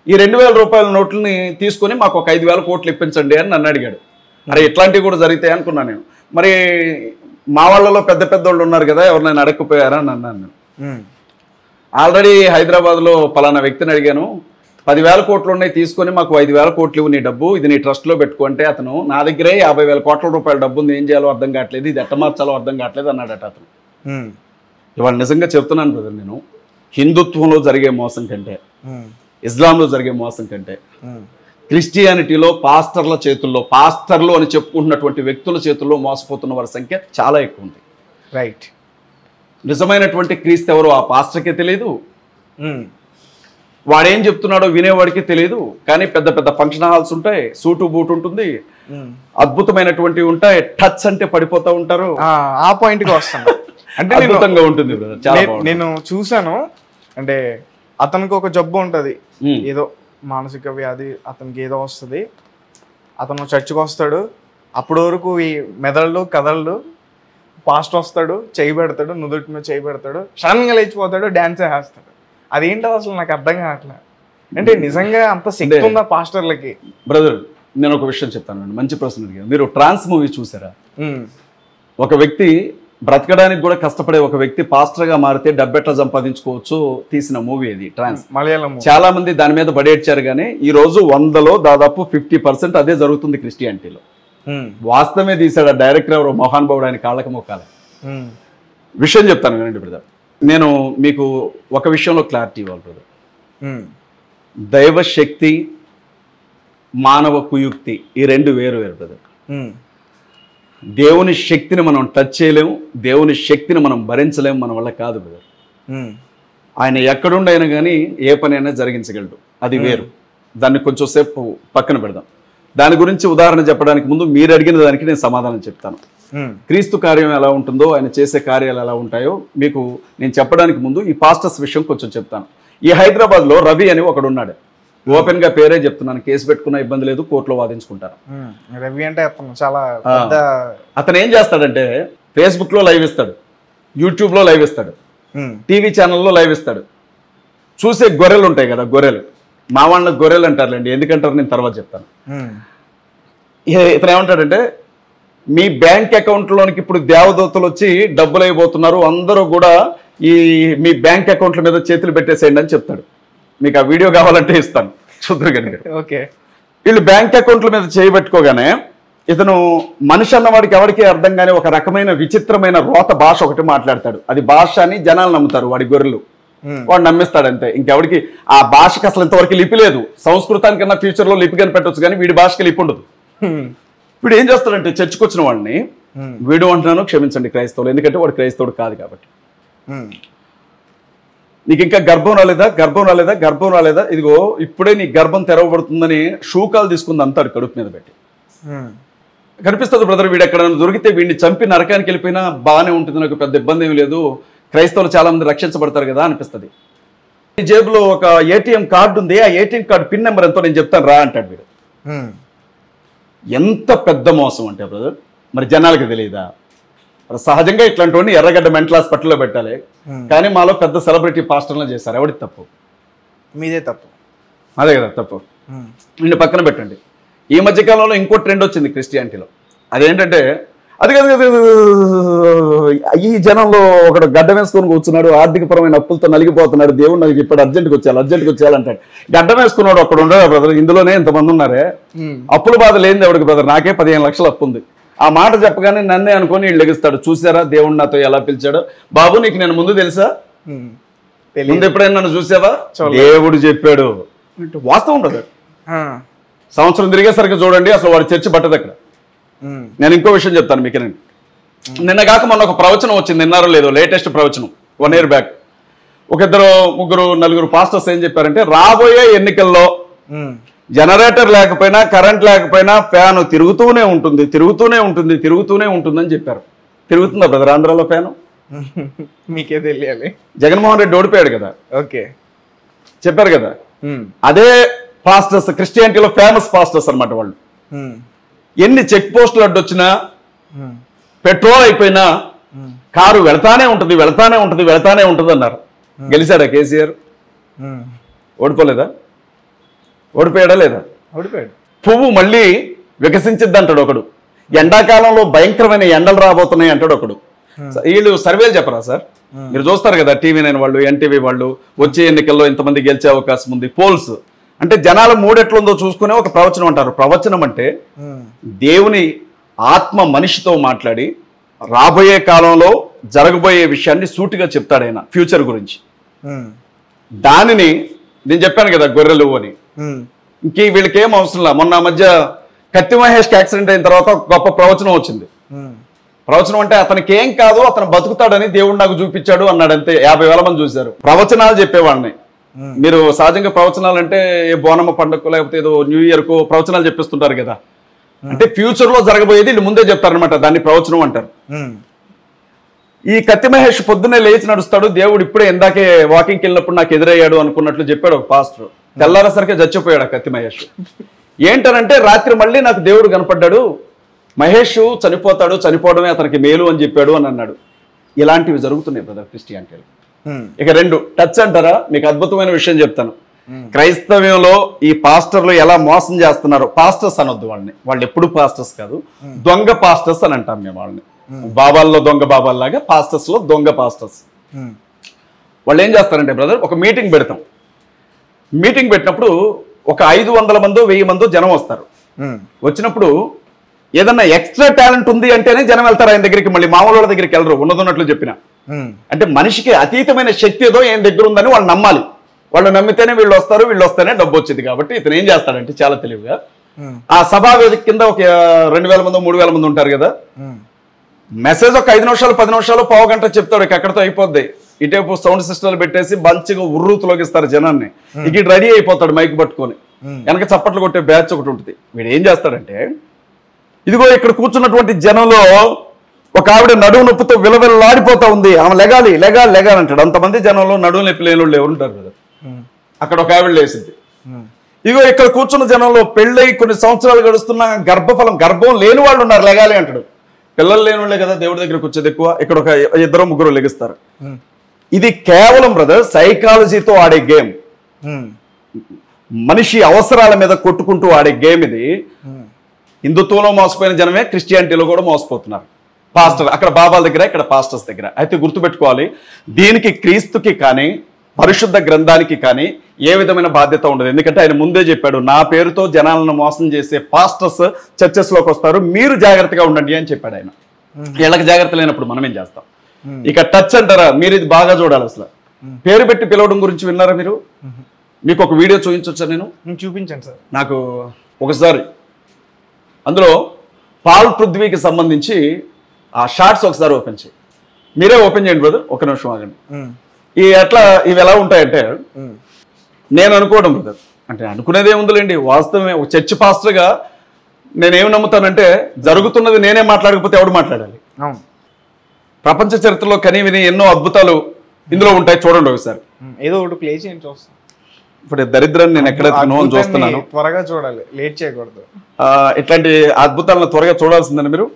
ఈ 2000 రూపాయల నోట్లని తీసుకొని మాకు ఒక 5,000 కోట్లు ఇప్పించండి అని నన్ను అడిగాడు. అరే ఇట్లాంటివి కూడా జరుగుతాయి అనుకున్నాను నేను. మరి మా వాళ్ళలో పెద్ద పెద్ద వాళ్ళు ఉన్నారు కదా, ఎవరినైనా అడగకపోయారా అని అన్నాను. ఆల్రెడీ హైదరాబాద్లో పలానా వ్యక్తిని అడిగాను, 10,000 కోట్లు ఉన్నాయి, తీసుకొని మాకు 5,000 కోట్లు ఇవ్వు నీ డబ్బు, ఇది నీ ట్రస్ట్లో పెట్టుకో అంటే అతను నా దగ్గరే 50,000 కోట్ల రూపాయల డబ్బు ఉంది, ఏం చేయాలో అర్థం కావట్లేదు, ఇది ఎట్ట మార్చాలో అర్థం కావట్లేదు అన్నాడట అతను. ఇవాళ నిజంగా చెప్తున్నాను బ్రదర్, నేను హిందుత్వంలో జరిగే మోసం కంటే, ఇస్లాంలో జరిగే మోసం కంటే, క్రిస్టియానిటీలో పాస్టర్ల చేతుల్లో, పాస్టర్లు అని చెప్పుకుంటున్నటువంటి వ్యక్తుల చేతుల్లో మోసపోతున్న వారి సంఖ్య చాలా ఎక్కువ ఉంది. రైట్. నిజమైనటువంటి క్రీస్తు ఎవరో ఆ పాస్టర్కే తెలియదు, వాడేం చెప్తున్నాడో వినేవాడికి తెలియదు. కానీ పెద్ద పెద్ద ఫంక్షన్ హాల్స్ ఉంటాయి, సూటు బూట్ ఉంటుంది, అద్భుతమైనటువంటివి ఉంటాయి, టచ్ అంటే పడిపోతూ ఉంటారు. ఆ పాయింట్కి వస్తాను. అంటే అద్భుతంగా ఉంటుంది. నేను చూసాను, అంటే అతనికి ఒక జబ్బు ఉంటుంది, ఏదో మానసిక వ్యాధి, అతనికి ఏదో వస్తుంది, అతను చర్చికి వస్తాడు, అప్పటి వరకు ఈ మెదళ్ళు కదళ్ళు, పాస్ట్ వస్తాడు, చేయి పెడతాడు, నుదుటి మీద చేయి పెడతాడు, సడన్గా లేచిపోతాడు, డ్యాన్స్ వేస్తాడు. అదేంటో అసలు నాకు అర్థం కావట్లేదు. అంటే నిజంగా అంత శక్తి ఉందా పాస్టర్లకి? బ్రదర్ నేను ఒక విషయం చెప్తాను, మంచి ప్రశ్న అడిగాను. మీరు ట్రాన్స్ మూవీ చూసారా? ఒక వ్యక్తి బ్రతకడానికి కూడా కష్టపడే ఒక వ్యక్తి పాస్టర్గా మారితే డబ్బెట్లా సంపాదించుకోవచ్చు తీసిన మూవీ అది, ట్రాన్స్. మలయాళం. చాలా మంది దాని మీద బడేడ్చారు, కానీ ఈ రోజు 100లో దాదాపు 50% అదే జరుగుతుంది క్రిస్టియానిటీలో. వాస్తవమే తీశాడు ఆ డైరెక్టర్ ఎవరు, మోహన్ బాబు, ఆయన కాళ్ళకి మొక్కాలి. విషయం చెప్తాను వినండి బ్రదర్. నేను మీకు ఒక విషయంలో క్లారిటీ ఇవ్వాలి బ్రదర్. దైవశక్తి, మానవ కుయుక్తి, ఈ రెండు వేరు వేరు బ్రదర్. దేవుని శక్తిని మనం టచ్ చేయలేము, దేవుని శక్తిని మనం భరించలేము, మన వల్ల కాదు బ్రదర్. ఆయన ఎక్కడుండైనా కానీ ఏ పని అయినా జరిగించగలడు, అది వేరు. దాన్ని కొంచెం సేపు పక్కన పెడదాం. దాని గురించి ఉదాహరణ చెప్పడానికి ముందు మీరు అడిగిన దానికి నేను సమాధానం చెప్తాను. క్రీస్తు కార్యం ఎలా ఉంటుందో, ఆయన చేసే కార్యాలు ఎలా ఉంటాయో మీకు నేను చెప్పడానికి ముందు ఈ పాస్టర్స్ విషయం కొంచెం చెప్తాను. ఈ హైదరాబాద్లో రవి అని ఒకడు ఉన్నాడు, ఓపెన్ గా పేరే చెప్తున్నాను, కేసు పెట్టుకున్న ఇబ్బంది లేదు, కోర్టులో వాదించుకుంటారు. రవి అంటే చాలా పెద్ద. అతను ఏం చేస్తాడంటే ఫేస్బుక్ లో లైవ్ ఇస్తాడు, యూట్యూబ్ లో లైవ్ ఇస్తాడు, టీవీ ఛానల్లో లైవ్ ఇస్తాడు. చూసే గొర్రెలు ఉంటాయి కదా, గొర్రెలు, మా వాళ్ళకి గొర్రెలు అంటారులేండి, ఎందుకంటారు నేను తర్వాత చెప్తాను. ఇతను ఏమంటాడంటే మీ బ్యాంక్ అకౌంట్లోనికి ఇప్పుడు దేవదూతలు వచ్చి డబ్బులు అయిపోతున్నారు, అందరూ కూడా ఈ మీ బ్యాంక్ అకౌంట్ల మీద చేతులు పెట్టేసేయండి అని చెప్తాడు. మీకు ఆ వీడియో కావాలంటే ఇస్తాను, చూద్దరు కనుక. ఓకే. వీళ్ళు బ్యాంక్ అకౌంట్ల మీద చేయబెట్టుకోగానే ఇతను మనిషి అన్నవాడికి ఎవరికి అర్థం కానీ ఒక రకమైన విచిత్రమైన రోత భాష ఒకటి మాట్లాడతాడు. అది భాష అని జనాలు నమ్ముతారు, వాడి గొర్రెలు. వాడు నమ్మిస్తాడు అంతే. ఇంకెవరికి ఆ భాషకి అసలు ఇంతవరకు లిపి లేదు. సంస్కృతానికన్నా ఫ్యూచర్లో లిపి కనిపెట్టవచ్చు, కానీ వీడి భాషకి లిపి ఉండదు. వీడు ఏం చేస్తాడంటే చర్చకు వచ్చిన వాళ్ళని, వీడు అంటున్నాను క్షమించండి క్రైస్తవులు, ఎందుకంటే వాడు క్రైస్తవుడు కాదు కాబట్టి, నీకు ఇంకా గర్భం రాలేదా, గర్భం రాలేదా, గర్భం రాలేదా, ఇదిగో ఇప్పుడే నీ గర్భం తెరవబడుతుందని షూకాలు తీసుకుంది అంతాడు కడుపు మీద పెట్టి. కనిపిస్తుంది బ్రదర్, వీడు ఎక్కడైనా దొరికితే వీడిని చంపి నరకానికి వెళ్ళిపోయినా బాగానే ఉంటుంది, నాకు పెద్ద ఇబ్బంది ఏమి లేదు, క్రైస్తవులు చాలా మంది రక్షించబడతారు కదా అనిపిస్తుంది. ఈ జేబులో ఒక ఏటీఎం కార్డు ఉంది, ఆ ఏటీఎం కార్డు పిన్ నెంబర్ ఎంతో నేను చెప్తాను రా అంటాడు వీడు. ఎంత పెద్ద మోసం అంటే బ్రదర్, మరి జనాలకి తెలియదా? సహజంగా ఇట్లాంటి వాడిని ఎర్రగడ్డ మెంటల్ హాస్పిటల్లో పెట్టాలి, కానీ మాలో పెద్ద సెలబ్రిటీ పాస్టర్లు చేశారు. ఎవడి తప్పు? మీదే తప్పు. అదే కదా తప్పు. వీడిని పక్కన పెట్టండి. ఈ మధ్యకాలంలో ఇంకో ట్రెండ్ వచ్చింది క్రిస్టియానిటీలో. అదేంటంటే అది కదా, ఈ జనంలో ఒకడు గడ్డ వేసుకొని కూర్చున్నాడు, ఆర్థికపరమైన అప్పులతో నలిగిపోతున్నాడు, దేవుడు నాకు చెప్పాడు అర్జెంట్కి వచ్చేయాలి అంటాడు. గడ్డ వేసుకున్నాడు అక్కడ ఉండడు బ్రదర్, ఇందులోనే ఇంతమంది ఉన్నారే, అప్పుల బాధ లేనిది ఎవడికి బ్రదర్, నాకే 15 లక్షలు అప్పు ఉంది. ఆ మాట చెప్పగానే నన్నే అనుకొని వీళ్ళు లెగిస్తాడు. చూసారా దేవుడు నాతో ఎలా పిలిచాడో? బాబు నీకు నేను ముందు తెలుసా? ముందు ఎప్పుడైనా నన్ను చూసావా? దేవుడు చెప్పాడు. వాస్తవం బ్రదర్. సంవత్సరం తిరిగేసరికి చూడండి అసలు వాడి చర్చి పట్టదు అక్కడ. నేను ఇంకో విషయం చెప్తాను మీకు. నిన్న కాక మొన్న ఒక ప్రవచనం వచ్చింది, నిన్నారో లేదో, లేటెస్ట్ ప్రవచనం 1 year బ్యాక్. ఒక 2, 3, 4 పాస్టర్స్ ఏం చెప్పారంటే, రాబోయే ఎన్నికల్లో జనరేటర్ లేకపోయినా కరెంట్ లేకపోయినా ఫ్యాన్ తిరుగుతూనే ఉంటుందని చెప్పారు. తిరుగుతుందా బ్రదర్ ఆంధ్రాలో ఫ్యాను? మీకే తెలియాలి. జగన్మోహన్ రెడ్డి ఓడిపోయాడు కదా, ఓకే చెప్పారు కదా. అదే పాస్టర్స్ క్రిస్టియానిటీలో ఫేమస్ పాస్టర్స్ అనమాట వాళ్ళు. ఎన్ని చెక్ పోస్టులు అడ్డొచ్చినా, పెట్రోల్ అయిపోయినా కారు వెళతానే ఉంటుంది అన్నారు. గెలిచాడా కేసీఆర్? ఓడిపోలేదా? ఓడిపోయాడా లేదా? ఓడిపోయాడు. పువ్వు మళ్ళీ వికసించిద్ది అంటాడు ఒకడు. ఎండాకాలంలో భయంకరమైన ఎండలు రాబోతున్నాయి అంటాడు ఒకడు. వీళ్ళు సర్వేలు చెప్పరా సార్? మీరు చూస్తారు కదా, TV9 వాళ్ళు, NTV వాళ్ళు, వచ్చే ఎన్నికల్లో ఇంతమంది గెలిచే అవకాశం ఉంది, పోల్స్. అంటే జనాల మూడెట్లుందో చూసుకునే ఒక ప్రవచనం అంటారు. ప్రవచనం అంటే దేవుని ఆత్మ మనిషితో మాట్లాడి రాబోయే కాలంలో జరగబోయే విషయాన్ని సూటిగా చెప్తాడు ఆయన, ఫ్యూచర్ గురించి. దానిని నేను చెప్పాను కదా గొర్రెలు అని. ఇంక వీళ్ళకి ఏం అవసరంలా. మొన్న మధ్య కత్తి మహేష్కి యాక్సిడెంట్ అయిన తర్వాత ఒక గొప్ప ప్రవచనం వచ్చింది. ప్రవచనం అంటే అతనికి ఏం కాదు, అతను బతుకుతాడని దేవుడు నాకు చూపించాడు అన్నాడు. అంతే. 50,000 మంది చూశారు. ప్రవచనాలు చెప్పేవాడిని. మీరు సహజంగా ప్రవచనాలు అంటే బోనమ్మ పండుగ లేకపోతే ఏదో న్యూ ఇయర్కు ప్రవచనాలు చెప్పిస్తుంటారు కదా. అంటే ఫ్యూచర్ లో జరగబోయేది వీళ్ళు ముందే చెప్తారనమాట, దాన్ని ప్రవచనం అంటారు. ఈ కత్తి మహేష్ పొద్దున్నే లేచి నడుస్తాడు, దేవుడు ఇప్పుడే ఇందాకే వాకింగ్కి వెళ్ళినప్పుడు నాకు ఎదురయ్యాడు అనుకున్నట్లు చెప్పాడు ఒక పాస్టర్. తెల్లారేసరికి చచ్చిపోయాడు ఆ కత్తి మహేష్. ఏంటనంటే రాత్రి మళ్ళీ నాకు దేవుడు కనపడ్డాడు, మహేష్ చనిపోవడమే అతనికి మేలు అని చెప్పాడు అని అన్నాడు. ఇలాంటివి జరుగుతున్నాయి బ్రదర్ క్రిస్టియానిటీలో. ఇక 2 టచ్ అంటారా? మీకు అద్భుతమైన విషయం చెప్తాను. క్రైస్తవ్యంలో ఈ పాస్టర్లు ఎలా మోసం చేస్తున్నారు. పాస్టర్స్ అనొద్దు వాళ్ళని, వాళ్ళు ఎప్పుడు పాస్టర్స్ కాదు, దొంగ పాస్టర్స్ అని అంటాం మేము వాళ్ళని. బాబాల్లో దొంగ బాబాల్లాగా పాస్టర్స్ లో దొంగ పాస్టర్స్. వాళ్ళు ఏం చేస్తారంటే బ్రదర్, ఒక మీటింగ్ పెడతాం. మీటింగ్ పెట్టినప్పుడు ఒక 500 మందో 1000 మందో జనం వస్తారు. వచ్చినప్పుడు ఏదన్నా ఎక్స్ట్రా టాలెంట్ ఉంది అంటేనే జనం వెళ్తారు ఆయన దగ్గరికి, మళ్ళీ మామూలు వాళ్ళ దగ్గరికి వెళ్ళరు. ఉన్నదన్నట్లు చెప్పిన అంటే మనిషికి అతీతమైన శక్తి ఏదో ఏం దగ్గర ఉందని వాళ్ళు నమ్మాలి. వాళ్ళు నమ్మితేనే వీళ్ళు వస్తేనే డబ్బు వచ్చింది. కాబట్టి ఇతను ఏం చేస్తాడంటే చాలా తెలివిగా ఆ సభా వేదిక కింద ఒక 2000 మందో 3000 మంది ఉంటారు కదా, మెసేజ్ ఒక 5 నిమిషాలు 10 నిమిషాలు పావు గంట చెప్తాడు, ఎక్కడితో అయిపోద్ది. ఇటేపు సౌండ్ సిస్టమ్లు పెట్టేసి మంచిగా ఉర్రూతులోకిస్తారు జనాన్ని. ఇక రెడీ అయిపోతాడు మైక్ పట్టుకొని, వెనక చప్పట్లు కొట్టే బ్యాచ్ ఒకటి ఉంటుంది. వీడు ఏం చేస్తాడంటే, ఇదిగో ఇక్కడ కూర్చున్నటువంటి జనంలో ఒక ఆవిడ నడువు నొప్పితో విలవిల్లాడిపోతా ఉంది, ఆమె లెగాలి అంటాడు. అంతమంది జనంలో నడువు నొప్పి లేని వాళ్ళు ఎవరుంటారు కదా. అక్కడ ఒక ఆవిడ లేసింది. ఇదిగో ఇక్కడ కూర్చున్న జనంలో పెళ్ళై కొన్ని సంవత్సరాలు గడుస్తున్న గర్భం లేని వాళ్ళు ఉన్నారు, లెగాలి అంటాడు. పిల్లలు లేని వాళ్ళే కదా దేవుడి దగ్గరకు వచ్చేది ఎక్కువ. ఇక్కడ ఒక 2-3 లెగిస్తారు. ఇది కేవలం బ్రదర్ సైకాలజీతో ఆడే గేమ్, మనిషి అవసరాల మీద కొట్టుకుంటూ ఆడే గేమ్ ఇది. హిందుత్వంలో మోసపోయిన జనమే క్రిస్టియానిటీలో కూడా మోసపోతున్నారు. పాస్టర్ అక్కడ బాబాల దగ్గర, ఇక్కడ పాస్టర్స్ దగ్గర. అయితే గుర్తుపెట్టుకోవాలి, దీనికి క్రీస్తుకి కానీ పరిశుద్ధ గ్రంథానికి కానీ ఏ విధమైన బాధ్యత ఉండదు. ఎందుకంటే ఆయన ముందే చెప్పాడు, నా పేరుతో జనాలను మోసం చేసే పాస్టర్స్ చర్చెస్లోకి వస్తారు, మీరు జాగ్రత్తగా ఉండండి అని చెప్పాడు ఆయన. వీళ్ళకి జాగ్రత్త లేనప్పుడు మనం ఏం చేస్తాం? ఇక టచ్ అంటారా, మీరు ఇది బాగా చూడాలి. అసలు పేరు పెట్టి పిలవడం గురించి విన్నారా మీరు? మీకు ఒక వీడియో చూపించవచ్చా? నేను చూపించండి సార్. నాకు ఒకసారి అందులో పాల్ పృథ్వీకి సంబంధించి ఆ షార్ట్స్ ఒకసారి ఓపెన్ చేయి. మీరే ఓపెన్ చేయండి బ్రదర్, ఒక నిమిషం ఆగండి. ఇవి ఎలా ఉంటాయంటే, నేను అనుకోవడం బ్రదర్, అంటే అనుకునేదే ఉందిలేండి, వాస్తవమే. ఒక చర్చ్ పాస్టర్గా నేనేం నమ్ముతానంటే, జరుగుతున్నది నేనే మాట్లాడకపోతే ఎవడు మాట్లాడాలి? ప్రపంచ చరిత్రలో కనీ విని ఎన్నో అద్భుతాలు ఇందులో ఉంటాయి, చూడండి ఒకసారి. ఏదో ఒకటి ప్లే చేయండి చూస్తాం. ఇప్పుడు దరిద్రాన్ని నేను ఎక్కడైతే చూస్తున్నాను, త్వరగా చూడాలి, లేట్ చేయకూడదు. ఇట్లాంటి అద్భుతాలను త్వరగా చూడాల్సిందని మీరు.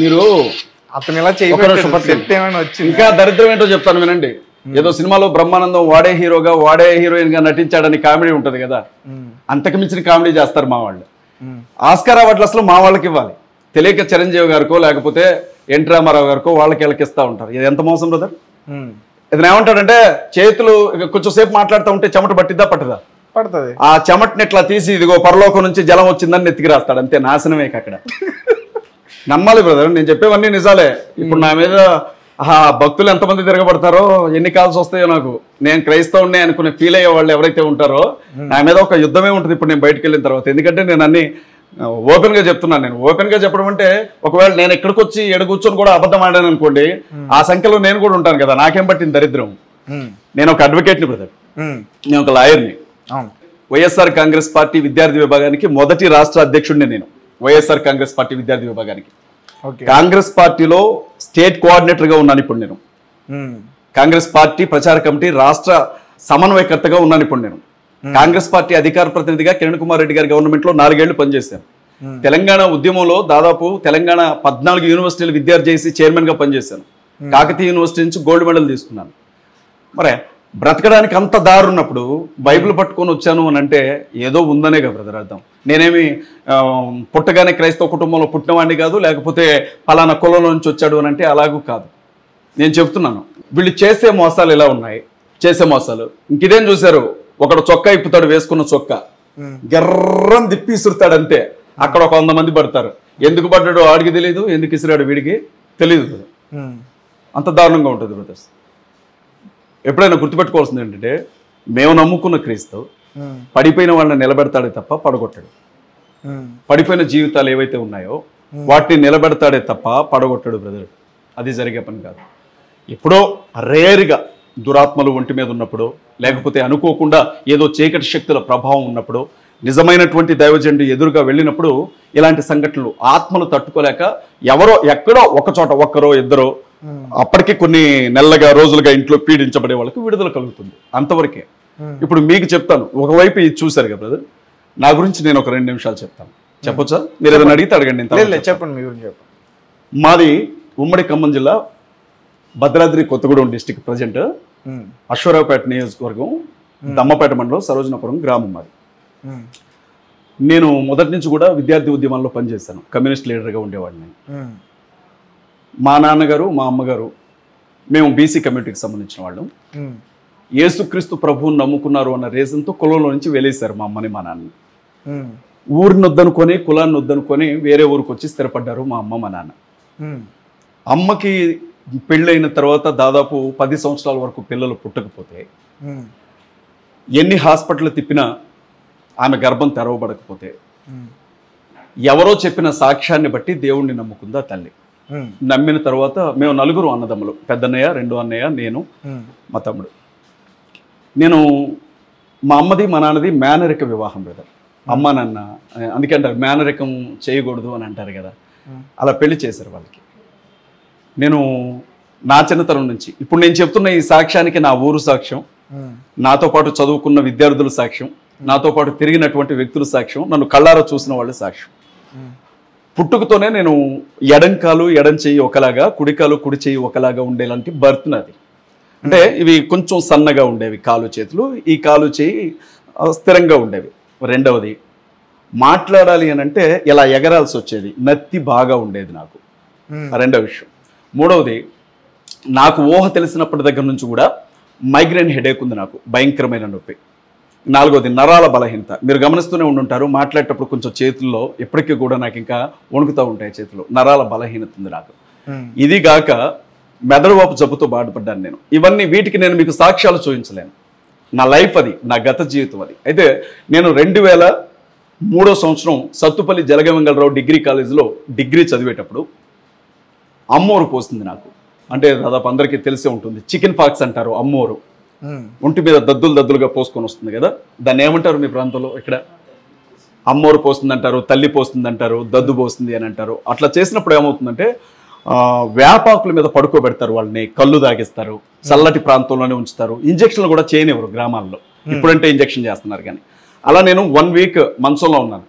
మీరు అతను ఇలా వచ్చింది. ఇంకా దరిద్రం ఏంటో చెప్తాను వినండి. ఏదో సినిమాలో బ్రహ్మానందం వాడే హీరోగా వాడే హీరోయిన్ గా నటించాడని కామెడీ ఉంటది కదా, అంతకు మించిన కామెడీ చేస్తారు మా వాళ్ళు. ఆస్కార్ అవార్డులు అసలు మా వాళ్ళకి ఇవ్వాలి, తెలియక చిరంజీవి గారికో లేకపోతే ఎన్టీ రామారావు గారికో వాళ్ళకి ఇస్తా ఉంటారు. ఇది ఎంత మోసం బ్రదర్. ఇతను ఏమంటాడంటే, చేతులు కొంచెం సేపు మాట్లాడుతూ ఉంటే చెమట పట్టిద్దా పట్టదా? పడుతుంది. ఆ చెమటని ఇట్లా తీసి ఇదిగో పరలోకం నుంచి జలం వచ్చిందని నెత్తికి రాస్తాడు, అంతే. నాశనమే అక్కడ. నమ్మాలి బ్రదర్, నేను చెప్పేవన్నీ నిజాలే. ఇప్పుడు నా మీద భక్తులు ఎంతమంది తిరగబడతారో, ఎన్ని కాల్స్ వస్తాయో నాకు. నేను క్రైస్తవుడిని అనుకునే ఫీల్ అయ్యే వాళ్ళు ఎవరైతే ఉంటారో, నా మీద ఒక యుద్ధమే ఉంటుంది ఇప్పుడు నేను బయటకు వెళ్ళిన తర్వాత. ఎందుకంటే నేను అన్ని ఓపెన్ గా చెప్తున్నాను. నేను ఓపెన్ గా చెప్పడం అంటే, ఒకవేళ నేను ఎక్కడికి వచ్చి ఎడ కూర్చొని కూడా అబద్ధం ఆడాను అనుకోండి, ఆ సంఖ్యలో నేను కూడా ఉంటాను కదా. నాకేం పట్టింది దరిద్రం? నేను ఒక అడ్వకేట్ని బ్రదర్, నేను ఒక లాయర్ని. వైఎస్ఆర్ కాంగ్రెస్ పార్టీ విద్యార్థి విభాగానికి మొదటి రాష్ట్ర అధ్యక్షుడిని నేను. వైఎస్ఆర్ కాంగ్రెస్ పార్టీ విద్యార్థి విభాగానికి కాంగ్రెస్ పార్టీలో స్టేట్ కోఆర్డినేటర్ గా ఉన్నాను ఇప్పుడు నేను. కాంగ్రెస్ పార్టీ ప్రచార కమిటీ రాష్ట్ర సమన్వయకర్తగా ఉన్నాను ఇప్పుడు నేను. కాంగ్రెస్ పార్టీ అధికార ప్రతినిధిగా కిరణ్ కుమార్ రెడ్డి గారి గవర్నమెంట్ లో 4 ఏళ్లు పనిచేశాను. తెలంగాణ ఉద్యమంలో దాదాపు తెలంగాణ 14 యూనివర్సిటీలు విద్యార్థి చేసి చైర్మన్ గా పనిచేశాను. కాకతీయ యూనివర్సిటీ నుంచి గోల్డ్ మెడల్ తీసుకున్నాను. మరి బ్రతకడానికి అంత దారి ఉన్నప్పుడు బైబిల్ పట్టుకొని వచ్చాను అని అంటే ఏదో ఉందనే కదా బ్రదర్ అర్థం. నేనేమి పుట్టగానే క్రైస్తవ కుటుంబంలో పుట్టినవాడిని కాదు, లేకపోతే పలానా కులంలో నుంచి వచ్చాడు అని అంటే అలాగూ కాదు. నేను చెప్తున్నాను, వీళ్ళు చేసే మోసాలు ఎలా ఉన్నాయి, చేసే మోసాలు. ఇంకేం చూశారు, ఒకడు చొక్కా ఇప్పుతాడు, వేసుకున్న చొక్కా గర్రం తిప్పి ఇసురుతాడు అంతే. అక్కడ ఒక 100 మంది పడతారు. ఎందుకు పడ్డాడో ఆడికి తెలియదు, ఎందుకు ఇసిరాడు వీడికి తెలియదు. అంత దారుణంగా ఉంటుంది బ్రదర్స్. ఎప్పుడైనా గుర్తుపెట్టుకోవాల్సింది ఏంటంటే, మేము నమ్ముకున్న క్రీస్తు పడిపోయిన వాళ్ళని నిలబెడతాడే తప్ప పడగొట్టాడు. పడిపోయిన జీవితాలు ఏవైతే ఉన్నాయో వాటిని నిలబెడతాడే తప్ప పడగొట్టాడు బ్రదర్. అది జరిగే పని కాదు. ఎప్పుడో రేరుగా దురాత్మలు ఒంటి మీద ఉన్నప్పుడు, లేకపోతే అనుకోకుండా ఏదో చీకటి శక్తుల ప్రభావం ఉన్నప్పుడు, నిజమైనటువంటి దైవజనుడు ఎదురుగా వెళ్ళినప్పుడు ఇలాంటి సంఘటనలు ఆత్మలు తట్టుకోలేక ఎవరో ఎక్కడో ఒక చోట ఒక్కరో ఇద్దరో అప్పటికి కొన్ని నెలలుగా రోజులుగా ఇంట్లో పీడించబడే వాళ్ళకి విడుదల కలుగుతుంది, అంతవరకే. ఇప్పుడు మీకు చెప్తాను, ఒకవైపు ఇది చూశారు కదా బ్రదర్, నా గురించి నేను ఒక 2 నిమిషాలు చెప్తాను. చెప్పొచ్చా? మీరు ఏదైనా అడిగితే అడగండి. చెప్పండి, మీ గురించి చెప్పండి. మాది ఉమ్మడి ఖమ్మం జిల్లా భద్రాద్రి కొత్తగూడెం డిస్టిక్, ప్రజెంట్ అశ్వరావుపేట నియోజకవర్గం, దమ్మపేట మండలం, సరోజనపురం గ్రామం మాది. నేను మొదటి నుంచి కూడా విద్యార్థి ఉద్యమాల్లో పనిచేశాను, కమ్యూనిస్ట్ లీడర్గా ఉండేవాడిని. మా నాన్నగారు మా అమ్మగారు మేము బీసీ కమ్యూనిటీకి సంబంధించిన వాళ్ళం. యేసుక్రీస్తు ప్రభువుని నమ్ముకున్నారు అన్న రీజన్తో కులంలో నుంచి వెలేశారు మా అమ్మని మా నాన్న. ఊరిని వద్దనుకొని కులాన్ని వద్దనుకొని వేరే ఊరికి వచ్చి స్థిరపడ్డారు మా అమ్మ మా నాన్న. అమ్మకి పెళ్ళైన తర్వాత దాదాపు 10 సంవత్సరాల వరకు పిల్లలు పుట్టకపోతే, ఎన్ని హాస్పిటల్ తిప్పినా ఆమె గర్భం తెరవబడకపోతే, ఎవరో చెప్పిన సాక్ష్యాన్ని బట్టి దేవుణ్ణి నమ్ముకుందా తల్లి. నమ్మిన తర్వాత మేము 4 అన్నదమ్ములు, పెద్దన్నయ్య, 2 అన్నయ్య, నేను, మా తమ్ముడు. నేను మా అమ్మది మా నాన్నది మేనరిక వివాహం బ్రదర్. అమ్మ నాన్న అందుకే అంటారు మేనరికం చేయకూడదు అని అంటారు కదా, అలా పెళ్లి చేశారు వాళ్ళకి. నేను నా చిన్నతనం నుంచి ఇప్పుడు నేను చెప్తున్న ఈ సాక్ష్యానికి నా ఊరు సాక్ష్యం, నాతో పాటు చదువుకున్న విద్యార్థుల సాక్ష్యం, నాతో పాటు తిరిగినటువంటి వ్యక్తుల సాక్ష్యం, నన్ను కళ్ళారా చూసిన వాళ్ళ సాక్ష్యం. పుట్టుకతోనే నేను ఎడంకాలు ఎడం చెయ్యి ఒకలాగా, కుడికాలు కుడి చెయ్యి ఒకలాగా ఉండేలాంటి బర్త్ నాది. అంటే ఇవి కొంచెం సన్నగా ఉండేవి కాలు చేతులు, ఈ కాలు చెయ్యి స్థిరంగా ఉండేవి. రెండవది మాట్లాడాలి అని అంటే ఇలా ఎగరాల్సి వచ్చేది, నత్తి బాగా ఉండేది నాకు, రెండవ విషయం. మూడవది నాకు ఊహ తెలిసినప్పటి దగ్గర నుంచి కూడా మైగ్రేన్ హెడేక్ ఉంది నాకు, భయంకరమైన నొప్పి. నాలుగవది నరాల బలహీనత. మీరు గమనిస్తూనే ఉండుంటారు, మాట్లాడేటప్పుడు కొంచెం చేతుల్లో ఎప్పటికీ కూడా నాకు ఇంకా వణుకుతూ ఉంటాయి చేతులు, నరాల బలహీనత ఉంది నాకు. ఇది గాక మెదడువాపు జబ్బుతో బాధపడ్డాను నేను. ఇవన్నీ వీటికి నేను మీకు సాక్ష్యాలు చూపించలేను, నా లైఫ్ అది, నా గత జీవితం అది. అయితే నేను 2003 సంవత్సరం సత్తుపల్లి జలగమంగళరావు డిగ్రీ కాలేజీలో డిగ్రీ చదివేటప్పుడు అమ్మోరు పోస్తుంది నాకు. అంటే దాదాపు అందరికీ తెలిసే ఉంటుంది, చికెన్ పాక్స్ అంటారు అమ్మోరు. ఒంటి మీద దద్దులుగా పోసుకొని వస్తుంది కదా, దాన్ని ఏమంటారు మీ ప్రాంతంలో? ఇక్కడ అమ్మోరు పోస్తుంది అంటారు, తల్లి పోస్తుంది అంటారు, దద్దు పోస్తుంది అని అంటారు. అట్లా చేసినప్పుడు ఏమవుతుందంటే వేపాకుల మీద పడుకోబెడతారు వాళ్ళని, కళ్ళు తాగిస్తారు, చల్లటి ప్రాంతంలోనే ఉంచుతారు, ఇంజక్షన్లు కూడా చేయనివ్వరు గ్రామాల్లో. ఇప్పుడంటే ఇంజక్షన్ చేస్తున్నారు కానీ. అలా నేను 1 వీక్ మంచంలో ఉన్నాను.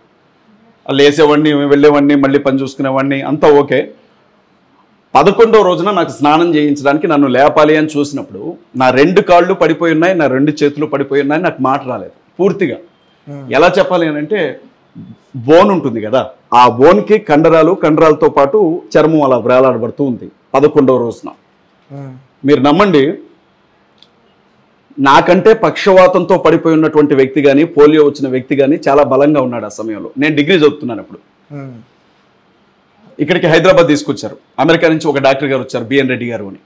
లేసేవాడిని, వెళ్ళేవాడిని, మళ్ళీ పని చూసుకునేవాడిని, అంతా ఓకే. 11వ రోజున నాకు స్నానం చేయించడానికి నన్ను లేపాలి అని చూసినప్పుడు నా 2 కాళ్ళు పడిపోయి ఉన్నాయి, నా 2 చేతులు పడిపోయి ఉన్నాయి, నాకు మాట రాలేదు పూర్తిగా. ఎలా చెప్పాలి అని అంటే బోన్ ఉంటుంది కదా, ఆ బోన్కి కండరాలతో పాటు చర్మం అలా వేలాడబడుతూ ఉంది 11వ రోజున. మీరు నమ్మండి, నాకంటే పక్షవాతంతో పడిపోయి ఉన్నటువంటి వ్యక్తి కానీ, పోలియో వచ్చిన వ్యక్తి కానీ చాలా బలంగా ఉన్నాడు ఆ సమయంలో. నేను డిగ్రీ చదువుతున్నాను అప్పుడు. ఇక్కడికి హైదరాబాద్ తీసుకొచ్చారు, అమెరికా నుంచి ఒక డాక్టర్ గారు వచ్చారు, బిఎన్ రెడ్డి గారు అని.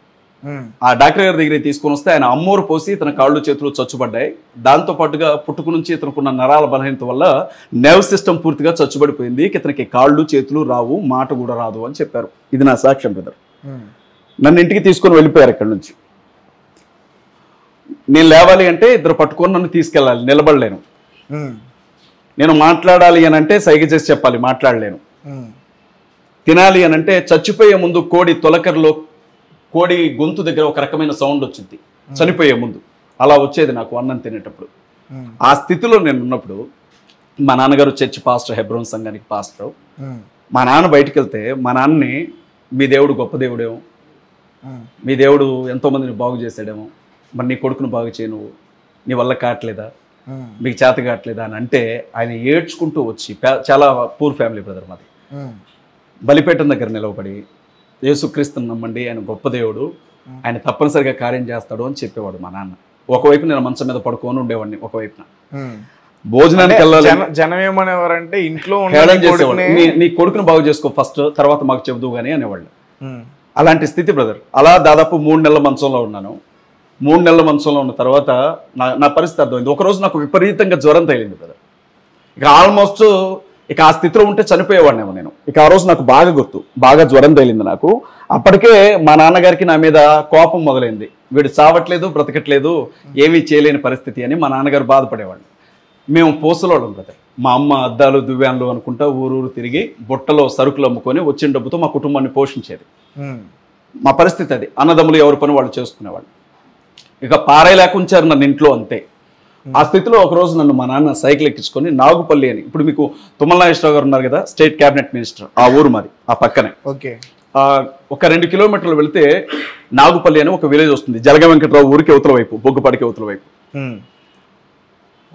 ఆ డాక్టర్ గారి దగ్గర తీసుకొని వస్తే ఆయన అమ్మోరు పోసి ఇతన కాళ్ళు చేతులు చచ్చుబడ్డాయి. దాంతో పాటుగా పుట్టుకు నుంచి ఇతనుకున్న నరాల బలహీనత వల్ల నర్వ్ సిస్టమ్ పూర్తిగా చచ్చుబడిపోయింది, ఇతనికి కాళ్ళు చేతులు రావు, మాట కూడా రాదు అని చెప్పారు. ఇది నా సాక్ష్యం బ్రదర్. నన్ను ఇంటికి తీసుకొని వెళ్ళిపోయారు ఇక్కడ నుంచి. నేను లేవాలి అంటే ఇద్దరు పట్టుకొని నన్ను తీసుకెళ్ళాలి, నిలబడలేను. నేను మాట్లాడాలి అని అంటే సైగ చేసి చెప్పాలి, మాట్లాడలేను. తినాలి అని అంటే చచ్చిపోయే ముందు కోడి గొంతు దగ్గర ఒక రకమైన సౌండ్ వచ్చింది చనిపోయే ముందు, అలా వచ్చేది నాకు అన్నం తినేటప్పుడు. ఆ స్థితిలో నేను ఉన్నప్పుడు మా నాన్నగారు చర్చ్ పాస్టర్, హెబ్రోన్ సంఘానికి పాస్టర్. మా నాన్న బయటికి వెళ్తే మా నాన్నని, మీ దేవుడు గొప్ప దేవుడేమో, మీ దేవుడు ఎంతోమందిని బాగు చేశాడేమో, మరి నీ కొడుకును బాగు చేయ, నువ్వు నీ వల్ల కావట్లేదా, మీకు చేత కావట్లేదా అని అంటే ఆయన ఏడ్చుకుంటూ వచ్చి, చాలా పూర్ ఫ్యామిలీ బ్రదర్ మాది, బలిపేటం దగ్గర నిలవబడి యేసుక్రీస్తుని నమ్మండి, ఆయన గొప్ప దేవుడు, ఆయన తప్పనిసరిగా కార్యం చేస్తాడు అని చెప్పేవాడు మా నాన్న. ఒకవైపు నేను మంచం మీద పడుకొని ఉండేవాడిని, ఒకవైపున భోజనానికి వెళ్ళాలి. జనం ఏమనేవారంటే ఇంట్లో చేసేవాడు, నీ కొడుకును బాగు చేసుకో ఫస్ట్, తర్వాత మాకు చెబుతూ కానీ అనేవాళ్ళు. అలాంటి స్థితి బ్రదర్. అలా దాదాపు 3 నెలల మంచంలో ఉన్నాను. 3 నెలల మంచంలో ఉన్న తర్వాత నా పరిస్థితి అర్థమైంది. ఒకరోజు నాకు విపరీతంగా జ్వరం తగిలింది బ్రదర్. ఇక ఆల్మోస్ట్ ఇక ఆ స్థితిలో ఉంటే చనిపోయేవాడినేమో నేను. ఇక ఆ రోజు నాకు బాగా గుర్తు, బాగా జ్వరం తగిలింది నాకు. అప్పటికే మా నాన్నగారికి నా మీద కోపం మొదలైంది, వీడు చావట్లేదు, బ్రతకట్లేదు, ఏమీ చేయలేని పరిస్థితి అని మా నాన్నగారు బాధపడేవాళ్ళు. మేము పోసలోళ్ళం కదా, మా అమ్మ అద్దాలు దువ్యాన్లు అనుకుంటా ఊరూరు తిరిగి బుట్టలో సరుకులు అమ్ముకొని వచ్చిన డబ్బుతో మా కుటుంబాన్ని పోషించేది. మా పరిస్థితి అది. అన్నదమ్ములు ఎవరి పని వాళ్ళు చేసుకునేవాళ్ళు. ఇక పారేలాగా ఉంచారు నన్ను ఇంట్లో, అంతే. ఆ స్థితిలో ఒకరోజు నన్ను మా నాన్న సైకిల్ ఎక్కించుకొని నాగుపల్లి అని, ఇప్పుడు మీకు తుమ్మల నాగేశ్వరరావు గారు ఉన్నారు కదా, స్టేట్ క్యాబినెట్ మినిస్టర్, ఆ ఊరు మాది, ఆ పక్కనే. ఒక 2 కిలోమీటర్లు వెళితే నాగుపల్లి అని ఒక విలేజ్ వస్తుంది, జలగ వెంకటరావు ఊరికి అవతల వైపు, బొగ్గుపాడికి అవతల వైపు.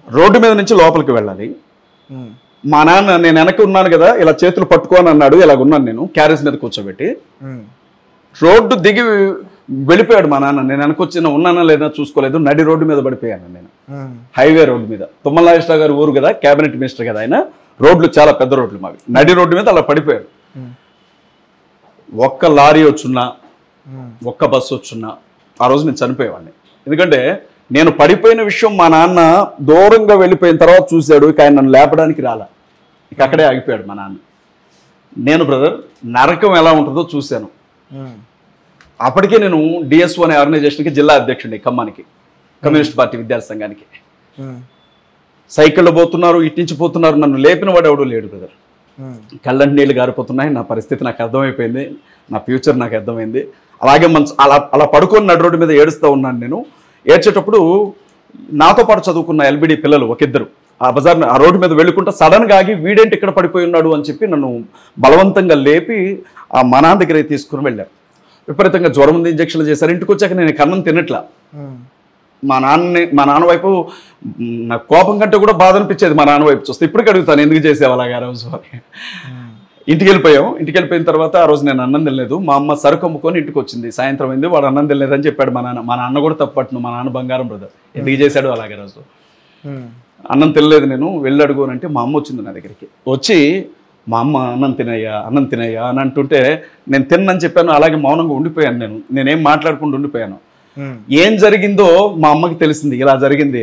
రోడ్డు మీద నుంచి లోపలికి వెళ్ళాలి. మా నాన్న, నేను వెనక ఉన్నాను కదా, ఇలా చేతులు పట్టుకోని అన్నాడు, ఇలాగున్నాను నేను, క్యారేజ్ మీద కూర్చోబెట్టి. రోడ్డు దిగి వెళ్ళిపోయాడు మా నాన్న. నేను వెనకొచ్చిన ఉన్నానా లేదా చూసుకోలేదు, నడి రోడ్డు మీద పడిపోయాను నేను, హైవే రోడ్డు మీద. తుమ్మల నాగేశ్వరరావు గారు ఊరు కదా, క్యాబినెట్ మినిస్టర్ కదా ఆయన, రోడ్లు చాలా పెద్ద రోడ్లు మావి, నడి రోడ్డు మీద అలా పడిపోయాడు. ఒక్క లారీ వచ్చున్నా, ఒక్క బస్సు వచ్చున్నా ఆ రోజు నేను చనిపోయేవాడిని. ఎందుకంటే నేను పడిపోయిన విషయం మా నాన్న దూరంగా వెళ్ళిపోయిన తర్వాత చూశాడు. ఇక ఆయన నన్ను లేపడానికి రాలా, ఇక అక్కడే ఆగిపోయాడు మా నాన్న. నేను బ్రదర్ నరకం ఎలా ఉంటుందో చూశాను. అప్పటికే నేను డిఎస్ఓ అనే ఆర్గనైజేషన్కి జిల్లా అధ్యక్షుడిని, ఖమ్మానికి, కమ్యూనిస్ట్ పార్టీ విద్యార్థి సంఘానికి. సైకిళ్ళు పోతున్నారు, ఇటు నుంచి పోతున్నారు, నన్ను లేపిన వాడు ఎవడూ లేడు బ్రదర్. కళ్ళంటి నీళ్ళు గారిపోతున్నాయి. నా పరిస్థితి నాకు అర్థమైపోయింది, నా ఫ్యూచర్ నాకు అర్థమైంది. అలాగే అలా పడుకొని నడు రోడ్డు మీద ఏడుస్తూ ఉన్నాను. నేను ఏడ్చేటప్పుడు నాతో పాటు చదువుకున్న ఎల్బిడి పిల్లలు ఒకిద్దరు ఆ రోడ్డు మీద వెళ్ళుకుంటా సడన్గా ఆగి వీడేంటి ఇక్కడ పడిపోయి ఉన్నాడు అని చెప్పి నన్ను బలవంతంగా లేపి మా నాన్న దగ్గరికి తీసుకుని వెళ్ళారు. విపరీతంగా జ్వరం ఉంది, ఇంజక్షన్లు చేశారు. ఇంటికి వచ్చాక నేను కన్నం తినట్లా. మా నాన్న వైపు నాకు కోపం కంటే కూడా బాధ అనిపించేది. మా నాన్న వైపు చూస్తే ఇప్పటికి అడుగుతాను, ఎందుకు చేసేవా అలాగా రోజు అని. ఇంటికి వెళ్ళిపోయిన తర్వాత ఆ రోజు నేను అన్నం తినలేదు. మా అమ్మ సరుకు అమ్ముకొని ఇంటికి వచ్చింది. సాయంత్రం అయింది, వాడు అన్నం తినలేదని చెప్పాడు మా నాన్న కూడా తప్పట్ను. మా నాన్న బంగారం బ్రదర్, ఎందుకు చేశాడు అలాగే రోజు. అన్నం తినలేదు నేను, వెళ్ళి అడుగునంటే మా అమ్మ వచ్చింది నా దగ్గరికి. వచ్చి మా అమ్మ అన్నం తినయ్యా అని అంటుంటే నేను తిన్నని చెప్పాను. అలాగే మౌనంగా ఉండిపోయాను. నేనేం మాట్లాడకుండా ఉండిపోయాను. ఏం జరిగిందో మా అమ్మకి తెలిసింది, ఇలా జరిగింది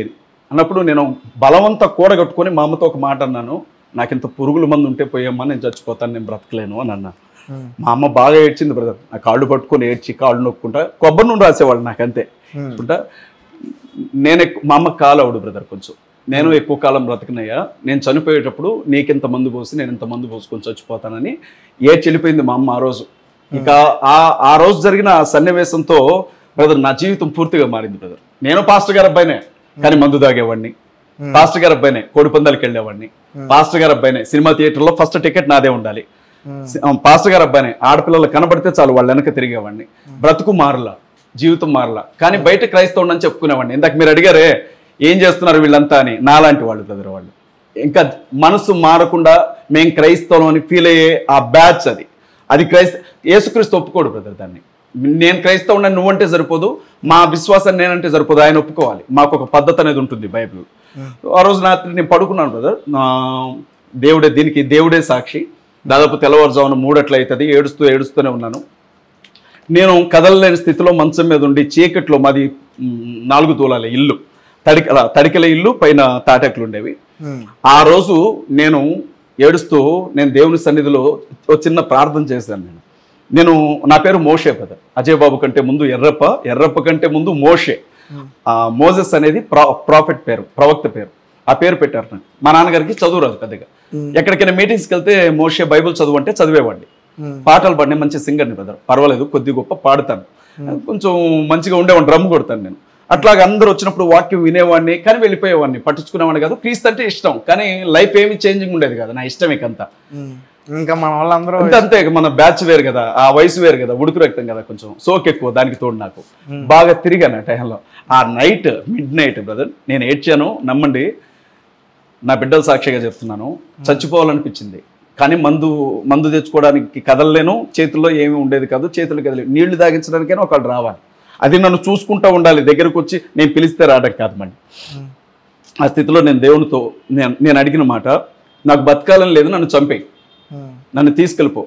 అన్నప్పుడు నేను బలవంతా కూడగట్టుకొని మా అమ్మతో ఒక మాట అన్నాను, నాకు ఇంత పురుగుల మంది ఉంటే పోయమ్మా, నేను చచ్చిపోతాను, నేను బ్రతకలేను అని అన్నాను. మా అమ్మ బాగా ఏడ్చింది బ్రదర్. నా కాళ్ళు పట్టుకొని ఏడ్చి కాళ్ళు నొక్కుంటా కొబ్బరి నూనె రాసేవాళ్ళు నాకు అంతే. మా అమ్మ కాలవుడు బ్రదర్ కొంచెం, నేను ఎక్కువ కాలం బ్రతకనయ్యా, నేను చనిపోయేటప్పుడు నీకింత మందు పోసి నేను ఇంత మందు పోసుకొని చచ్చిపోతానని ఏడ్చి వెళ్ళిపోయింది మా అమ్మ ఆ రోజు. ఇక ఆ రోజు జరిగిన సన్నివేశంతో బ్రదర్ నా జీవితం పూర్తిగా మారింది బ్రదర్. నేను పాస్టర్ గారి అబ్బాయినే కానీ మందు తాగేవాడిని, పాస్టర్ గారి అబ్బాయినే కోడి పందాలకు వెళ్ళేవాడిని, పాస్టర్ గారి అబ్బాయినే సినిమా థియేటర్లో ఫస్ట్ టికెట్ నాదే ఉండాలి, పాస్టర్ గారి అబ్బాయినే ఆడపిల్లలు కనబడితే చాలు వాళ్ళ వెనక తిరిగేవాడిని. బ్రతుకు మారలా, జీవితం మారలా, కానీ బయట క్రైస్తవుడు అని చెప్పుకునేవాడిని. ఇందాక మీరు అడిగారే ఏం చేస్తున్నారు వీళ్ళంతా అని, నాలాంటి వాళ్ళు బ్రదర్ వాళ్ళు. ఇంకా మనసు మారకుండా మేము క్రైస్తవం అని ఫీల్ అయ్యే ఆ బ్యాచ్ అది యేసుక్రీస్తు ఒప్పుకోడు బ్రదర్ దాన్ని. నేను క్రైస్తవుని నువ్వంటే సరిపోదు, మా విశ్వాసాన్ని నేనంటే సరిపోదు, ఆయన ఒప్పుకోవాలి. మాకు ఒక పద్ధతి అనేది ఉంటుంది బైబిల్. ఆ రోజు రాత్రి నేను పడుకున్నాను బ్రదర్. దేవుడే సాక్షి. దాదాపు తెల్లవారుజామున 3 అవుతుంది. ఏడుస్తూనే ఉన్నాను. నేను కదలలేని స్థితిలో మంచం మీద ఉండి చీకట్లో, మాది 4 తూలాల ఇల్లు, తడికెల ఇల్లు, పైన తాటాకులు ఉండేవి. ఆ రోజు నేను ఏడుస్తూ నేను దేవుని సన్నిధిలో చిన్న ప్రార్థన చేశాను. నా పేరు మోషే బ్రదర్. అజయ్ బాబు కంటే ముందు ఎర్రప్ప కంటే ముందు మోషే. మోజెస్ అనేది ప్రాఫెట్ పేరు, ప్రవక్త పేరు. ఆ పేరు పెట్టారు నాకు. మా నాన్నగారికి చదువు రాదు పెద్దగా. ఎక్కడికైనా మీటింగ్స్కి వెళ్తే మోషే బైబిల్ చదువు అంటే చదివేవాడిని. పాటలు పాడినే మంచి సింగర్ని బ్రదర్, పర్వాలేదు, కొద్ది గొప్ప పాడుతాను, కొంచెం మంచిగా ఉండేవాడిని, డ్రమ్ కొడతాను నేను. అట్లాగా అందరూ వచ్చినప్పుడు వాక్యం వినేవాడిని కానీ వెళ్ళిపోయేవాడిని, పట్టించుకునేవాడిని కాదు. క్రీస్తు అంటే ఇష్టం కానీ లైఫ్ ఏమి చేంజింగ్ ఉండేది కదా, నా ఇష్టం ఇకంతా. ఇంకా మన వాళ్ళందరూ అంతే, మన బ్యాచ్ వేరు కదా, ఆ వయసు వేరు కదా, ఉడుకు రక్తం కదా, కొంచెం సోక్ ఎక్కువ. దానికి తోడు నాకు బాగా తిరిగాను ఆ టైంలో. ఆ నైట్ మిడ్ నైట్ బ్రదర్ నేను ఏడ్చాను, నమ్మండి, నా బిడ్డల సాక్షిగా చెప్తున్నాను. చచ్చిపోవాలనిపించింది కానీ మందు తెచ్చుకోవడానికి కదలలేను, చేతుల్లో ఏమీ ఉండేది కాదు, చేతులు కదలేదు. నీళ్లు తాగించడానికైనా ఒకళ్ళు రావాలి, అది నన్ను చూసుకుంటూ ఉండాలి, దగ్గరకు వచ్చి నేను పిలిస్తే రావడం కాదు మళ్ళీ. ఆ స్థితిలో నేను దేవునితో నేను అడిగిన మాట, నాకు బతకాలని లేదు, నన్ను చంపేయి, నన్ను తీసుకెళ్ళిపో,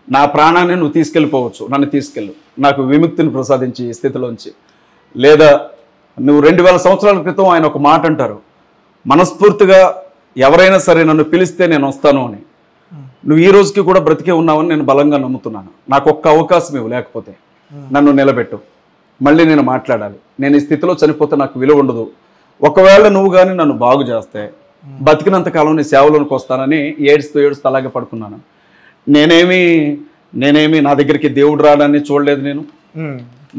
నా ప్రాణాన్ని నువ్వు తీసుకెళ్ళిపోవచ్చు, నన్ను తీసుకెళ్ళు, నాకు విముక్తిని ప్రసాదించి ఈ స్థితిలోంచి. లేదా నువ్వు 2000 సంవత్సరాల క్రితం ఆయన ఒక మాట అంటారు, మనస్ఫూర్తిగా ఎవరైనా సరే నన్ను పిలిస్తే నేను వస్తాను అని. నువ్వు ఈ రోజుకి కూడా బ్రతికే ఉన్నావని నేను బలంగా నమ్ముతున్నాను. నాకు ఒక్క అవకాశం ఇవ్వు, లేకపోతే నన్ను నిలబెట్టు, మళ్ళీ నేను మాట్లాడాలి. నేను ఈ స్థితిలో చనిపోతే నాకు విలువ ఉండదు. ఒకవేళ నువ్వు కానీ నన్ను బాగు చేస్తే బతికినంతకాలం నీ సేవలోనికి వస్తానని ఏడుస్తూ అలాగే పడుకున్నాను. నేనేమి నా దగ్గరికి దేవుడు రావడాన్ని చూడలేదు, నేను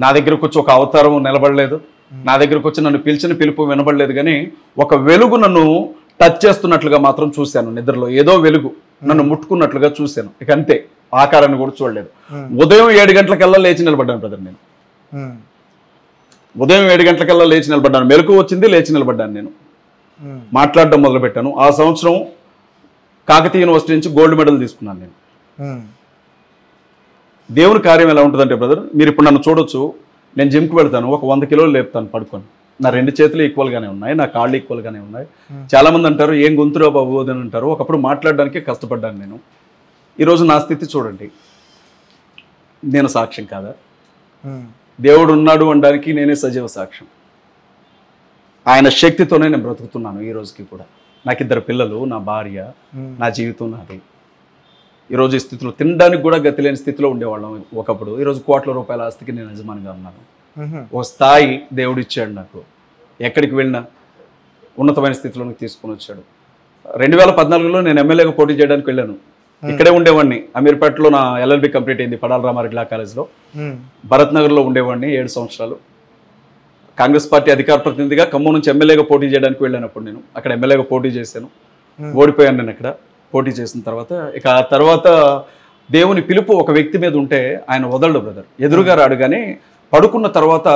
నా దగ్గరకు వచ్చి ఒక అవతారం నిలబడలేదు, నా దగ్గరకు వచ్చి నన్ను పిలిచిన పిలుపు వినబడలేదు. కానీ ఒక వెలుగు నన్ను టచ్ చేస్తున్నట్లుగా మాత్రం చూశాను. నిద్రలో ఏదో వెలుగు నన్ను ముట్టుకున్నట్లుగా చూశాను. ఇక అంతే, ఆకారాన్ని కూడా చూడలేదు. ఉదయం 7 గంటలకల్లా లేచి నిలబడ్డాను బ్రదర్. నేను ఉదయం 7 గంటలకల్లా లేచి నిలబడ్డాను. మెలకు వచ్చింది, లేచి నిలబడ్డాను. నేను మాట్లాడడం మొదలుపెట్టాను. ఆ సంవత్సరం కాకతీయ యూనివర్సిటీ నుంచి గోల్డ్ మెడల్ తీసుకున్నాను నేను. దేవుని కార్యం ఎలా ఉంటుందంటే బ్రదర్, మీరు ఇప్పుడు నన్ను చూడొచ్చు, నేను జిమ్కి వెళ్తాను, ఒక 100 కిలోలు లేపుతాను పడుకొని. నా 2 చేతులు ఈక్వల్గానే ఉన్నాయి, నా కాళ్ళు ఈక్వల్గానే ఉన్నాయి. చాలా మంది అంటారు ఏం గొంతురా బాబు అని అంటారు. ఒకప్పుడు మాట్లాడడానికి కష్టపడ్డాను నేను. ఈరోజు నా స్థితి చూడండి, నేను సాక్ష్యం కాదా? దేవుడు ఉన్నాడు అనడానికి నేనే సజీవ సాక్ష్యం. ఆయన శక్తితోనే నేను బ్రతుకుతున్నాను ఈ రోజుకి కూడా. నాకు 2 పిల్లలు, నా భార్య, నా జీవితం నాది. ఈరోజు ఈ స్థితిలో తినడానికి కూడా గతి లేని స్థితిలో ఉండేవాళ్ళం ఒకప్పుడు. ఈరోజు కోట్ల రూపాయల ఆస్తికి నేను యజమానిగా ఉన్నాను. ఓ స్థాయి దేవుడు ఇచ్చాడు నాకు. ఎక్కడికి వెళ్ళినా ఉన్నతమైన స్థితిలోకి తీసుకుని వచ్చాడు. 2014లో నేను ఎమ్మెల్యేగా పోటీ చేయడానికి వెళ్ళాను. ఇక్కడే ఉండేవాడిని. అమీర్పేటలో నా LLB కంప్లీట్ అయింది పడాల రామారెడ్డి లా కాలేజ్లో. భరత్ నగర్లో ఉండేవాడిని 7 సంవత్సరాలు. కాంగ్రెస్ పార్టీ అధికార ప్రతినిధిగా ఖమ్మం నుంచి ఎమ్మెల్యేగా పోటీ చేయడానికి వెళ్ళానప్పుడు నేను అక్కడ ఎమ్మెల్యేగా పోటీ చేశాను. ఓడిపోయాను నేను అక్కడ పోటీ చేసిన తర్వాత. ఇక ఆ తర్వాత దేవుని పిలుపు ఒక వ్యక్తి మీద ఉంటే ఆయన వదలడు బ్రదర్. ఎదురుగా రాడు. కానీ పడుకున్న తర్వాత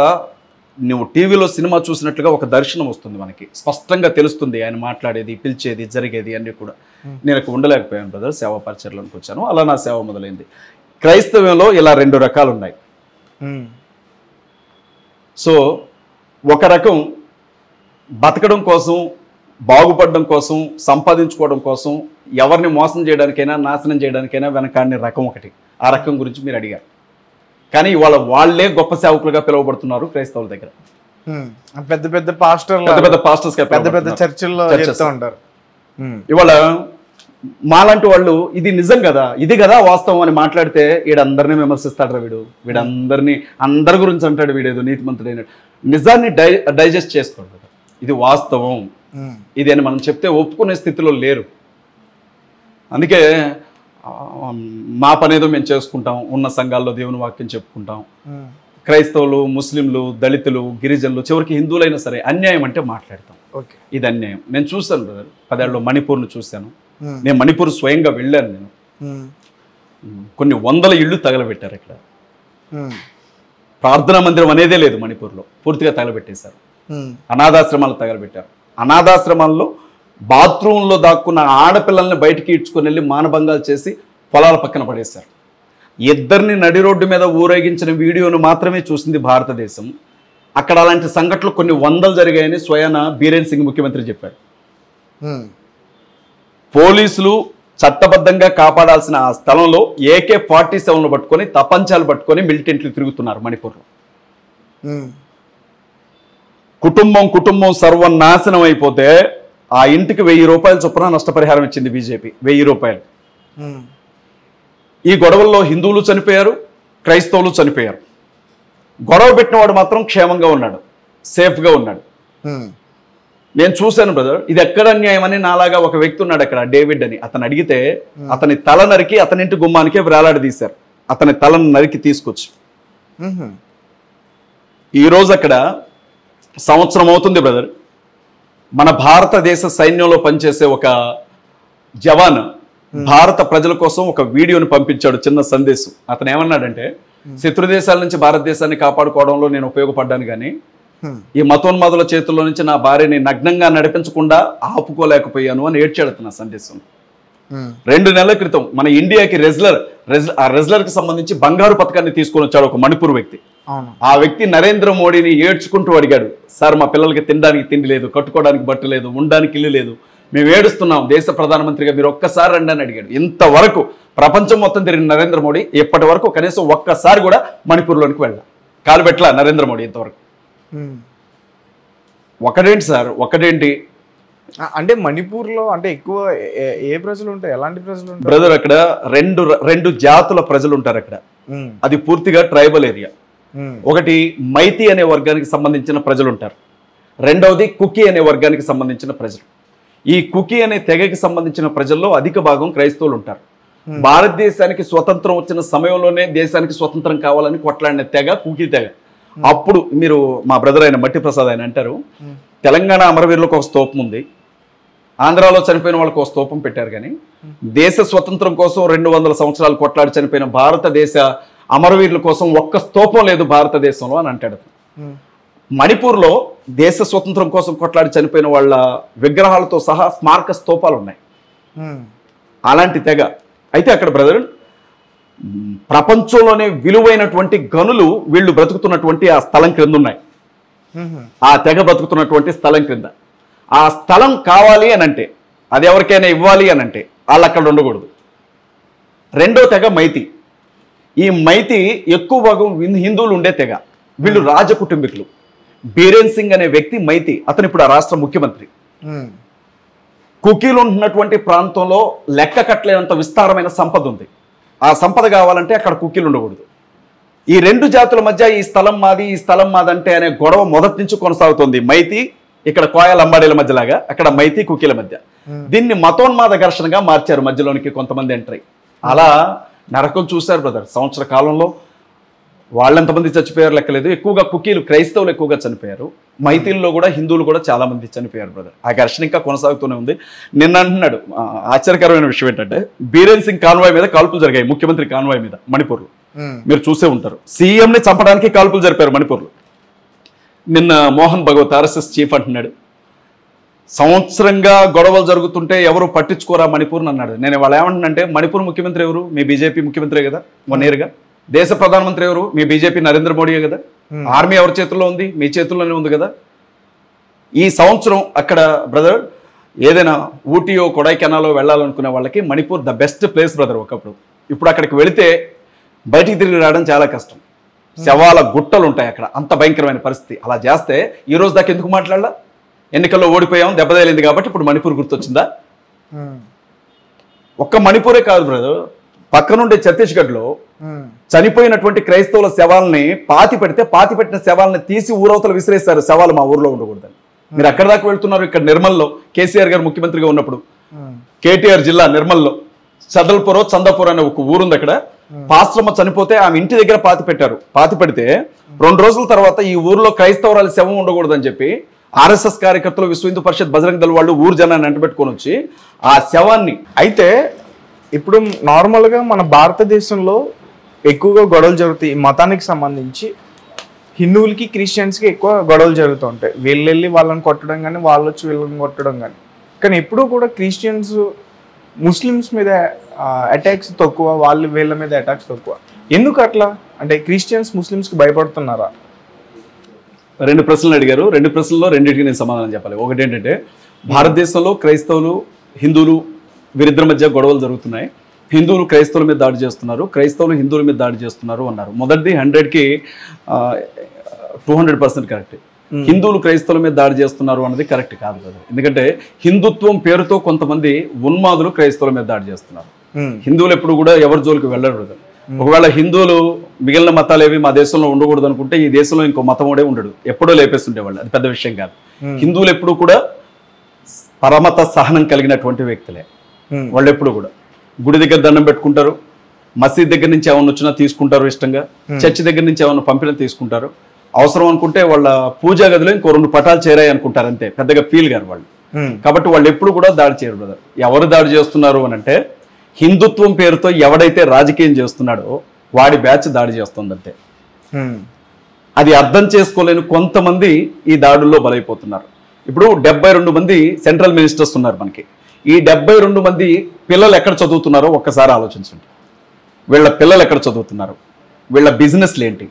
నువ్వు టీవీలో సినిమా చూసినట్లుగా ఒక దర్శనం వస్తుంది మనకి. స్పష్టంగా తెలుస్తుంది ఆయన మాట్లాడేది, పిలిచేది, జరిగేది అన్నీ కూడా. నేను ఇక్కడ ఉండలేకపోయాను బ్రదర్. సేవా పరిచర్లోకి వచ్చాను. అలా నా సేవ మొదలైంది. క్రైస్తవ్యంలో ఇలా 2 రకాలు ఉన్నాయి. సో ఒక రకం బతకడం కోసం, బాగుపడడం కోసం, సంపాదించుకోవడం కోసం, ఎవరిని మోసం చేయడానికైనా, నాశనం చేయడానికైనా వెనకాడిన రకం ఒకటి. ఆ రకం గురించి మీరు అడిగారు. కానీ ఇవాళ వాళ్ళే గొప్ప సేవకులుగా పిలువబడుతున్నారు క్రైస్తవుల దగ్గర. పెద్ద పెద్ద పాస్టర్స్, పెద్ద పెద్ద చర్చిల్లో చెప్తూ ఉంటారు. ఇవాళ మాలాంటి వాళ్ళు ఇది నిజం కదా, ఇది కదా వాస్తవం అని మాట్లాడితే వీడందరినీ విమర్శిస్తాడు. వీడందరినీ అందరి గురించి అంటాడు. వీడేదో నీతిమంతుడైన నిజాన్ని డైజెస్ట్ చేసుకోండి. ఇది వాస్తవం, ఇది అని మనం చెప్తే ఒప్పుకునే స్థితిలో లేరు. అందుకే మా పనేదో మేము చేసుకుంటాం, ఉన్న సంఘాల్లో దేవుని వాక్యం చెప్పుకుంటాం. క్రైస్తవులు, ముస్లింలు, దళితులు, గిరిజనులు, చివరికి హిందువులైనా సరే అన్యాయం అంటే మాట్లాడతాం. ఇది అన్యాయం. నేను చూశాను బ్రదర్, 10 ఏళ్ళలో మణిపూర్ను చూశాను. నేను మణిపూర్ స్వయంగా వెళ్ళాను. నేను కొన్ని 100 ఇళ్ళు తగలబెట్టారు. ఇక్కడ ప్రార్థనా మందిరం అనేదే లేదు మణిపూర్లో. పూర్తిగా తగలబెట్టేశారు. అనాథాశ్రమాలు తగలబెట్టారు. అనాథాశ్రమాల్లో బాత్రూంలో దాక్కున్న ఆడపిల్లల్ని బయటికి ఈడ్చుకొని వెళ్ళి మానభంగాలు చేసి పొలాల పక్కన పడేశారు. 2 నడి రోడ్డు మీద ఊరేగించిన వీడియోను మాత్రమే చూసింది భారతదేశం. అక్కడ అలాంటి సంఘటనలు కొన్ని 100 జరిగాయని స్వయాన బీరేన్ సింగ్ ముఖ్యమంత్రి చెప్పాడు. పోలీసులు చట్టబద్ధంగా కాపాడాల్సిన ఆ స్థలంలో AK-47 పట్టుకొని, తపంచాలు పట్టుకొని మిలిటెంట్లు తిరుగుతున్నారు మణిపూర్లో. కుటుంబం సర్వనాశనం అయిపోతే ఆ ఇంటికి 1000 రూపాయల చొప్పున నష్టపరిహారం ఇచ్చింది బీజేపీ. 1000 రూపాయలు. ఈ గొడవల్లో హిందువులు చనిపోయారు, క్రైస్తవులు చనిపోయారు. గొడవ పెట్టినవాడు మాత్రం క్షేమంగా ఉన్నాడు, సేఫ్గా ఉన్నాడు. నేను చూశాను బ్రదర్. ఇది ఎక్కడ అన్యాయం అని నాలాగా ఒక వ్యక్తి ఉన్నాడు అక్కడ, డేవిడ్ అని. అతను అడిగితే అతని తల నరికి అతని ఇంటి గుమ్మానికే వేలాడదీశారు. అతని తలను నరికి తీసుకొచ్చి ఈరోజు అక్కడ సంవత్సరం అవుతుంది బ్రదర్. మన భారతదేశ సైన్యంలో పనిచేసే ఒక జవాన్ భారత ప్రజల కోసం ఒక వీడియోని పంపించాడు, చిన్న సందేశం. అతను ఏమన్నాడంటే, శత్రు దేశాల నుంచి భారతదేశాన్ని కాపాడుకోవడంలో నేను ఉపయోగపడ్డాను, కానీ ఈ మతోన్మాదుల చేతుల్లో నుంచి నా భార్యని నగ్నంగా నడిపించకుండా ఆపుకోలేకపోయాను అని ఏడ్చాడు అతను ఆ సందేశం. 2 నెలల క్రితం మన ఇండియాకి రెజ్లర్కి సంబంధించి బంగారు పథకాన్ని తీసుకొని వచ్చాడు ఒక మణిపూర్ వ్యక్తి. ఆ వ్యక్తి నరేంద్ర మోడీని ఏడ్చుకుంటూ అడిగాడు, సార్ మా పిల్లలకి తినడానికి తిండి లేదు, కట్టుకోవడానికి బట్ట లేదు, ఉండడానికి ఇల్లు లేదు, మేము ఏడుస్తున్నాం, దేశ ప్రధానమంత్రిగా మీరు ఒక్కసారి రండి అని అడిగాడు. ఇంతవరకు ప్రపంచం మొత్తం తిరిగిన నరేంద్ర మోడీ ఇప్పటి వరకు కనీసం ఒక్కసారి కూడా మణిపూర్లోనికి వెళ్ళా, కాలు పెట్టలా నరేంద్ర మోడీ ఇంతవరకు. ఒకటేంటి సార్, ఒకటేంటి అంటే మణిపూర్లో అంటే ఎక్కువ ఏ ప్రజలు ఉంటాయి, ఎలాంటి ప్రజలు ఉంటారు బ్రదర్? అక్కడ రెండు జాతుల ప్రజలు ఉంటారు అక్కడ. అది పూర్తిగా ట్రైబల్ ఏరియా. ఒకటి మైతి అనే వర్గానికి సంబంధించిన ప్రజలు ఉంటారు, రెండవది కుకీ అనే వర్గానికి సంబంధించిన ప్రజలు. ఈ కుకీ అనే తెగకి సంబంధించిన ప్రజల్లో అధిక భాగం క్రైస్తవులు ఉంటారు. భారతదేశానికి స్వతంత్రం వచ్చిన సమయంలోనే దేశానికి స్వతంత్రం కావాలని కొట్లాడిన తెగ కుకీ తెగ. అప్పుడు మీరు మా బ్రదర్ అయిన మట్టి ప్రసాద్ ఆయన అంటారు, తెలంగాణ అమరవీరులకు ఒక స్తూపం ఉంది, ఆంధ్రాలో చనిపోయిన వాళ్ళకు ఒక స్తూపం పెట్టారు, కానీ దేశ స్వతంత్రం కోసం 200 సంవత్సరాలు కొట్లాడి చనిపోయిన భారతదేశ అమరవీరుల కోసం ఒక్క స్తూపం లేదు భారతదేశంలో అని అంటాడు. మణిపూర్లో దేశ స్వతంత్రం కోసం కొట్లాడి చనిపోయిన వాళ్ళ విగ్రహాలతో సహా స్మారక స్తూపాలు ఉన్నాయి. అలాంటి తెగ. అయితే అక్కడ బ్రదర్ ప్రపంచంలోనే విలువైనటువంటి గనులు వీళ్ళు బ్రతుకుతున్నటువంటి ఆ స్థలం క్రింద ఉన్నాయి. ఆ తెగ బ్రతుకుతున్నటువంటి స్థలం క్రింద ఆ స్థలం కావాలి అని అంటే, అది ఎవరికైనా ఇవ్వాలి అని అంటే వాళ్ళు అక్కడ ఉండకూడదు. రెండో తెగ మైతి. ఈ మైతి ఎక్కువ భాగం హిందువులు ఉండే తెగ, వీళ్ళు రాజ కుటుంబీకులు. బీరేన్ సింగ్ అనే వ్యక్తి మైతి, అతను ఇప్పుడు ఆ రాష్ట్ర ముఖ్యమంత్రి. కుకీలు ఉంటున్నటువంటి ప్రాంతంలో లెక్క కట్టలేనంత విస్తారమైన సంపద ఉంది. ఆ సంపద కావాలంటే అక్కడ కుకీలు ఉండకూడదు. ఈ రెండు జాతుల మధ్య ఈ స్థలం మాది, ఈ స్థలం మాదంటే అనే గొడవ మొదటి నుంచి కొనసాగుతుంది. మైతి ఇక్కడ కోయ లంబాడీల మధ్యలాగా, అక్కడ మైతి కుకీల మధ్య. దీన్ని మతోన్మాద ఘర్షణగా మార్చారు మధ్యలోనికి కొంతమంది ఎంట్రీ. అలా నరకం చూశారు బ్రదర్. సంవత్సర కాలంలో వాళ్ళెంతమంది చచ్చిపోయారు లెక్కలేదు. ఎక్కువగా కుకీలు, క్రైస్తవులు ఎక్కువగా చనిపోయారు. మైతీల్లో కూడా హిందువులు కూడా చాలా మంది చనిపోయారు బ్రదర్. ఆ ఘర్షణ ఇంకా కొనసాగుతూనే ఉంది. నిన్న అంటున్నాడు, ఆశ్చర్యకరమైన విషయం ఏంటంటే బీరేన్ సింగ్ కాన్వాయ్ మీద కాల్పులు జరిగాయి, ముఖ్యమంత్రి కాన్వాయ్ మీద మణిపూర్లో. మీరు చూసే ఉంటారు. సీఎంని చంపడానికి కాల్పులు జరిపారు మణిపూర్లో. నిన్న మోహన్ భగవత్ ఆర్ఎస్ఎస్ చీఫ్ అంటున్నాడు, సంవత్సరంగా గొడవలు జరుగుతుంటే ఎవరు పట్టించుకోరా మణిపూర్ని అన్నాడు. నేను వాళ్ళు ఏమంటున్నానంటే, మణిపూర్ ముఖ్యమంత్రి ఎవరు? మీ బీజేపీ ముఖ్యమంత్రి కదా 1 yearగా. దేశ ప్రధానమంత్రి ఎవరు? మీ బీజేపీ నరేంద్ర మోడీయే కదా. ఆర్మీ ఎవరి చేతుల్లో ఉంది? మీ చేతుల్లోనే ఉంది కదా. ఈ సంవత్సరం అక్కడ బ్రదర్ ఏదైనా ఊటీయో కొడైకెనాలో వెళ్ళాలనుకునే వాళ్ళకి Manipur the best place brother ఒకప్పుడు. ఇప్పుడు అక్కడికి వెళితే బయటికి తిరిగి రావడం చాలా కష్టం. శవాల గుట్టలు ఉంటాయి అక్కడ, అంత భయంకరమైన పరిస్థితి. అలా చేస్తే ఈ రోజు దాకా ఎందుకు మాట్లాడాల? ఎన్నికల్లో ఓడిపోయాం, దెబ్బతేలింది కాబట్టి ఇప్పుడు మణిపూర్ గుర్తొచ్చిందా? ఒక్క మణిపూరే కాదు బ్రదర్, పక్కనుండే ఛత్తీస్గఢ్లో చనిపోయినటువంటి క్రైస్తవుల శవాలని పాతి పెట్టిన శవాలని తీసి ఊరవతలు విసిరేస్తారు. శవాలు మా ఊర్లో ఉండకూడదని. మీరు అక్కడ దాకా వెళ్తున్నారు. ఇక్కడ నిర్మల్లో కేసీఆర్ గారు ముఖ్యమంత్రిగా ఉన్నప్పుడు కేటీఆర్ జిల్లా నిర్మల్లో చందాపూర్ అనే ఒక ఊరుంది. అక్కడ పాస్ట్రమ్మ చనిపోతే ఆమె ఇంటి దగ్గర పాతి పెడితే 2 రోజుల తర్వాత ఈ ఊర్లో క్రైస్తవురాలి శవం ఉండకూడదని చెప్పి ఆర్ఎస్ఎస్ కార్యకర్తలు, విశ్వ హిందూ పరిషత్, బజరంగ దళ వాళ్ళు ఊరు జనాన్ని అంటబెట్టుకొని వచ్చి ఆ శవాన్ని. అయితే ఇప్పుడు నార్మల్గా మన భారతదేశంలో ఎక్కువగా గొడవలు జరుగుతాయి. ఈ మతానికి సంబంధించి హిందువులకి క్రిస్టియన్స్కి ఎక్కువ గొడవలు జరుగుతూ ఉంటాయి. వీళ్ళెళ్ళి వాళ్ళని కొట్టడం కానీ, వాళ్ళు వచ్చి వీళ్ళని కొట్టడం కానీ. కానీ ఎప్పుడూ కూడా క్రిస్టియన్స్ ముస్లిమ్స్ మీద అటాక్స్ తక్కువ, వాళ్ళు వీళ్ళ మీద అటాక్స్ తక్కువ. ఎందుకు అట్లా? అంటే క్రిస్టియన్స్ ముస్లిమ్స్కి భయపడుతున్నారా? 2 ప్రశ్నలు అడిగారు. 2 ప్రశ్నల్లో రెండింటికి నేను సమాధానం చెప్పాలి. ఒకటి ఏంటంటే, భారతదేశంలో క్రైస్తవులు, హిందువులు వీరిద్దరి మధ్య గొడవలు జరుగుతున్నాయి. హిందువులు క్రైస్తవుల మీద దాడి చేస్తున్నారు, క్రైస్తవులు హిందువుల మీద దాడి చేస్తున్నారు అన్నారు. మొదటిది 100కి 200% కరెక్ట్. హిందువులు క్రైస్తవుల మీద దాడి చేస్తున్నారు అన్నది కరెక్ట్ కాదు కదా. ఎందుకంటే హిందుత్వం పేరుతో కొంతమంది ఉన్మాదులు క్రైస్తవుల మీద దాడి చేస్తున్నారు. హిందువులు ఎప్పుడు కూడా ఎవరి జోలికి వెళ్ళరు కదా. ఒకవేళ హిందువులు మిగిలిన మతాలు ఏవి మా దేశంలో ఉండకూడదు అనుకుంటే ఈ దేశంలో ఇంకో మతముడే ఉండడు, ఎప్పుడో లేపేస్తుండేవాళ్ళు. అది పెద్ద విషయం కాదు. హిందువులు ఎప్పుడు కూడా పరమత సహనం కలిగినటువంటి వ్యక్తులే. వాళ్ళు ఎప్పుడు కూడా గుడి దగ్గర దండం పెట్టుకుంటారు, మసీద్ దగ్గర నుంచి ఏమన్నా వచ్చినా తీసుకుంటారు ఇష్టంగా, చర్చి దగ్గర నుంచి ఏమన్నా పంపినా తీసుకుంటారు. అవసరం అనుకుంటే వాళ్ళ పూజా గదిలో ఇంకో 2 పటాలు చేరాయి అనుకుంటారు, అంతే. పెద్దగా ఫీల్ గారు వాళ్ళు. కాబట్టి వాళ్ళు ఎప్పుడు కూడా దాడి చేయరు బ్రదర్. ఎవరు దాడి చేస్తున్నారు అని అంటే, హిందుత్వం పేరుతో ఎవడైతే రాజకీయం చేస్తున్నాడో వాడి బ్యాచ్ దాడి చేస్తుందంతే. అది అర్థం చేసుకోలేని కొంతమంది ఈ దాడుల్లో బలైపోతున్నారు. ఇప్పుడు 72 మంది సెంట్రల్ మినిస్టర్స్ ఉన్నారు మనకి. ఈ 72 మంది పిల్లలు ఎక్కడ చదువుతున్నారో ఒక్కసారి ఆలోచించండి. వీళ్ళ పిల్లలు ఎక్కడ చదువుతున్నారు, వీళ్ళ బిజినెస్లు ఏంటి,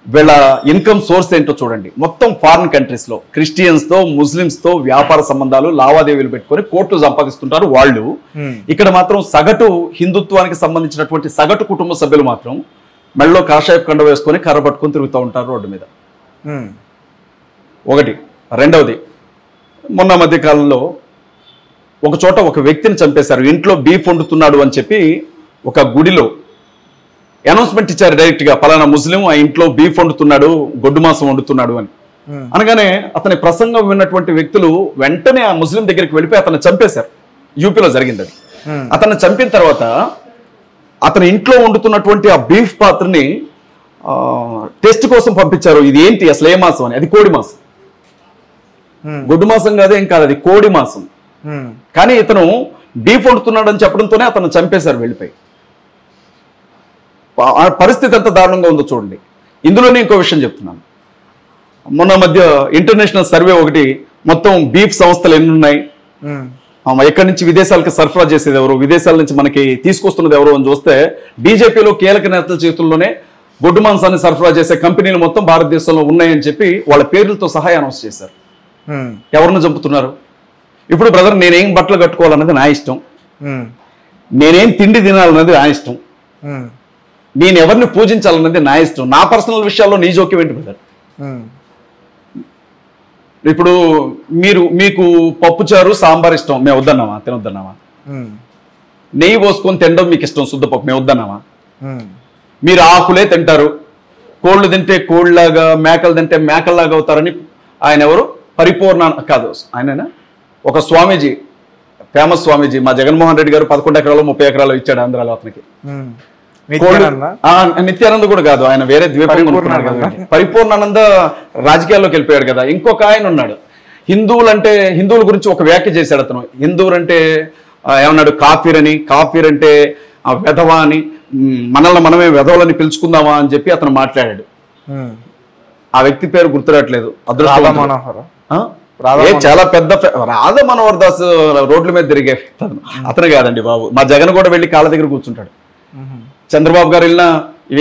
వీళ్ళ ఇన్కమ్ సోర్స్ ఏంటో చూడండి. మొత్తం ఫారిన్ కంట్రీస్లో క్రిస్టియన్స్తో, ముస్లిమ్స్తో వ్యాపార సంబంధాలు, లావాదేవీలు పెట్టుకొని కోట్లు సంపాదిస్తుంటారు వాళ్ళు. ఇక్కడ మాత్రం సగటు హిందుత్వానికి సంబంధించినటువంటి సగటు కుటుంబ సభ్యులు మాత్రం మెడలో కాషాయపు కండ వేసుకొని కర్ర పట్టుకొని తిరుగుతూ ఉంటారు రోడ్డు మీద. ఒకటి. రెండవది, మొన్న మధ్య కాలంలో ఒక చోట ఒక వ్యక్తిని చంపేశారు. ఇంట్లో బీఫ్ వండుతున్నాడు అని చెప్పి ఒక గుడిలో అనౌన్స్మెంట్ ఇచ్చారు డైరెక్ట్గా, పలానా ముస్లిం ఆ ఇంట్లో బీఫ్ వండుతున్నాడు, గొడ్డు మాంసం వండుతున్నాడు అని. అనగానే అతని ప్రసంగం విన్నటువంటి వ్యక్తులు వెంటనే ఆ ముస్లిం దగ్గరికి వెళ్ళిపోయి అతన్ని చంపేశారు. యూపీలో జరిగింది అది. అతన్ని చంపిన తర్వాత అతని ఇంట్లో వండుతున్నటువంటి ఆ బీఫ్ పాత్రని టెస్ట్ కోసం పంపించారు. ఇది ఏంటి అసలు, ఏ మాసం అని. అది కోడి మాసం, గొడ్డు మాసం కాదు, ఏం కాదు, అది కోడి మాసం. కానీ ఇతను బీఫ్ వండుతున్నాడు అని చెప్పడంతోనే అతను చంపేశారు వెళ్ళిపోయి. పరిస్థితి ఎంత దారుణంగా ఉందో చూడండి. ఇందులోనే ఇంకో విషయం చెప్తున్నాను. మొన్న మధ్య ఇంటర్నేషనల్ సర్వే ఒకటి, మొత్తం బీఫ్ సంస్థలు ఎన్ని ఉన్నాయి, ఎక్కడి నుంచి విదేశాలకు సరఫరా చేసేది ఎవరు, విదేశాల నుంచి మనకి తీసుకొస్తున్నది ఎవరు అని చూస్తే బీజేపీలో కీలక నేతల చేతుల్లోనే గొడ్డు మాంసాన్ని సరఫరా చేసే కంపెనీలు మొత్తం భారతదేశంలో ఉన్నాయని చెప్పి వాళ్ళ పేర్లతో సహా అనౌన్స్ చేశారు. ఎవరిని చంపుతున్నారు? ఇప్పుడు బ్రదర్, నేనేం బట్టలు కట్టుకోవాలన్నది నా ఇష్టం, నేనేం తిండి తినాలన్నది నా ఇష్టం, నేను ఎవరిని పూజించాలన్నది నా ఇష్టం. నా పర్సనల్ విషయాల్లో నీ జోక్యం ఏంటి బ్రదర్? ఇప్పుడు మీకు పప్పుచారు సాంబార్ ఇష్టం, మేము వద్దన్నామా? తినొద్దన్నామా? నెయ్యి పోసుకొని తినడం మీకు ఇష్టం, శుద్ధపప్పు, మేము వద్దన్నామా? మీరు ఆకులే తింటారు, కోళ్ళు తింటే కోళ్ళలాగా, మేకలు తింటే మేకల్లాగా అవుతారని ఆయన ఎవరు? పరిపూర్ణ కాదు, ఆయననా ఒక స్వామీజీ, ఫేమస్ స్వామీజీ, మా జగన్మోహన్ రెడ్డి గారు 11 ఎకరాలు 30 ఎకరాలు ఇచ్చాడు ఆంధ్రాలో అతనికి. నిత్యానంద కూడా కాదు, ఆయన వేరే ద్వీపం కొనుక్కున్నాడు కదా. పరిపూర్ణానంద రాజకీయాల్లోకి వెళ్ళిపోయాడు కదా. ఇంకొక ఆయన ఉన్నాడు, హిందువుల గురించి ఒక వ్యాఖ్య చేశాడు అతను. హిందువులంటే ఏమన్నాడు? కాఫీర్ అంటే వెధవా అని, మనల్ని మనమే వెధవలని పిలుచుకుందామా అని చెప్పి అతను మాట్లాడాడు. ఆ వ్యక్తి పేరు గుర్తురాట్లేదు. చాలా పెద్ద రాధా మనోహర్ దాస్ రోడ్ల మీద తిరిగే అతను కాదండి బాబు. మా జగన్ కూడా వెళ్ళి కాళ్ళ దగ్గర కూర్చుంటాడు. చంద్రబాబు గారు వెళ్ళినా,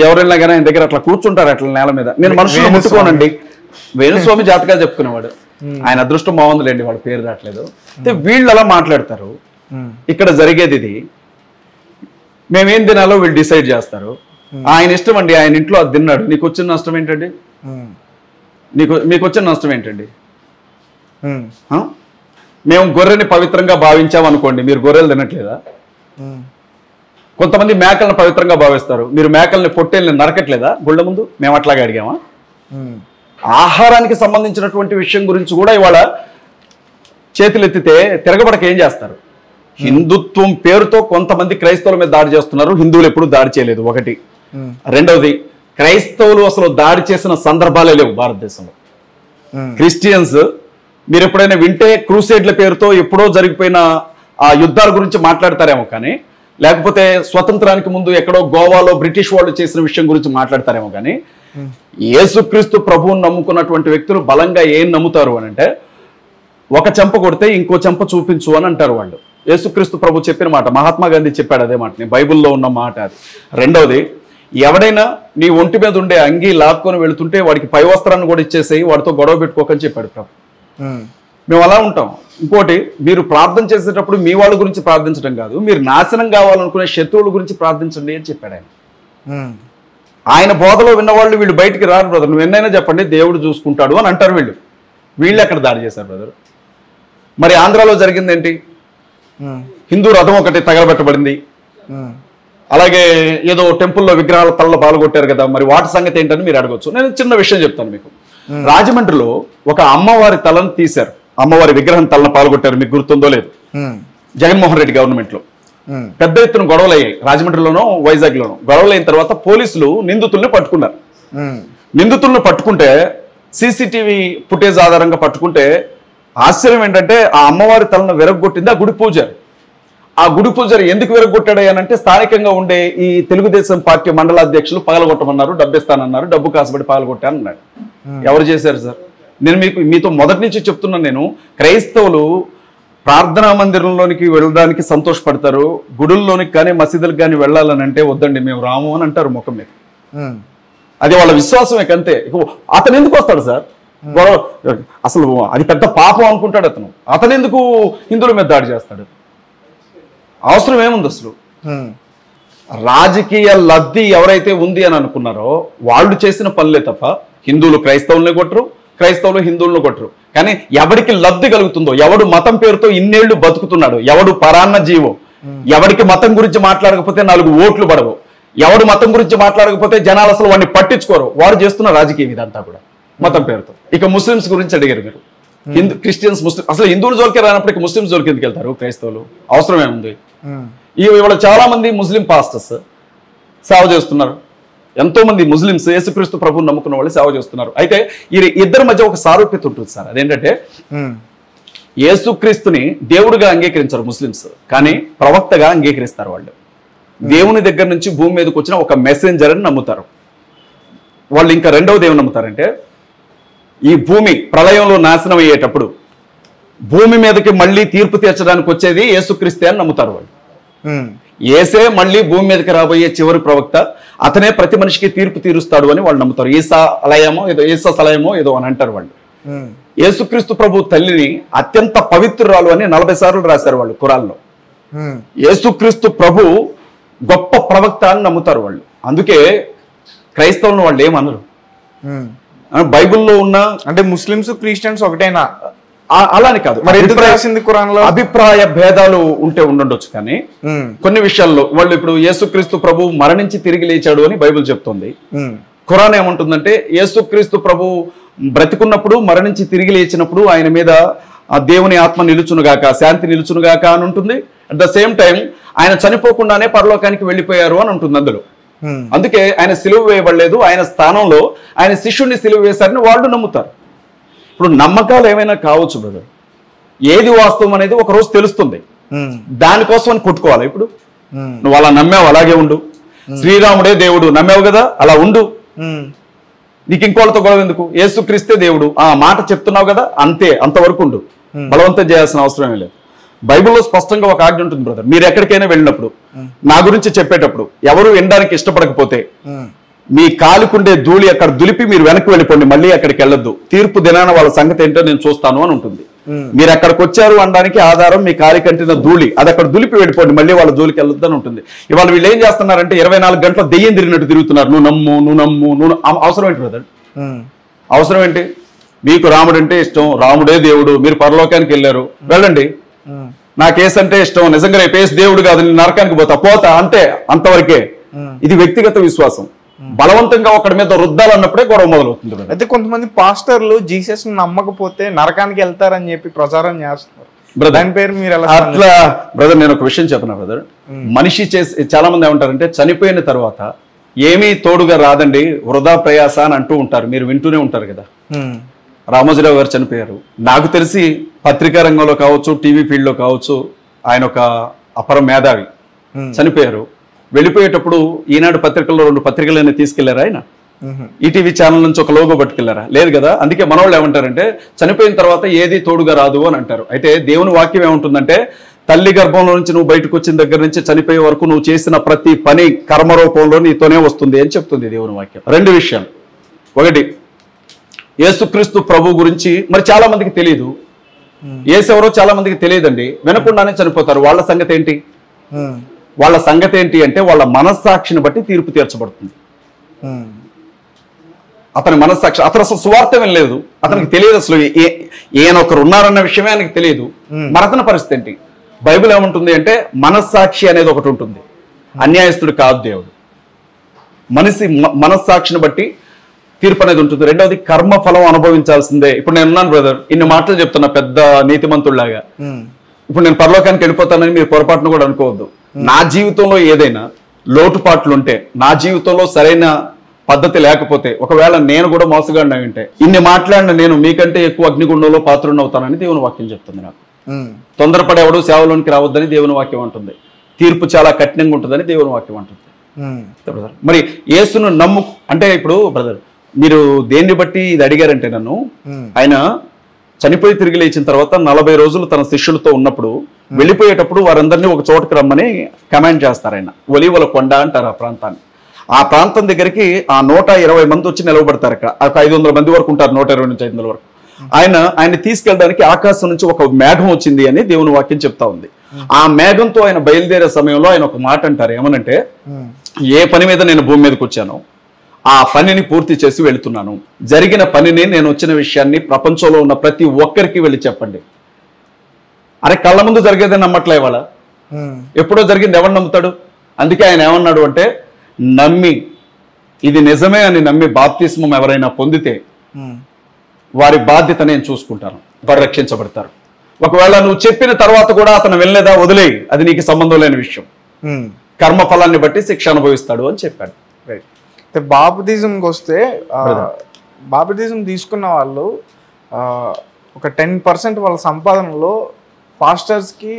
ఎవరు వెళ్ళినా కానీ ఆయన దగ్గర అట్లా కూర్చుంటారు, అట్లా నేల మీద. నేను మనుషులు ముట్టుకోనండి. వేణుస్వామి జాతకాలు చెప్పుకునేవాడు. ఆయన అదృష్టం బాగుందిలేండి, వాళ్ళ పేరు రావట్లేదు. అయితే వీళ్ళు అలా మాట్లాడతారు. ఇక్కడ జరిగేది ఇది, మేమేం తినాలో వీళ్ళు డిసైడ్ చేస్తారు. ఆయన ఇష్టం అండి, ఆయన ఇంట్లో అది తిన్నాడు. నీకు వచ్చిన నష్టం ఏంటండి? మీకు వచ్చిన నష్టం ఏంటండి? మేము గొర్రెని పవిత్రంగా భావించామనుకోండి, మీరు గొర్రెలు తినట్లేదా? కొంతమంది మేకలను పవిత్రంగా భావిస్తారు, మీరు మేకల్ని పొట్టేల్ని నరకట్లేదా గుళ్ళ ముందు? మేము అట్లాగే అడిగామా? ఆహారానికి సంబంధించినటువంటి విషయం గురించి కూడా ఇవాళ చేతులెత్తితే తిరగబడక ఏం చేస్తారు? హిందుత్వం పేరుతో కొంతమంది క్రైస్తవుల మీద దాడి చేస్తున్నారు. హిందువులు ఎప్పుడు దాడి చేయలేదు, ఒకటి. రెండవది, క్రైస్తవులు అసలు దాడి చేసిన సందర్భాలే లేవు భారతదేశంలో. క్రిస్టియన్స్ మీరు ఎప్పుడైనా వింటే క్రూసేడ్ల పేరుతో ఎప్పుడో జరిగిపోయిన ఆ యుద్ధాల గురించి మాట్లాడతారేమో కానీ, లేకపోతే స్వతంత్రానికి ముందు ఎక్కడో గోవాలో బ్రిటిష్ వాళ్ళు చేసిన విషయం గురించి మాట్లాడతారేమో కానీ, యేసుక్రీస్తు ప్రభువుని నమ్ముకున్నటువంటి వ్యక్తులు బలంగా ఏం నమ్ముతారు అని అంటే, ఒక చెంప కొడితే ఇంకో చెంప చూపించు అని అంటారు వాళ్ళు. యేసుక్రీస్తు ప్రభు చెప్పిన మాట, మహాత్మా గాంధీ చెప్పాడు అదే మాట, బైబిల్లో ఉన్న మాట అది. రెండవది, ఎవడైనా నీ ఒంటి మీద ఉండే అంగీ లాక్కొని వెళుతుంటే వాడికి పై వస్త్రాన్ని కూడా ఇచ్చేసేయి, వాడితో గొడవ పెట్టుకోకని చెప్పాడు ప్రభు. మేము అలా ఉంటాం. ఇంకోటి, మీరు ప్రార్థన చేసేటప్పుడు మీ వాళ్ళ గురించి ప్రార్థించడం కాదు, మీరు నాశనం కావాలనుకునే శత్రువుల గురించి ప్రార్థించండి అని చెప్పాడు ఆయన. ఆయన బోధలో విన్నవాళ్ళు వీళ్ళు బయటికి రారు బ్రదర్, నువ్వు ఎన్నైనా చెప్పండి దేవుడు చూసుకుంటాడు అని అంటారు వీళ్ళు. వీళ్ళు ఎక్కడ దాడి చేశారు బ్రదర్? మరి ఆంధ్రాలో జరిగింది ఏంటి? హిందూ రథం ఒకటి తగలబెట్టబడింది, అలాగే ఏదో టెంపుల్లో విగ్రహాల తలలో పాల్గొట్టారు కదా, మరి వాటి సంగతి ఏంటని మీరు అడగొచ్చు. నేను చిన్న విషయం చెప్తాను మీకు. రాజమండ్రిలో ఒక అమ్మవారి తలను తీశారు, అమ్మవారి విగ్రహం తలను పాల్గొట్టారు, మీకు గుర్తుందో లేదు? జగన్మోహన్ రెడ్డి గవర్నమెంట్ లో పెద్ద ఎత్తున గొడవలు అయ్యాయి. రాజమండ్రిలోనో వైజాగ్లోనో గొడవలు అయిన తర్వాత పోలీసులు నిందితుల్ని పట్టుకున్నారు. నిందితుల్ని పట్టుకుంటే, సీసీటీవీ ఫుటేజ్ ఆధారంగా పట్టుకుంటే, ఆశ్చర్యం ఏంటంటే ఆ అమ్మవారి తలను విరగొట్టింది ఆ గుడి పూజారి. ఆ గుడి పూజారి ఎందుకు విరగొట్టాడనంటే, స్థానికంగా ఉండే ఈ తెలుగుదేశం పార్టీ మండల అధ్యక్షులు పగలగొట్టమన్నారు, డబ్బు ఇస్తానన్నారు, డబ్బు కాసుబడి పగలగొట్టానన్నాడు. ఎవరు చేశారు సార్? నేను మీతో మొదటి నుంచి చెప్తున్నాను. నేను క్రైస్తవులు ప్రార్థనా మందిరంలోనికి వెళ్ళడానికి సంతోషపడతారు, గుడుల్లోనికి కానీ మసీదులకు కానీ వెళ్ళాలని అంటే వద్దండి మేము రాము అని అంటారు ముఖం మీద. అది వాళ్ళ విశ్వాసమే కంతే. అతను ఎందుకు వస్తాడు సార్? అసలు అది పెద్ద పాపం అనుకుంటాడు అతను. అతను ఎందుకు హిందువుల మీద దాడి చేస్తాడు? అవసరం ఏముంది అసలు? రాజకీయ లబ్ధి ఎవరైతే ఉంది అని అనుకున్నారో వాళ్ళు చేసిన పనులే తప్ప హిందువులు క్రైస్తవుల్ని కొట్టరు, క్రైస్తవులు హిందువులను కొట్టరు. కానీ ఎవరికి లబ్ధి కలుగుతుందో, ఎవడు మతం పేరుతో ఇన్నేళ్లు బతుకుతున్నాడు, ఎవడు పరాన్న జీవో, ఎవడికి మతం గురించి మాట్లాడకపోతే 4 ఓట్లు పడవు, ఎవడు మతం గురించి మాట్లాడకపోతే జనాలు అసలు వాడిని పట్టించుకోరు, వాడు చేస్తున్న రాజకీయం ఇదంతా కూడా మతం పేరుతో. ఇక ముస్లిమ్స్ గురించి అడిగారు మీరు. క్రిస్టియన్స్, ముస్లిం, అసలు హిందువులు జోలికి రానప్పటికీ ముస్లిమ్స్ జోలికి ఎందుకు వెళ్తారు క్రైస్తవులు? అవసరం ఏముంది? ఇవాళ చాలా మంది ముస్లిం పాస్టర్స్ సేవ చేస్తున్నారు. ఎంతో మంది ముస్లిమ్స్ యేసుక్రీస్తు ప్రభువుని నమ్ముకున్న వాళ్ళు సేవ చేస్తున్నారు. అయితే ఈ ఇద్దరి మధ్య ఒక సారూప్యత ఉంటుంది సార్. అదేంటంటే, యేసుక్రీస్తుని దేవుడిగా అంగీకరించారు ముస్లిమ్స్, కానీ ప్రవక్తగా అంగీకరిస్తారు వాళ్ళు. దేవుని దగ్గర నుంచి భూమి మీదకి వచ్చిన ఒక మెసెంజర్ అని నమ్ముతారు వాళ్ళు. ఇంకా రెండవది ఏమని నమ్ముతారంటే, ఈ భూమి ప్రళయంలో నాశనం అయ్యేటప్పుడు భూమి మీదకి మళ్ళీ తీర్పు తీర్చడానికి వచ్చేది యేసుక్రీస్తే అని నమ్ముతారు వాళ్ళు. ఏసే మళ్ళీ భూమి మీదకి రాబోయే చివరి ప్రవక్త, అతనే ప్రతి మనిషికి తీర్పు తీరుస్తాడు అని వాళ్ళు నమ్ముతారు. ఈసా సలయమో ఏదో అని అంటారు వాళ్ళు. యేసుక్రీస్తు ప్రభు తల్లిని అత్యంత పవిత్రురాలు అని 40 సార్లు రాశారు వాళ్ళు ఖురాన్లో. యేసుక్రీస్తు ప్రభు గొప్ప ప్రవక్త అని నమ్ముతారు వాళ్ళు. అందుకే క్రైస్తవులను వాళ్ళు ఏమనరు. బైబిల్లో ఉన్న అంటే ముస్లిమ్స్ క్రిస్టియన్స్ ఒకటేనా? అలాని కాదు, మరి ఎందుకు రాసింది ఖురాన్లో? అభిప్రాయ భేదాలు ఉండొచ్చు, కానీ కొన్ని విషయాల్లో వాళ్ళు ఇప్పుడు యేసుక్రీస్తు ప్రభు మరణించి తిరిగి లేచాడు అని బైబిల్ చెప్తుంది. ఖురాన్ ఏమంటుందంటే యేసుక్రీస్తు ప్రభు బ్రతికున్నప్పుడు మరణించి తిరిగి లేచినప్పుడు ఆయన మీద దేవుని ఆత్మ నిలుచునుగాక, శాంతి నిలుచునుగాక అని ఉంటుంది. అట్ ద సేమ్ టైం ఆయన చనిపోకుండానే పరలోకానికి వెళ్ళిపోయారు అని ఉంటుంది అందులో. అందుకే ఆయన సిలువ వేయబడలేదు, ఆయన స్థానంలో ఆయన శిష్యుడిని సిలువ వేశారని వాళ్ళు నమ్ముతారు. ఇప్పుడు నమ్మకాలు ఏమైనా కావచ్చు బ్రదర్, ఏది వాస్తవం అనేది ఒక రోజు తెలుస్తుంది. దానికోసం అని కొట్టుకోవాలి. ఇప్పుడు నువ్వు అలా నమ్మావు, అలాగే ఉండు. శ్రీరాముడే దేవుడు నమ్మావు కదా, అలా ఉండు. నీకు ఇంకోళ్ళతో గొడవ ఎందుకు? యేసుక్రీస్తే దేవుడు ఆ మాట చెప్తున్నావు కదా, అంతే, అంతవరకు ఉండు. బలవంతం చేయాల్సిన అవసరమే లేదు. బైబిల్లో స్పష్టంగా ఒక ఆజ్ఞ ఉంటుంది బ్రదర్, మీరు ఎక్కడికైనా వెళ్ళినప్పుడు నా గురించి చెప్పేటప్పుడు ఎవరు వినడానికి ఇష్టపడకపోతే మీ కాలుకుండే ధూళి అక్కడ దులిపి మీరు వెనక్కి వెళ్ళిపోండి, మళ్ళీ అక్కడికి వెళ్ళొద్దు. తీర్పు దినాన వాళ్ళ సంగతి ఏంటో నేను చూస్తాను అని ఉంటుంది. మీరు అక్కడికి వచ్చారు అనడానికి ఆధారం మీ కాలి కంటిన ధూళి, అది అక్కడ దులిపి వెళ్ళిపోండి, మళ్ళీ వాళ్ళ జోలికి వెళ్ళొద్దు అని ఉంటుంది. ఇవాళ వీళ్ళు ఏం చేస్తున్నారంటే 24 గంటల దెయ్యం తిరిగినట్టు తిరుగుతున్నారు. నువ్వు నమ్ము. అవసరం ఏంటి బ్రదర్? అవసరం ఏంటి? మీకు రాముడు అంటే ఇష్టం, రాముడే దేవుడు, మీరు పరలోకానికి వెళ్ళారు, వెళ్ళండి. నాకు ఏసు అంటే ఇష్టం, నిజంగా రేపు ఏసు దేవుడు కాదు, నేను నరకానికి పోతా అంతే, అంతవరకే. ఇది వ్యక్తిగత విశ్వాసం. బలవంతంగా ఒకటి మీద రుద్దాలన్నప్పుడే గొడవ మొదలవుతుంది. అయితే కొంతమంది పాస్టర్లు జీసస్ నమ్మకపోతే నరకానికి వెళ్తారని చెప్పి ప్రచారం చేస్తున్నారు. దాని పేరు మీరు ఎలా? అట్లా బ్రదర్ నేను ఒక విషయం చెప్పనా బ్రదర్, మనిషి చాలా మంది ఏమంటారంటే చనిపోయిన తర్వాత ఏమీ తోడుగా రాదండి, వృధా ప్రయాస అని అంటూ ఉంటారు. మీరు వింటూనే ఉంటారు కదా. రామోజీరావు గారు చనిపోయారు. నాకు తెలిసి పత్రికా రంగంలో కావచ్చు, టీవీ ఫీల్డ్ లో కావచ్చు, ఆయన ఒక అపర మేధావి. చనిపోయారు. వెళ్ళిపోయేటప్పుడు ఈనాడు పత్రికల్లో 2 పత్రికలైనా తీసుకెళ్లారా ఆయన? ఈటీవీ ఛానల్ నుంచి ఒక లోగో పట్టుకెళ్లారా? లేదు కదా. అందుకే మనవాళ్ళు ఏమంటారంటే చనిపోయిన తర్వాత ఏది తోడుగా రాదు అని అంటారు. అయితే దేవుని వాక్యం ఏముంటుందంటే తల్లి గర్భంలో నుంచి నువ్వు బయటకు వచ్చిన దగ్గర నుంచి చనిపోయే వరకు నువ్వు చేసిన ప్రతి పని కర్మరూపంలో నీతోనే వస్తుంది అని చెప్తుంది దేవుని వాక్యం. 2 విషయాలు. ఒకటి, యేసుక్రీస్తు ప్రభు గురించి మరి చాలా మందికి తెలియదు. యేసు ఎవరో చాలా మందికి తెలియదండి, వినకుండానే చనిపోతారు. వాళ్ళ సంగతి ఏంటి? వాళ్ళ సంగతి ఏంటి అంటే వాళ్ళ మనస్సాక్షిని బట్టి తీర్పు తీర్చబడుతుంది. అతని మనస్సాక్షి, అతను అసలు సువార్త వినలేదు, అతనికి తెలియదు అసలు ఈయన ఒకరు ఉన్నారన్న విషయమే ఆయనకి తెలియదు. మరి అతని పరిస్థితి ఏంటి? బైబిల్ ఏముంటుంది అంటే మనస్సాక్షి అనేది ఒకటి ఉంటుంది. అన్యాయస్తుడు కాదు దేవుడు. మనస్సాక్షిని బట్టి తీర్పు అనేది ఉంటుంది. రెండవది కర్మఫలం అనుభవించాల్సిందే. ఇప్పుడు నేను ఉన్నాను బ్రదర్, ఇన్ని మాటలు చెప్తున్నా పెద్ద నీతిమంతుడిలాగా. ఇప్పుడు నేను పరలోకానికి వెళ్ళిపోతానని మీరు పొరపాటును కూడా అనుకోవద్దు. నా జీవితంలో ఏదైనా లోటుపాట్లు ఉంటే, నా జీవితంలో సరైన పద్ధతి లేకపోతే, ఒకవేళ నేను కూడా మోసగాడిని అయి ఉంటే, ఇన్ని మాట్లాడిన నేను మీకంటే ఎక్కువ అగ్నిగుండంలో పాత్రుడిని అవుతానని దేవుని వాక్యం చెప్తుంది నాకు. తొందరపడేవాడు సేవలోనికి రావద్దని దేవుని వాక్యం అంటుంది. తీర్పు చాలా కఠినంగా ఉంటుందని దేవుని వాక్యం అంటుంది. మరి యేసును నమ్ము అంటే ఇప్పుడు బ్రదర్ మీరు దేన్ని బట్టి ఇది అడిగారంటే నన్ను, ఆయన చనిపోయి తిరిగి లేచిన తర్వాత 40 రోజులు తన శిష్యులతో ఉన్నప్పుడు వెళ్ళిపోయేటప్పుడు వారందరినీ ఒక చోటుకు రమ్మని కమాండ్ చేస్తారు. ఆయన ఒలీవల కొండ అంటారు ఆ ప్రాంతాన్ని. ఆ ప్రాంతం దగ్గరికి ఆ 120 మంది వచ్చి నిలవబడతారు. అక్కడ ఒక 500 మంది వరకు ఉంటారు, 120 నుంచి 500 వరకు. ఆయన్ని తీసుకెళ్ళడానికి ఆకాశం నుంచి ఒక మేఘం వచ్చింది అని దేవుని వాక్యం చెప్తా ఉంది. ఆ మేఘంతో ఆయన బయలుదేరే సమయంలో ఆయన ఒక మాట అంటారు. ఏమనంటే, ఏ పని మీద నేను భూమి మీదకి వచ్చానో ఆ పనిని పూర్తి చేసి వెళుతున్నాను. జరిగిన పనిని, నేను వచ్చిన విషయాన్ని ప్రపంచంలో ఉన్న ప్రతి ఒక్కరికి వెళ్ళి చెప్పండి. అరే కళ్ళ ముందు జరిగేది నమ్మట్లే ఇవాళ, ఎప్పుడో జరిగింది ఎవరు నమ్ముతాడు? అందుకే ఆయన ఏమన్నాడు అంటే, నమ్మి ఇది నిజమే అని నమ్మి బాప్తిస్మం ఎవరైనా పొందితే వారి బాధ్యత నేను చూసుకుంటాను, వారు రక్షించబడతారు. ఒకవేళ నువ్వు చెప్పిన తర్వాత కూడా అతను వెళ్ళలేదా, వదిలేయి, అది నీకు సంబంధం లేని విషయం. కర్మఫలాన్ని బట్టి శిక్ష అనుభవిస్తాడు అని చెప్పాడు. బాప్తిజంకి వస్తే బాప్తిజం తీసుకున్న వాళ్ళు ఒక 10% వాళ్ళ సంపాదనలో పాస్టర్స్కి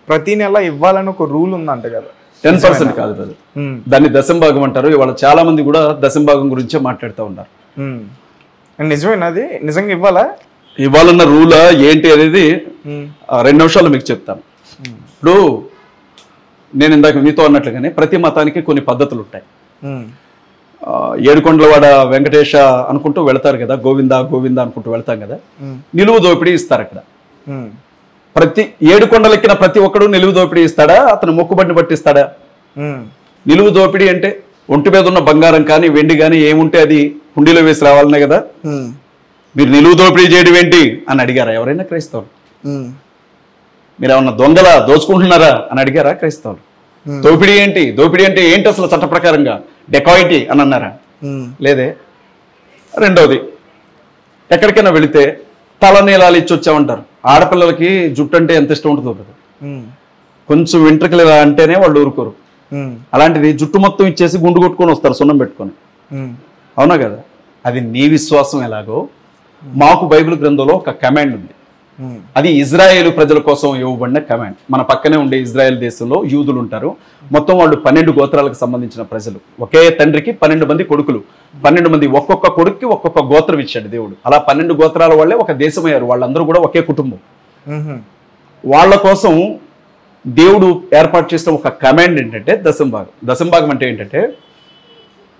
ప్రతి నెల ఇవ్వాలని ఒక రూల్ ఉందంట కదా. 10% కాదు కదా, దాన్ని దశంభాగం అంటారు. ఇవాళ చాలా మంది కూడా దశంభాగం గురించే మాట్లాడుతూ ఉన్నారు. నిజమేనది? నిజంగా ఇవ్వాలన్న రూలా ఏంటి అనేది 2 నిమిషాలు మీకు చెప్తాను. ఇప్పుడు నేను ఇందాక మీతో అన్నట్లుగానే ప్రతి మతానికి కొన్ని పద్ధతులు ఉంటాయి. ఏడుకొండలవాడ వెంకటేశ అనుకుంటూ వెళ్తారు కదా, గోవింద గోవింద అనుకుంటూ వెళ్తాం కదా. నిలువు దోపిడీ ఇస్తారు అక్కడ. ప్రతి 7 కొండలు ఎక్కిన ప్రతి ఒక్కడు నిలువు దోపిడీ ఇస్తాడా? అతను మొక్కుబడిని బట్టి ఇస్తాడా? నిలువు దోపిడీ అంటే ఒంటి మీద ఉన్న బంగారం కానీ వెండి కానీ ఏముంటే అది హుండీలో వేసి రావాలనే కదా. మీరు నిలువు దోపిడీ చేయడం ఏంటి అని అడిగారా ఎవరైనా క్రైస్తవులు? మీరు ఏమన్నా దొంగలా దోచుకుంటున్నారా అని అడిగారా క్రైస్తవులు? దోపిడీ ఏంటి, దోపిడీ అంటే ఏంటి అసలు చట్ట ప్రకారంగా, డెకాయిటీ అని అన్నారా? లేదే. రెండవది, ఎక్కడికైనా వెళితే తలనీలాలు ఇచ్చి వచ్చామంటారు. ఆడపిల్లలకి జుట్టు అంటే ఎంత ఇష్టం ఉంటుందో కదా, కొంచెం వెంట్రుకలు ఇలా అంటేనే వాళ్ళు ఊరుకోరు. అలాంటిది జుట్టు మొత్తం ఇచ్చేసి గుండు కొట్టుకొని వస్తారు సున్నం పెట్టుకొని. అవునా కదా? అది నీ విశ్వాసం ఎలాగో మాకు బైబిల్ గ్రంథంలో ఒక కమాండ్ ఉంది. అది ఇజ్రాయేలు ప్రజల కోసం ఇవ్వబడిన కమాండ్. మన పక్కనే ఉండే ఇజ్రాయెల్ దేశంలో యూదులు ఉంటారు. మొత్తం వాళ్ళు 12 గోత్రాలకు సంబంధించిన ప్రజలు. ఒకే తండ్రికి 12 మంది కొడుకులు, 12 మంది, ఒక్కొక్క కొడుక్కి ఒక్కొక్క గోత్రం ఇచ్చాడు దేవుడు. అలా 12 గోత్రాల వాళ్ళే ఒక దేశమయ్యారు. వాళ్ళందరూ కూడా ఒకే కుటుంబం. వాళ్ళ కోసం దేవుడు ఏర్పాటు చేసిన ఒక కమాండ్ ఏంటంటే దశంభాగం. దశంభాగం అంటే ఏంటంటే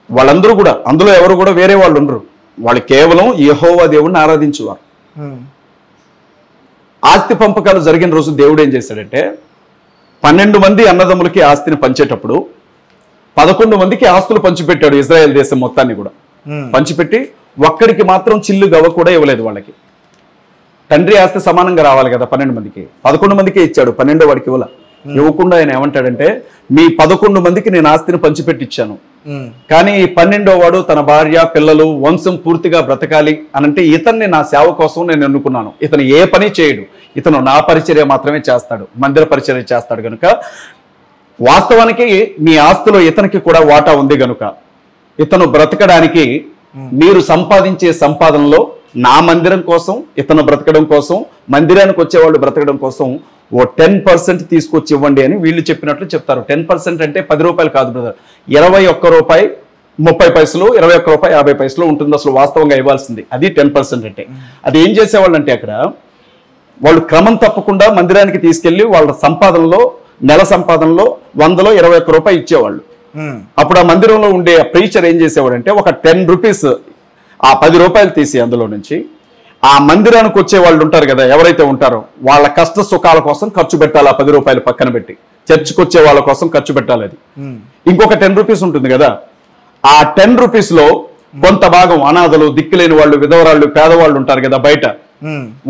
వాళ్ళందరూ కూడా, అందులో ఎవరు కూడా వేరే వాళ్ళు ఉండరు. వాళ్ళు కేవలం యెహోవా దేవుడిని ఆరాధించేవారు. ఆస్తి పంపకాలు జరిగిన రోజు దేవుడు ఏం చేశాడంటే 12 మంది అన్నదమ్ములకి ఆస్తిని పంచేటప్పుడు 11 మందికి ఆస్తులు పంచిపెట్టాడు. ఇజ్రాయెల్ దేశం మొత్తాన్ని కూడా పంచిపెట్టి ఒక్కడికి మాత్రం చిల్లు గవ్వ కూడా ఇవ్వలేదు. వాళ్ళకి తండ్రి ఆస్తి సమానంగా రావాలి కదా 12 మందికి. 11 మందికే ఇచ్చాడు, 12 వాడికి ఇవ్వాల. ఇవ్వకుండా ఆయన ఏమంటాడంటే మీ 11 మందికి నేను ఆస్తిని పంచిపెట్టి ఇచ్చాను, కానీ ఈ 12వ వాడు తన భార్య పిల్లలు వంశం పూర్తిగా బ్రతకాలి అనంటే ఇతన్ని నా సేవ కోసం నేను ఎన్నుకున్నాను. ఇతను ఏ పని చేయడు, ఇతను నా పరిచర్య మాత్రమే చేస్తాడు, మందిర పరిచర్య చేస్తాడు గనుక వాస్తవానికి మీ ఆస్తిలో ఇతనికి కూడా వాటా ఉంది గనుక ఇతను బ్రతకడానికి మీరు సంపాదించే సంపాదనలో నా మందిరం కోసం, ఇతను బ్రతకడం కోసం, మందిరానికి వచ్చేవాళ్ళు బ్రతకడం కోసం ఓ 10% తీసుకొచ్చి ఇవ్వండి అని వీళ్ళు చెప్పినట్లు చెప్తారు. 10% అంటే 10 రూపాయలు కాదు బ్రదర్, 21 రూపాయి 30 పైసలు, 21 రూపాయి 50 పైసలు ఉంటుంది అసలు వాస్తవంగా ఇవ్వాల్సింది. అది 10% అంటే. అది ఏం చేసేవాళ్ళు అంటే అక్కడ వాళ్ళు క్రమం తప్పకుండా మందిరానికి తీసుకెళ్లి వాళ్ళ సంపాదనలో, నెల సంపాదనలో 100లో 21 రూపాయి ఇచ్చేవాళ్ళు. అప్పుడు ఆ మందిరంలో ఉండే ప్రీచర్ ఏం చేసేవాడంటే ఒక 10 రూపీస్ ఆ 10 రూపాయలు తీసి అందులో నుంచి ఆ మందిరానికి వచ్చే వాళ్ళు ఉంటారు కదా, ఎవరైతే ఉంటారో వాళ్ళ కష్ట సుఖాల కోసం ఖర్చు పెట్టాలి. ఆ 10 రూపాయలు పక్కన పెట్టి చర్చికి వచ్చే వాళ్ళ కోసం ఖర్చు పెట్టాలి. అది ఇంకొక 10 రూపీస్ ఉంటుంది కదా, ఆ 10 రూపీస్ లో కొంత భాగం అనాథలు, దిక్కులేని వాళ్ళు, విధవరాళ్ళు, పేదవాళ్ళు ఉంటారు కదా బయట,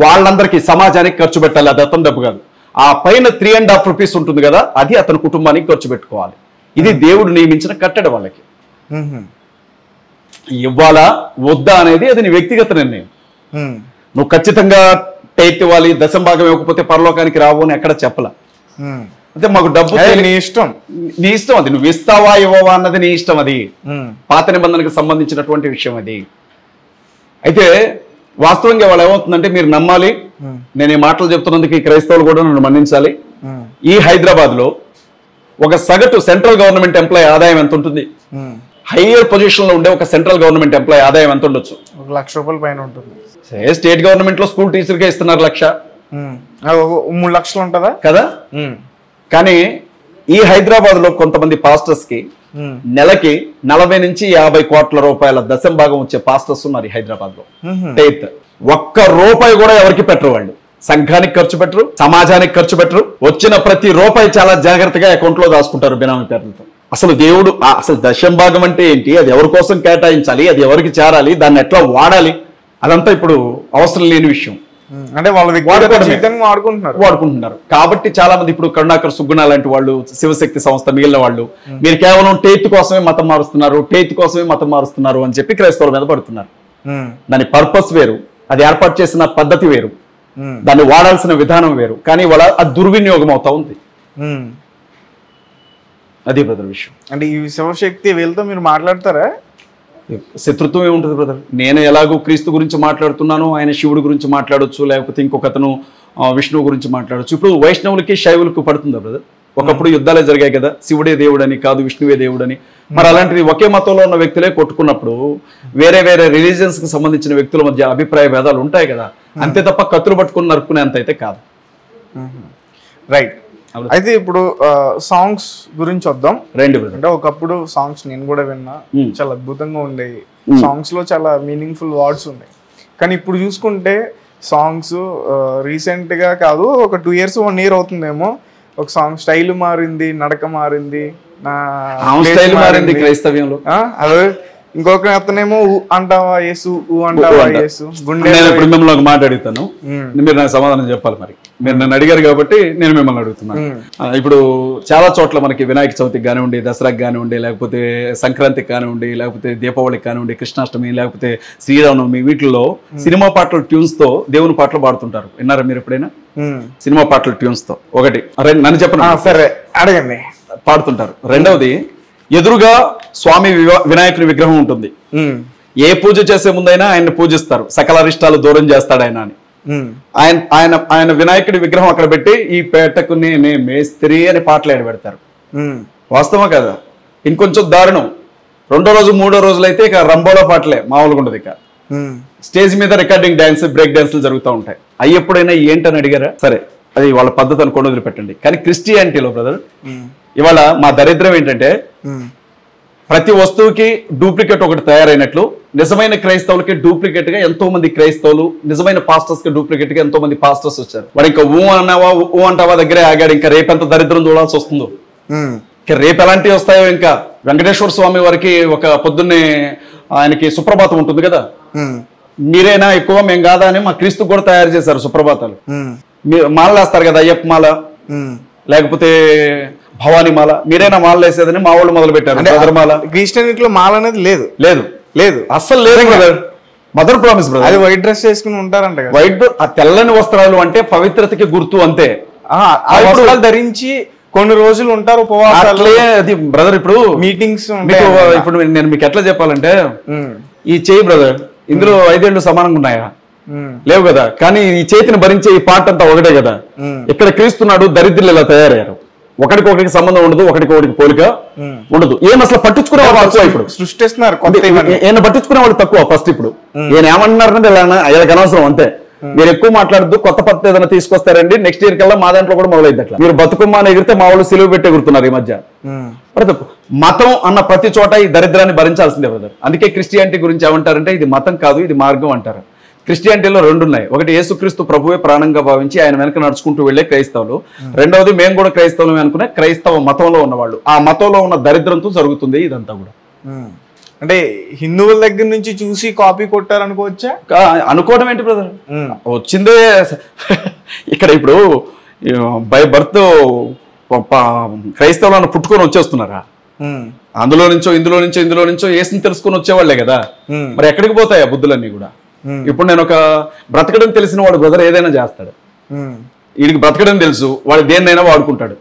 వాళ్ళందరికీ సమాజానికి ఖర్చు పెట్టాలి. అది అతని డబ్బు కాదు. ఆ పైన 3.5 రూపీస్ ఉంటుంది కదా, అది అతని కుటుంబానికి ఖర్చు పెట్టుకోవాలి. ఇది దేవుడు నియమించిన కట్టడి. వాళ్ళకి ఇవ్వాలా వద్దా అనేది అది నీ వ్యక్తిగత నిర్ణయం. నువ్వు ఖచ్చితంగా టైట్ ఇవ్వాలి, దశంభాగం ఇవ్వకపోతే పరలోకానికి రావు అని ఎక్కడ చెప్పలా. అంటే మాకు డబ్బు నీ ఇష్టం, నీ ఇష్టం. అది నువ్వు ఇస్తావా ఇవ్వవా అన్నది నీ ఇష్టం. అది పాత నిబంధనకు సంబంధించినటువంటి విషయం అది. అయితే వాస్తవంగా వాళ్ళు ఏమవుతుందంటే మీరు నమ్మాలి, నేను ఈ మాటలు చెప్తున్నందుకు ఈ క్రైస్తవులు కూడా నన్ను మన్నించాలి. ఈ హైదరాబాద్ లో ఒక సగటు సెంట్రల్ గవర్నమెంట్ ఎంప్లాయీ ఆదాయం ఎంత ఉంటుంది? హైయర్ పొజిషన్ లో ఉండే ఒక సెంట్రల్ గవర్నమెంట్ ఎంప్లాయీ ఆదాయం ఎంత ఉండొచ్చు? 1 లక్ష రూపాయల పైన ఉంటుంది. స్టేట్ గవర్నమెంట్ లో స్కూల్ టీచర్కే ఇస్తున్నారు 1 లక్ష, 3 లక్షలు ఉంటుందా కదా. కానీ ఈ హైదరాబాద్ లో కొంతమంది పాస్టర్స్ కి నెలకి 40 నుంచి 50 కోట్ల రూపాయల దశంభాగం వచ్చే పాస్టర్స్ ఉన్నారు ఈ హైదరాబాద్ లో. ఒక్క రూపాయి కూడా ఎవరికి పెట్టరు. వాళ్ళు సంఘానికి ఖర్చు పెట్టరు, సమాజానికి ఖర్చు పెట్టరు. వచ్చిన ప్రతి రూపాయి చాలా జాగ్రత్తగా అకౌంట్ లో దాచుకుంటారు బినామీ పేర్లతో. అసలు దేవుడు అసలు దశంభాగం అంటే ఏంటి, అది ఎవరి కోసం కేటాయించాలి, అది ఎవరికి చేరాలి, దాన్ని ఎట్లా వాడాలి, అదంతా ఇప్పుడు అవసరం లేని విషయం. అంటే వాళ్ళు వాడుకుంటున్నారు. కాబట్టి చాలా మంది ఇప్పుడు కరుణాకర్ సుగ్గుణ లాంటి వాళ్ళు, శివశక్తి సంస్థ, మిగిలిన వాళ్ళు మీరు కేవలం టేత్ కోసమే మతం మారుస్తున్నారు అని చెప్పి క్రైస్తవుల మీద పడుతున్నారు. దాని పర్పస్ వేరు, అది ఏర్పాటు చేసిన పద్ధతి వేరు, దాన్ని వాడాల్సిన విధానం వేరు. కానీ వాళ్ళ అది దుర్వినియోగం అవుతా ఉంది. అది బ్రదర్ విషయం. అంటే ఈ శివశక్తి వీళ్ళతో మీరు మాట్లాడతారా? శత్రుత్వం ఏముంటుంది బ్రదర్? నేను ఎలాగో క్రీస్తు గురించి మాట్లాడుతున్నాను, ఆయన శివుడి గురించి మాట్లాడొచ్చు, లేకపోతే ఇంకొకతను విష్ణువు గురించి మాట్లాడొచ్చు. ఇప్పుడు వైష్ణవులకి శైవులకు పడుతుందా బ్రదర్? ఒకప్పుడు యుద్ధాలే జరిగాయి కదా, శివుడే దేవుడని కాదు విష్ణువే దేవుడని. మరి అలాంటిది ఒకే మతంలో ఉన్న వ్యక్తులే కొట్టుకున్నప్పుడు వేరే వేరే రిలీజియన్స్ కి సంబంధించిన వ్యక్తుల మధ్య అభిప్రాయ భేదాలు ఉంటాయి కదా, అంతే తప్ప కత్తులు పట్టుకుని నరుక్కునేంత అయితే కాదు. రైట్. అయితే ఇప్పుడు సాంగ్స్ గురించి వద్దాం. అంటే ఒకప్పుడు సాంగ్స్ నేను కూడా విన్నా, చాలా అద్భుతంగా ఉండేవి. సాంగ్స్ లో చాలా మీనింగ్ఫుల్ వర్డ్స్ ఉన్నాయి. కానీ ఇప్పుడు చూసుకుంటే సాంగ్స్ రీసెంట్ గా కాదు, ఒక 2 years 1 year అవుతుందేమో, ఒక సాంగ్ స్టైల్ మారింది, నడక మారింది, నా స్టైల్ మారింది క్రైస్తవ్యంలో. అదే ఇంకొక అతనేమో అంటావా యేసు అంటావా యేసు గుండె. నేను ఇప్పుడు మిమ్మల్ని ఒక మాట అడుగుతాను, మీరు నాకు సమాధానం చెప్పాలి. మరి మీరు నన్ను అడిగారు కాబట్టి నేను మిమ్మల్ని అడుగుతున్నాను. ఇప్పుడు చాలా చోట్ల మనకి వినాయక చవితికి కానివ్వండి, దసరాకి కానివ్వండి, లేకపోతే సంక్రాంతికి కానివ్వండి, లేకపోతే దీపావళికి కానివ్వండి, కృష్ణాష్టమి, లేకపోతే శ్రీరామనవమి, వీటిల్లో సినిమా పాటల ట్యూన్స్ తో దేవుని పాటలు పాడుతుంటారు. విన్నారా మీరు ఎప్పుడైనా? సినిమా పాటల ట్యూన్స్ తో ఒకటి నన్ను చెప్పను, సరే అడగండి. పాడుతుంటారు. రెండవది, ఎదురుగా స్వామి వినాయకుని విగ్రహం ఉంటుంది. ఏ పూజ చేసే ముందైనా ఆయన్ని పూజిస్తారు, సకల అరిష్టాలు దూరం చేస్తాడు ఆయన అని. ఆయన వినాయకుడి విగ్రహం అక్కడ పెట్టి ఈ పేటకు నేనే మేస్త్రి అని పాటలు పెడతారు. వాస్తవా కదా? ఇంకొంచెం దారుణం, రెండో రోజు మూడో రోజులైతే ఇక రంబోలో పాటలే, మామూలుగా ఉండదు. ఇక స్టేజ్ మీద రికార్డింగ్ డాన్స్, బ్రేక్ డాన్స్లు జరుగుతూ ఉంటాయి. అవి ఎప్పుడైనా ఏంటని అడిగారా? సరే, అది వాళ్ళ పద్ధతి అనుకోండి, వదిలిపెట్టండి. కానీ క్రిస్టియానిటీలో బ్రదర్ ఇవాళ మా దరిద్రం ఏంటంటే, ప్రతి వస్తువుకి డూప్లికేట్ ఒకటి తయారైనట్లు నిజమైన క్రైస్తవులకి డూప్లికేట్ గా ఎంతో మంది క్రైస్తవులు, నిజమైన పాస్టర్స్ కి డూప్లికేట్ గా ఎంతో మంది పాస్టర్స్ వచ్చారు. వాడు ఇంకా ఊ అంటావా దగ్గరే ఆగాడు. ఇంకా రేపెంత దరిద్రం చూడాల్సి వస్తుందో. ఇంకా రేపు ఎలాంటివి వస్తాయో. ఇంకా వెంకటేశ్వర స్వామి వారికి ఒక పొద్దున్నే ఆయనకి సుప్రభాతం ఉంటుంది కదా, మీరేనా ఎక్కువ మేము కాదా అని మా క్రీస్తు కూడా తయారు చేశారు సుప్రభాతాలు. మాలలు వేస్తారు కదా, అయ్యప్ప మాల లేకపోతే భవానీ మాల, మీరైనా మాలలు వేసేదని మా వాళ్ళు మొదలు పెట్టారు. మాల క్రిస్టియనిటీలో మాల అనేది లేదు లేదు లేదు అస్సలు లేదు బ్రదర్. Mother promise brother. అది వైట్ డ్రెస్ వేసుకుని ఉంటారంట కదా. వైట్ ఆ తెల్లని వస్త్రాలు అంటే పవిత్రతకి గుర్తు అంతే. వస్త్రాలు ధరించి కొన్ని రోజులు ఉంటారు ఉపవాసాలు. అది బ్రదర్ ఇప్పుడు మీటింగ్స్ ఇప్పుడు నేను మీకు ఎట్లా చెప్పాలంటే, ఈ చేయి బ్రదర్ ఇందులో 5 ఏళ్ళు సమానంగా ఉన్నాయా? లేవు కదా. కానీ ఈ చేతిని భరించే ఈ పాట అంతా ఒకటే కదా. ఇక్కడ క్రీస్తున్నాడు, దరిద్రులు ఇలా తయారయ్యారు. ఒకటికొకటికి సంబంధం ఉండదు, ఒకటికొకటికి పోలిక ఉండదు. ఏం అసలు పట్టించుకునే వాళ్ళు తక్కువ. ఇప్పుడు సృష్టిస్తున్నారు, ఈయన పట్టించుకునే వాళ్ళు తక్కువ. ఫస్ట్ ఇప్పుడు ఈయన ఏమన్నారంటే వీళ్ళకి అనవసరం అంతే. మీరు ఎక్కువ మాట్లాడద్దు, కొత్త పద్ధతి ఏదైనా తీసుకొస్తారండి, నెక్స్ట్ ఇయర్ కల్లా మా దాంట్లో కూడా మొదలైంది. అట్లా మీరు బతుకమ్మ అని ఎగిరితే మా వాళ్ళు సిలువ పెట్టి ఎగురుతున్నారు ఈ మధ్య. మతం అన్న ప్రతి చోట ఈ దరిద్రాన్ని భరించాల్సిందే బ్రదర్. అందుకే క్రిస్టియానిటీ గురించి ఏమంటారంటే, ఇది మతం కాదు, ఇది మార్గం అంటారు. క్రిస్టియానిటీలో 2 ఉన్నాయి. ఒకటి యేసుక్రీస్తు ప్రభువే ప్రాణంగా భావించి ఆయన వెనక నడుచుకుంటూ వెళ్లే క్రైస్తవులు. రెండవది మేము కూడా క్రైస్తవులు అనుకునే క్రైస్తవ మతంలో ఉన్నవాళ్ళు. ఆ మతంలో ఉన్న దరిద్రంతో జరుగుతుంది ఇదంతా కూడా. అంటే హిందువుల దగ్గర నుంచి చూసి కాపీ కొట్టారు అనుకోవచ్చా? అనుకోవడం ఏంటి బ్రదర్, వచ్చిందే ఇక్కడ. ఇప్పుడు బై బర్త్ క్రైస్తవులను పుట్టుకొని వచ్చేస్తున్నారా? అందులో నుంచో ఇందులో నుంచో ఏసుని తెలుసుకొని వచ్చేవాళ్లే కదా. మరి ఎక్కడికి పోతాయి ఆ బుద్ధులన్నీ కూడా? ఇప్పుడు నేను ఒక బ్రతకడం తెలిసిన వాడు బ్రదర్ ఏదైనా చేస్తాడు. వీడికి బ్రతకడం తెలుసు, వాడు దేన్నైనా వాడుకుంటాడు.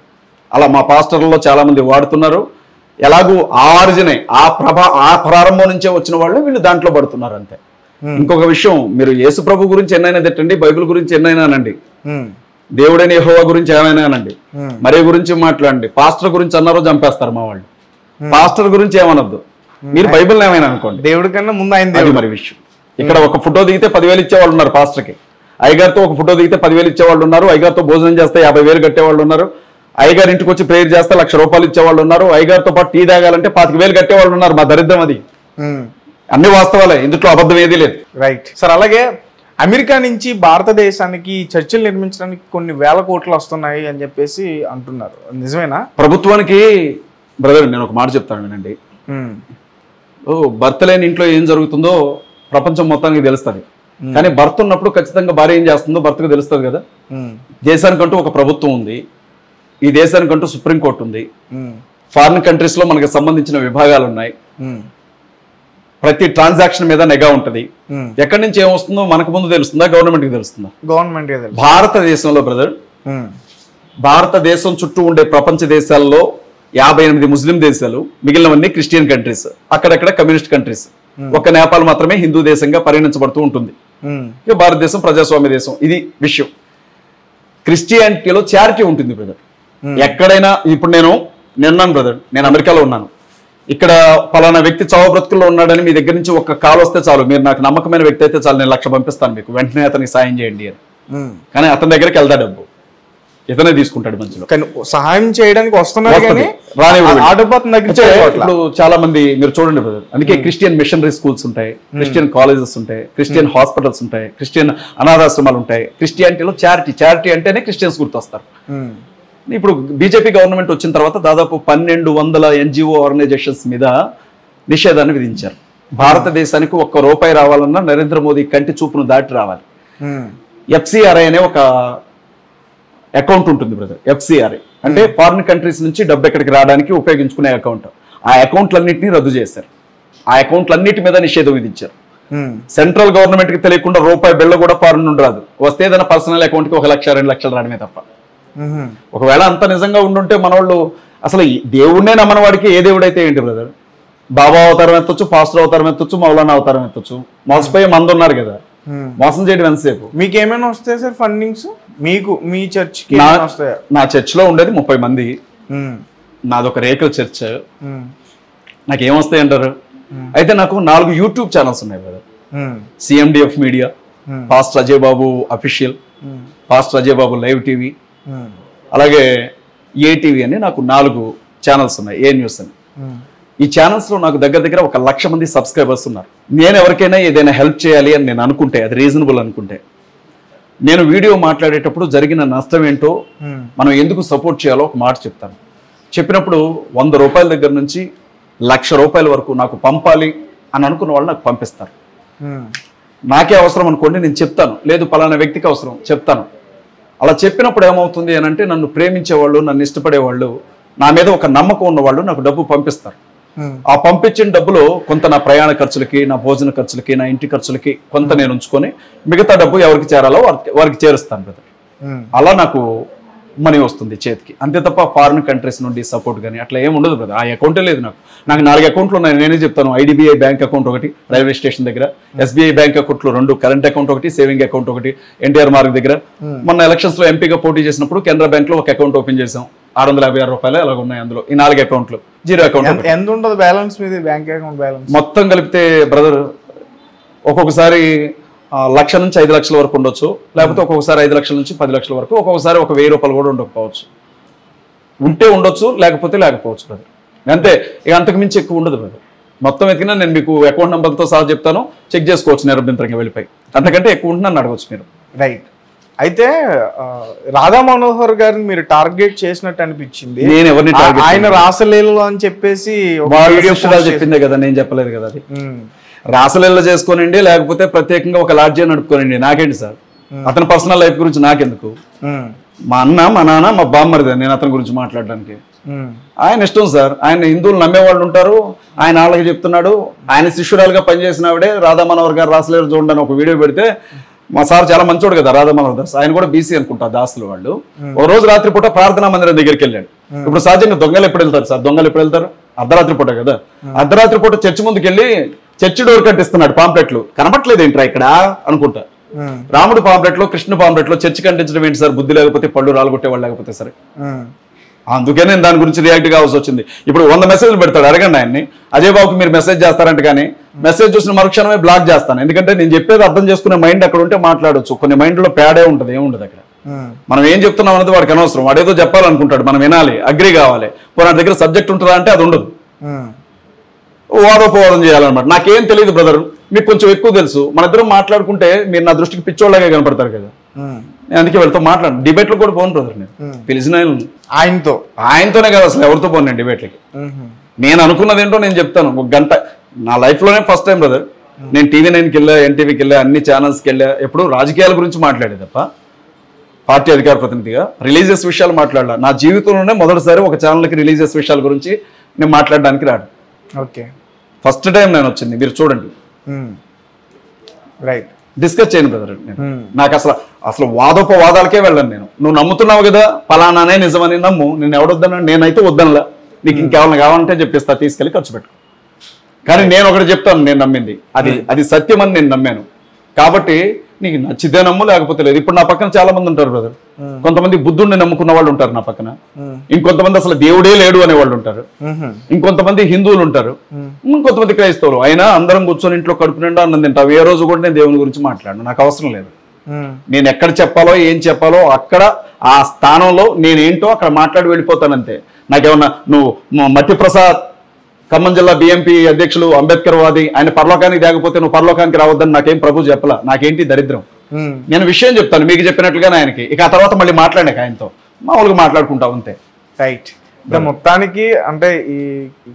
అలా మా పాస్టర్లలో చాలా మంది వాడుతున్నారు. ఎలాగూ ఆ ఆరిజినే ఆ ప్రారంభం నుంచే వచ్చిన వాళ్ళు వీళ్ళు దాంట్లో పడుతున్నారు అంతే. ఇంకొక విషయం, మీరు యేసు ప్రభు గురించి ఎన్నైనా తిట్టండి, బైబిల్ గురించి ఎన్నైనా అనండి, దేవుడైన యెహోవా గురించి ఏమైనా అనండి, మరే గురించి మాట్లాడండి, పాస్టర్ గురించి అన్నారో చంపేస్తారు మా వాళ్ళు. పాస్టర్ గురించి ఏమనొద్దు, మీరు బైబిల్ ఏమైనా అనుకోండి. దేవుడి కన్నా ముందు ఆయన దేవుడు. మరి విషయం ఇక్కడ ఒక ఫోటో దిగితే 10,000 ఇచ్చేవాళ్ళు ఉన్నారు పాస్టర్కి. అయ్యగారితో ఒక ఫోటో దిగితే 10,000 ఇచ్చేవాళ్ళు ఉన్నారు. అయ్యగారితో భోజనం చేస్తే 50,000 కట్టేవాళ్ళు ఉన్నారు. అయ్యగారి ఇంటికి వచ్చి ప్రేయర్ చేస్తే 1,00,000 రూపాయలు ఇచ్చేవాళ్ళు ఉన్నారు. అయ్యగారితో పాటు టీ తాగాలంటే 25,000 కట్టేవాళ్ళు ఉన్నారు. మా దరిద్రం అది. అన్ని వాస్తవాలే, ఇందులో అబద్ధం ఏదీ లేదు. Right sir. అలాగే అమెరికా నుంచి భారతదేశానికి చర్చిలు నిర్మించడానికి కొన్ని వేల కోట్లు వస్తున్నాయి అని చెప్పేసి అంటున్నారు, నిజమేనా? ప్రభుత్వానికి బ్రదర్ నేను ఒక మాట చెప్తాను వినండి. భర్త లేని ఇంట్లో ఏం జరుగుతుందో ప్రపంచం మొత్తానికి తెలుస్తుంది. కానీ భర్త ఉన్నప్పుడు ఖచ్చితంగా భార్య ఏం చేస్తుందో భర్తకు తెలుస్తుంది కదా. దేశానికంటూ ఒక ప్రభుత్వం ఉంది, ఈ దేశానికంటూ సుప్రీంకోర్టు ఉంది, ఫారిన్ కంట్రీస్ లో మనకు సంబంధించిన విభాగాలు ఉన్నాయి. ప్రతి ట్రాన్సాక్షన్ మీద నిఘా ఉంటుంది. ఎక్కడి నుంచి ఏమొస్తుందో మనకు ముందు తెలుస్తుందా, గవర్నమెంట్ కి తెలుస్తుందా? గవర్నమెంట్. భారతదేశంలో బ్రదర్, భారతదేశం చుట్టూ ఉండే ప్రపంచ దేశాల్లో 58 ముస్లిం దేశాలు, మిగిలినవన్నీ క్రిస్టియన్ కంట్రీస్, అక్కడక్కడ కమ్యూనిస్ట్ కంట్రీస్. ఒక నేపాల్ మాత్రమే హిందూ దేశంగా పరిగణించబడుతూ ఉంటుంది. ఇక భారతదేశం ప్రజాస్వామ్య దేశం. ఇది విషయం. క్రిస్టియానిటీలో చారిటీ ఉంటుంది బ్రదర్. ఎక్కడైనా ఇప్పుడు నేనున్నాను బ్రదర్, నేను అమెరికాలో ఉన్నాను. ఇక్కడ పలానా వ్యక్తి చావు బ్రతుకుల్లో ఉన్నాడని మీ దగ్గర నుంచి ఒక కాల్ వస్తే చాలు, మీరు నాకు నమ్మకమైన వ్యక్తి అయితే చాలు, నేను 1,00,000 పంపిస్తాను మీకు, వెంటనే అతనికి సాయం చేయండి అని. కానీ అతని దగ్గరికి వెళ్తా డబ్బు ఇతనే తీసుకుంటాడు మంచిలో. కానీ సహాయం చేయడానికి వస్తున్నారు, ఇప్పుడు చాలా మంది మీరు చూడండి బ్రదర్. అందుకే క్రిస్టియన్ మిషనరీ స్కూల్స్ ఉంటాయి, క్రిస్టియన్ కాలేజెస్ ఉంటాయి, క్రిస్టియన్ హాస్పిటల్స్ ఉంటాయి, క్రిస్టియన్ అనాథాశ్రమాలు ఉంటాయి. క్రిస్టియానిటీలో చారిటీ అంటేనే క్రిస్టియన్స్ గుర్తొస్తారు. ఇప్పుడు బీజేపీ గవర్నమెంట్ వచ్చిన తర్వాత దాదాపు 1200 NGO ఆర్గనైజేషన్స్ మీద నిషేధాన్ని విధించారు. భారతదేశానికి ₹1 రావాలన్నా నరేంద్ర మోదీ కంటి చూపును దాటి రావాలి. FCRI అనే ఒక అకౌంట్ ఉంటుంది బ్రదర్. FCRI అంటే ఫారిన్ కంట్రీస్ నుంచి డబ్బు ఎక్కడికి రావడానికి ఉపయోగించుకునే అకౌంట్. ఆ అకౌంట్లన్నింటినీ రద్దు చేశారు. ఆ అకౌంట్లన్నిటి మీద నిషేధం విధించారు. సెంట్రల్ గవర్నమెంట్ కి తెలియకుండా రూపాయి బిళ్ళ కూడా ఫారిన్ నుండి రాదు. వస్తే ఏదైనా పర్సనల్ అకౌంట్ కి 1 లక్ష 2 లక్షలు రావడమే తప్ప. ఒకవేళ అంత నిజంగా ఉండుంటే మన వాళ్ళు అసలు దేవుడినే నమ్మని వాడికి ఏ దేవుడైతే ఏంటి బ్రదర్? బాబా అవతారం ఎత్తొచ్చు, పాస్టర్ అవతారం ఎత్తొచ్చు, మౌలానా అవతారం ఎత్తొచ్చు. మోసపోయే మంది ఉన్నారు కదా, మోసం చేయడం ఎంతసేపు. మీకు ఏమైనా వస్తాయి సార్ ఫండింగ్స్? మీకు మీ చర్చ్ నా చర్చ్ లో ఉండేది 30 మంది. నాదొక రేకుల చర్చ్. నాకేమొస్తాయి అంటారు? అయితే నాకు 4 యూట్యూబ్ ఛానల్స్ ఉన్నాయి brother. CMDF media, pastor Ajay Babu official, pastor Ajay Babu live TV, అలాగే ATV అని నాకు 4 ఛానల్స్ ఉన్నాయి. ఏ న్యూస్ అని. ఈ ఛానల్స్ లో నాకు దగ్గర 1 లక్ష మంది సబ్స్క్రైబర్స్ ఉన్నారు. నేను ఎవరికైనా ఏదైనా హెల్ప్ చేయాలి అని నేను అనుకుంటే, అది రీజనబుల్ అనుకుంటే, నేను వీడియో మాట్లాడేటప్పుడు జరిగిన నష్టం ఏంటో, మనం ఎందుకు సపోర్ట్ చేయాలో ఒక మాట చెప్తాను. చెప్పినప్పుడు ₹100 దగ్గర నుంచి ₹1,00,000 వరకు నాకు పంపాలి అని అనుకున్న వాళ్ళు నాకు పంపిస్తారు. నాకే అవసరం అనుకోండి, నేను చెప్తాను. లేదు పలానా వ్యక్తికి అవసరం చెప్తాను. అలా చెప్పినప్పుడు ఏమవుతుంది అని అంటే, నన్ను ప్రేమించేవాళ్ళు, నన్ను ఇష్టపడేవాళ్ళు, నా మీద ఒక నమ్మకం ఉన్నవాళ్ళు నాకు డబ్బు పంపిస్తారు. ఆ పంపించిన డబ్బులో కొంత నా ప్రయాణ ఖర్చులకి, నా భోజన ఖర్చులకి, నా ఇంటి ఖర్చులకి కొంత నేను ఉంచుకొని మిగతా డబ్బు ఎవరికి చేరాలో వారికి చేరుస్తాను బ్రదర్. అలా నాకు మనీ వస్తుంది చేతికి, అంతే తప్ప ఫారిన్ కంట్రీస్ నుండి సపోర్ట్ కానీ అట్లా ఏమి ఉండదు బ్రదర్. ఆ అకౌంటే లేదు నాకు. 4 అకౌంట్లు ఉన్నాయి. నేనే చెప్తాను. IDBI బ్యాంక్ అకౌంట్ ఒకటి రైల్వే స్టేషన్ దగ్గర, SBI బ్యాంక్ అకౌంట్లు 2, కరెంట్ అకౌంట్ ఒకటి, సేవింగ్ అకౌంట్ ఒకటి NTR మార్గ్ దగ్గర. మొన్న ఎలక్షన్స్ లో ఎంపీగా పోటీ చేసినప్పుడు కెనరా బ్యాంక్ లో ఒక అకౌంట్ ఓపెన్ చేసాం. ₹656 అలాగ ఉన్నాయి. అందులో ఈ 4 అకౌంట్లు. 0 అకౌంట్. ఎంత ఉంటుంది బ్యాలెన్స్ మీది బ్యాంక్ అకౌంట్ బ్యాలెన్స్? మొత్తం కలిపితే బ్రదర్ ఒక్కొక్కసారి 1 లక్ష నుంచి 5 లక్షల వరకు ఉండొచ్చు, లేకపోతే ఒక్కొక్కసారి 5 లక్షల నుంచి 10 లక్షల వరకు, ఒక్కొక్కసారి ₹1,000 కూడా ఉండకపోవచ్చు. ఉంటే ఉండొచ్చు, లేకపోతే లేకపోవచ్చు బ్రదర్. అంతే, ఇక అంతకు మించి ఎక్కువ ఉండదు బ్రదర్. మొత్తం ఎతికినా నేను మీకు అకౌంట్ నెంబర్తో సహా చెప్తాను, చెక్ చేసుకోవచ్చు నిరభ్యంతరంగా వెళ్ళిపోయి. అంతకంటే ఎక్కువ ఉంటుందని అడగవచ్చు మీరు. రైట్. అయితే రాధా మనోహర్ గారిని మీరు టార్గెట్ చేసినట్టు అనిపించింది. నేను ఎవరిని ఆయన రాసలీలలో అని చెప్పేసి చెప్పిందే కదా, నేను చెప్పలేదు కదా. అది రాసలీల చేసుకోనండి, లేకపోతే ప్రత్యేకంగా ఒక లాడ్జీ నడుపుకోనండి, నాకేంటి సార్? అతని పర్సనల్ లైఫ్ గురించి నాకెందుకు? మా అన్న, మా నాన్న, మా బామ్మరిదే నేను అతని గురించి మాట్లాడడానికి. ఆయన ఇష్టం సార్. ఆయన హిందువులు నమ్మేవాళ్ళు ఉంటారు, ఆయన వాళ్ళకి చెప్తున్నాడు. ఆయన శిష్యురాలుగా పనిచేసిన ఆవిడే రాధా మనోహర్ గారు రాసలీల చూడండి ఒక వీడియో పెడితే, మా సార్ చాలా మంచోడు కదా రాధా మనోహర్ దాస్, ఆయన కూడా BC అనుకుంటా దాసులు వాళ్ళు. ఒక రోజు రాత్రిపూట ప్రార్థనా మందిరం దగ్గరికి వెళ్ళాడు. ఇప్పుడు సహజంగా దొంగలు ఎప్పుడు వెళ్తారు సార్? దొంగలు ఎప్పుడు వెళ్తారు? అర్ధరాత్రి పూట కదా. అర్ధరాత్రి పూట చర్చి ముందుకు వెళ్ళి చర్చి డోర్ కంటిస్తున్నాడు పాంప్లెట్లు. కనపట్లేదు ఏంట్రా ఇక్కడ అనుకుంటా. రాముడు పాంప్లెట్లో, కృష్ణ పాంప్లెట్లో చర్చి కంటించడం ఏంటి సార్? బుద్ధి లేకపోతే, పళ్ళు రాలగొట్టేవాళ్ళు లేకపోతే సరే. అందుకే నేను దాని గురించి రియాక్ట్ కావాల్సి వచ్చింది. ఇప్పుడు 100 మెసేజ్లు పెడతాడు, అడగండి ఆయన్ని. అజయ్ బాబుకి మీరు మెసేజ్ చేస్తారంటే కానీ మెసేజ్ చూసిన మరుక్షణమే బ్లాక్ చేస్తాను. ఎందుకంటే నేను చెప్పేది అర్థం చేసుకునే మైండ్ అక్కడ ఉంటే మాట్లాడొచ్చు. కొన్ని మైండ్లో పేడే ఉంటుంది, ఏముండదు అక్కడ. మనం ఏం చెప్తున్నాం అనేది వాడికి అనవసరం. వాడేదో చెప్పాలనుకుంటాడు, మనం వినాలి, అగ్రి కావాలి. వాడి దగ్గర సబ్జెక్ట్ ఉంటుందా అంటే అది ఉండదు. వాదోపవాదం చేయాలన్నమాట. నాకేం తెలియదు బ్రదర్, మీకు కొంచెం ఎక్కువ తెలుసు. మన ఇద్దరం మాట్లాడుకుంటే మీరు నా దృష్టికి పిచ్చోళ్ళగా కనపడతారు కదా. నేను అందుకే వెళ్తా మాట్లాడు. డిబేట్లో కూడా పోను బ్రదర్. నేను పిలిచిన ఆయనతోనే కదా, అసలు ఎవరితో పోను నేను డిబేట్లకి. నేను అనుకున్నది ఏంటో నేను చెప్తాను. 1 గంట నా లైఫ్లోనే ఫస్ట్ టైం బ్రదర్. నేను TV9కి వెళ్ళా, NTVకి వెళ్ళా, అన్ని ఛానల్స్కి వెళ్ళా. ఎప్పుడు రాజకీయాల గురించి మాట్లాడే తప్ప పార్టీ అధికార ప్రతినిధిగా రిలీజియస్ విషయాలు మాట్లాడాల. నా జీవితంలోనే మొదటిసారి ఒక ఛానల్కి రిలీజియస్ విషయాల గురించి నేను మాట్లాడడానికి రాడు. ఓకే, ఫస్ట్ టైం నేను వచ్చింది, మీరు చూడండి. రైట్, డిస్కస్ చేయను బ్రదర్. నాకు అసలు వాదోపవాదాలకే వెళ్ళను నేను. నువ్వు నమ్ముతున్నావు కదా పలానానే నిజమని నమ్ము, నేను ఎవడొద్దన్నా. నేనైతే వద్దనలా. నీకు ఇంకేమైనా కావాలంటే చెప్పిస్తా, తీసుకెళ్ళి ఖర్చు పెట్టు. కానీ నేను ఒకటి చెప్తాను, నేను నమ్మింది అది సత్యం అని నేను నమ్మాను. కాబట్టి నీకు నచ్చితే నమ్ము, లేకపోతే లేదు. ఇప్పుడు నా పక్కన చాలా మంది ఉంటారు బ్రదర్. కొంతమంది బుద్ధుడిని నమ్ముకున్న వాళ్ళు ఉంటారు నా పక్కన. ఇంకొంతమంది అసలు దేవుడే లేడు అనే వాళ్ళు ఉంటారు. ఇంకొంతమంది హిందువులు ఉంటారు, ఇంకొంతమంది క్రైస్తవులు. అయినా అందరం కూర్చొని ఇంట్లో కడుపు నిండా అన్నం తింటాం. ఏ రోజు కూడా నేను దేవుని గురించి మాట్లాడను, నాకు అవసరం లేదు. నేను ఎక్కడ చెప్పాలో ఏం చెప్పాలో అక్కడ ఆ స్థానంలో నేనేంటో అక్కడ మాట్లాడి వెళ్ళిపోతానంతే. నాకేమన్నా నువ్వు మట్టి ప్రసాద్ ఖమ్మం జిల్లా BMP అధ్యక్షులు, అంబేద్కర్ వాది, ఆయన పరలోకానికి తేకపోతే నువ్వు పరలోకానికి రావద్దని నాకేం ప్రభు చెప్పలా. నాకేంటి దరిద్రం? నేను విషయం చెప్తాను మీకు చెప్పినట్లుగానే ఆయనకి. ఇక ఆ తర్వాత మళ్ళీ మాట్లాడాక ఆయనతో మామూలుగా మాట్లాడుకుంటాం అంతే. రైట్. అంటే మొత్తానికి అంటే ఈ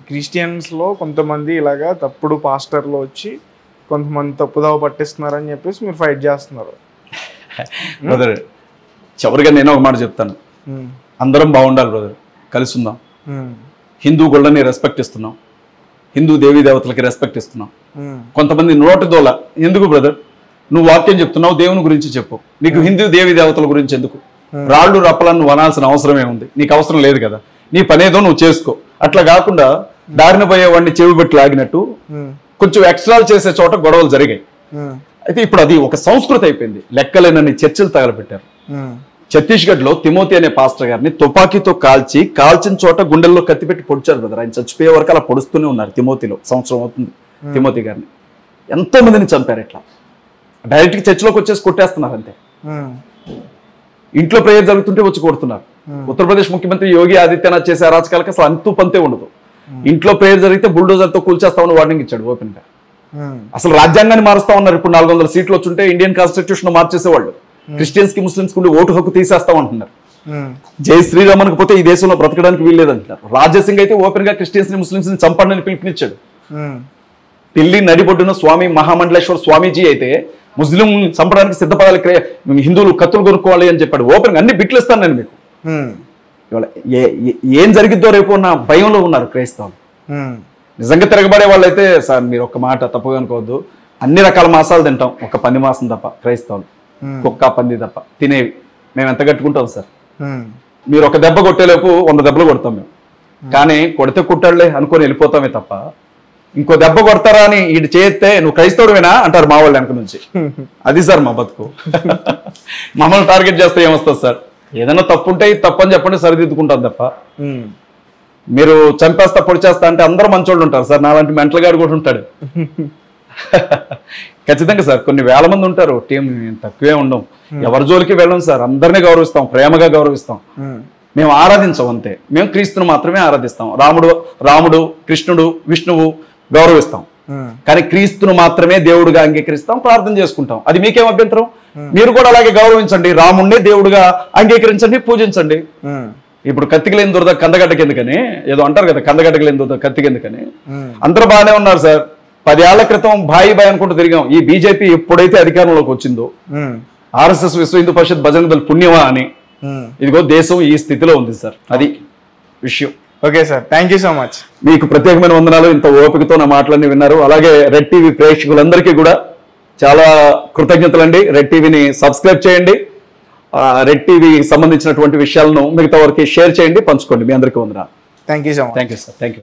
క్రిస్టియన్స్ లో కొంతమంది ఇలాగా తప్పుడు పాస్టర్లు వచ్చి కొంతమంది తప్పుదావ పట్టిస్తున్నారని చెప్పేసి మీరు ఫైట్ చేస్తున్నారు. బ్రదర్ చివరిగా నేను ఒక మాట చెప్తాను, అందరం బాగుండాలి బ్రదర్, కలిసి ఉందాం. హిందూ గొళ్ళని రెస్పెక్ట్ ఇస్తున్నాం, హిందూ దేవీ దేవతలకి రెస్పెక్ట్ ఇస్తున్నాం. కొంతమంది నోటి దోల ఎందుకు బ్రదర్, నువ్వు వాక్యం చెప్తున్నావు, దేవుని గురించి చెప్పు, నీకు హిందూ దేవీ దేవతల గురించి ఎందుకు, రాళ్ళు రప్పలను నువ్వు అనాల్సిన అవసరమే ఉంది, నీకు అవసరం లేదు కదా, నీ పనేదో నువ్వు చేసుకో. అట్లా కాకుండా దారిన పోయేవాడిని చెవి పెట్టి లాగినట్టు కొంచెం ఎక్స్ట్రాలు చేసే చోట గొడవలు జరిగాయి. అయితే ఇప్పుడు అది ఒక సంస్కృతి అయిపోయింది. లెక్కలేనన్ని చర్చలు తగలబెట్టారు. ఛత్తీస్గఢ్ లో తిమోతి అనే పాస్టర్ గారిని తుపాకీతో కాల్చిన చోట గుండెల్లో కత్తిపెట్టి పొడిచారు బ్రదర్. ఆయన చచ్చిపోయే వరకు అలా పొడుస్తూనే ఉన్నారు. తిమోతిలో సంవత్సరం అవుతుంది తిమోతి గారిని. ఎంతో మందిని చంపారు. ఇట్లా డైరెక్ట్ చర్చిలోకి వచ్చేసి కొట్టేస్తున్నారు అంతే. ఇంట్లో ప్రేయర్ జరుగుతుంటే వచ్చి కొడుతున్నారు. ఉత్తరప్రదేశ్ ముఖ్యమంత్రి యోగి ఆదిత్యనాథ్ చేసే అరాచకాలకు అసలు అంతు పంతే ఉండదు. ఇంట్లో ప్రేయర్ జరిగితే బుల్డోజర్తో కూల్చేస్తామని వార్నింగ్ ఇచ్చాడు ఓపెన్ గా. అసలు రాజ్యాంగాన్ని మారుస్తా ఉన్నారు. ఇప్పుడు 400 సీట్లు వచ్చుంటే ఇండియన్ కాన్స్టిట్యూషన్ మార్చేసేవాళ్ళు. క్రిస్టియన్స్ కి ముస్లిమ్స్ కి ఓటు హక్కు తీసేస్తామంటున్నారు. జై శ్రీరామన్కి పోతే ఈ దేశంలో బ్రతకడానికి వీల్లేదంటున్నారు. రాజసింగ్ అయితే ఓపెన్ గా క్రిస్టియన్స్ ని ముస్లిమ్స్ ని చంపండి అని పిలుపునిచ్చాడు. ఢిల్లీ నడిబొడ్డున స్వామి మహామండలేశ్వర స్వామీజీ అయితే ముస్లిం చంపడానికి సిద్ధపడాలి, హిందువులు కత్తులు కొనుక్కోవాలి అని చెప్పాడు. ఓపెన్ గా అన్ని బిట్లు ఇస్తాను నేను మీకు. ఇవాళ ఏం జరిగిద్దో రేపు ఉన్న భయంలో ఉన్నారు క్రైస్తవులు. నిజంగా తిరగబడే వాళ్ళు అయితే సార్ మీరు ఒక మాట తప్పుగా అనుకోవద్దు, అన్ని రకాల మాసాలు తింటాం, ఒక పంది మాసం తప్ప క్రైస్తవులు, కుక్క పంది తప్ప తినేవి మేము ఎంత కట్టుకుంటాం సార్. మీరు ఒక దెబ్బ కొట్టేలోపు 100 దెబ్బలు కొడతాం మేము. కానీ కొడితే కుట్టాడులే అనుకొని వెళ్ళిపోతామే తప్ప ఇంకో దెబ్బ కొడతారా అని ఇటు చేస్తే నువ్వు క్రైస్తవుడివేనా అంటారు మా వాళ్ళు వెనక నుంచి. అది సార్ మా బతుకు. మమ్మల్ని టార్గెట్ చేస్తే ఏమొస్తుంది సార్? ఏదైనా తప్పు ఉంటే తప్పు అని చెప్పండి, సరిదిద్దుకుంటాం తప్ప మీరు చంపేస్తా పొడిచేస్తా అంటే అందరూ మంచోళ్ళు ఉంటారు సార్. నాలాంటి మెంటల్ గాడు కూడా ఉంటాడు. ఖచ్చితంగా సార్ కొన్ని వేల మంది ఉంటారు టీం, తక్కువే ఉండం. ఎవరి జోలికి వెళ్ళం సార్, అందరినీ గౌరవిస్తాం, ప్రేమగా గౌరవిస్తాం. మేము ఆరాధించాం అంతే. మేము క్రీస్తును మాత్రమే ఆరాధిస్తాం. రాముడు కృష్ణుడు విష్ణువు గౌరవిస్తాం, కానీ క్రీస్తును మాత్రమే దేవుడుగా అంగీకరిస్తాం, ప్రార్థన చేసుకుంటాం. అది మీకేం అభ్యంతరం? మీరు కూడా అలాగే గౌరవించండి, రాముడినే దేవుడుగా అంగీకరించండి, పూజించండి. ఇప్పుడు కత్తికి లేని దురద కందగడ్డకి ఎందుకని ఏదో అంటారు కదా, కందగడ్డకి లేని దురద కత్తికి ఎందుకని. అందరూ బాగానే ఉన్నారు సార్. 10 ఏళ్ల క్రితం బాయి అనుకుంటూ తిరిగాం. ఈ బీజేపీ ఎప్పుడైతే అధికారంలోకి వచ్చిందో ఆర్ఎస్ఎస్ విశ్వ హిందూ పరిషత్ బజరంగ దళ్ పుణ్యమా అని ఇదిగో దేశం ఈ స్థితిలో ఉంది సార్. అది విషయం. Okay sir, thank you so much. మీకు ప్రత్యేకమైన వందనాలు. ఇంత ఓపికతో నా మాటలన్నీ విన్నారు. అలాగే రెడ్ టీవీ ప్రేక్షకులందరికీ కూడా చాలా కృతజ్ఞతలండి. రెడ్ టీవీని సబ్స్క్రైబ్ చేయండి. రెడ్ టీవీకి సంబంధించినటువంటి విషయాలను మిగతా వరకు షేర్ చేయండి, పంచుకోండి. మీ అందరికీ వందనాలు. Thank you so much. Thank you sir. Thank you.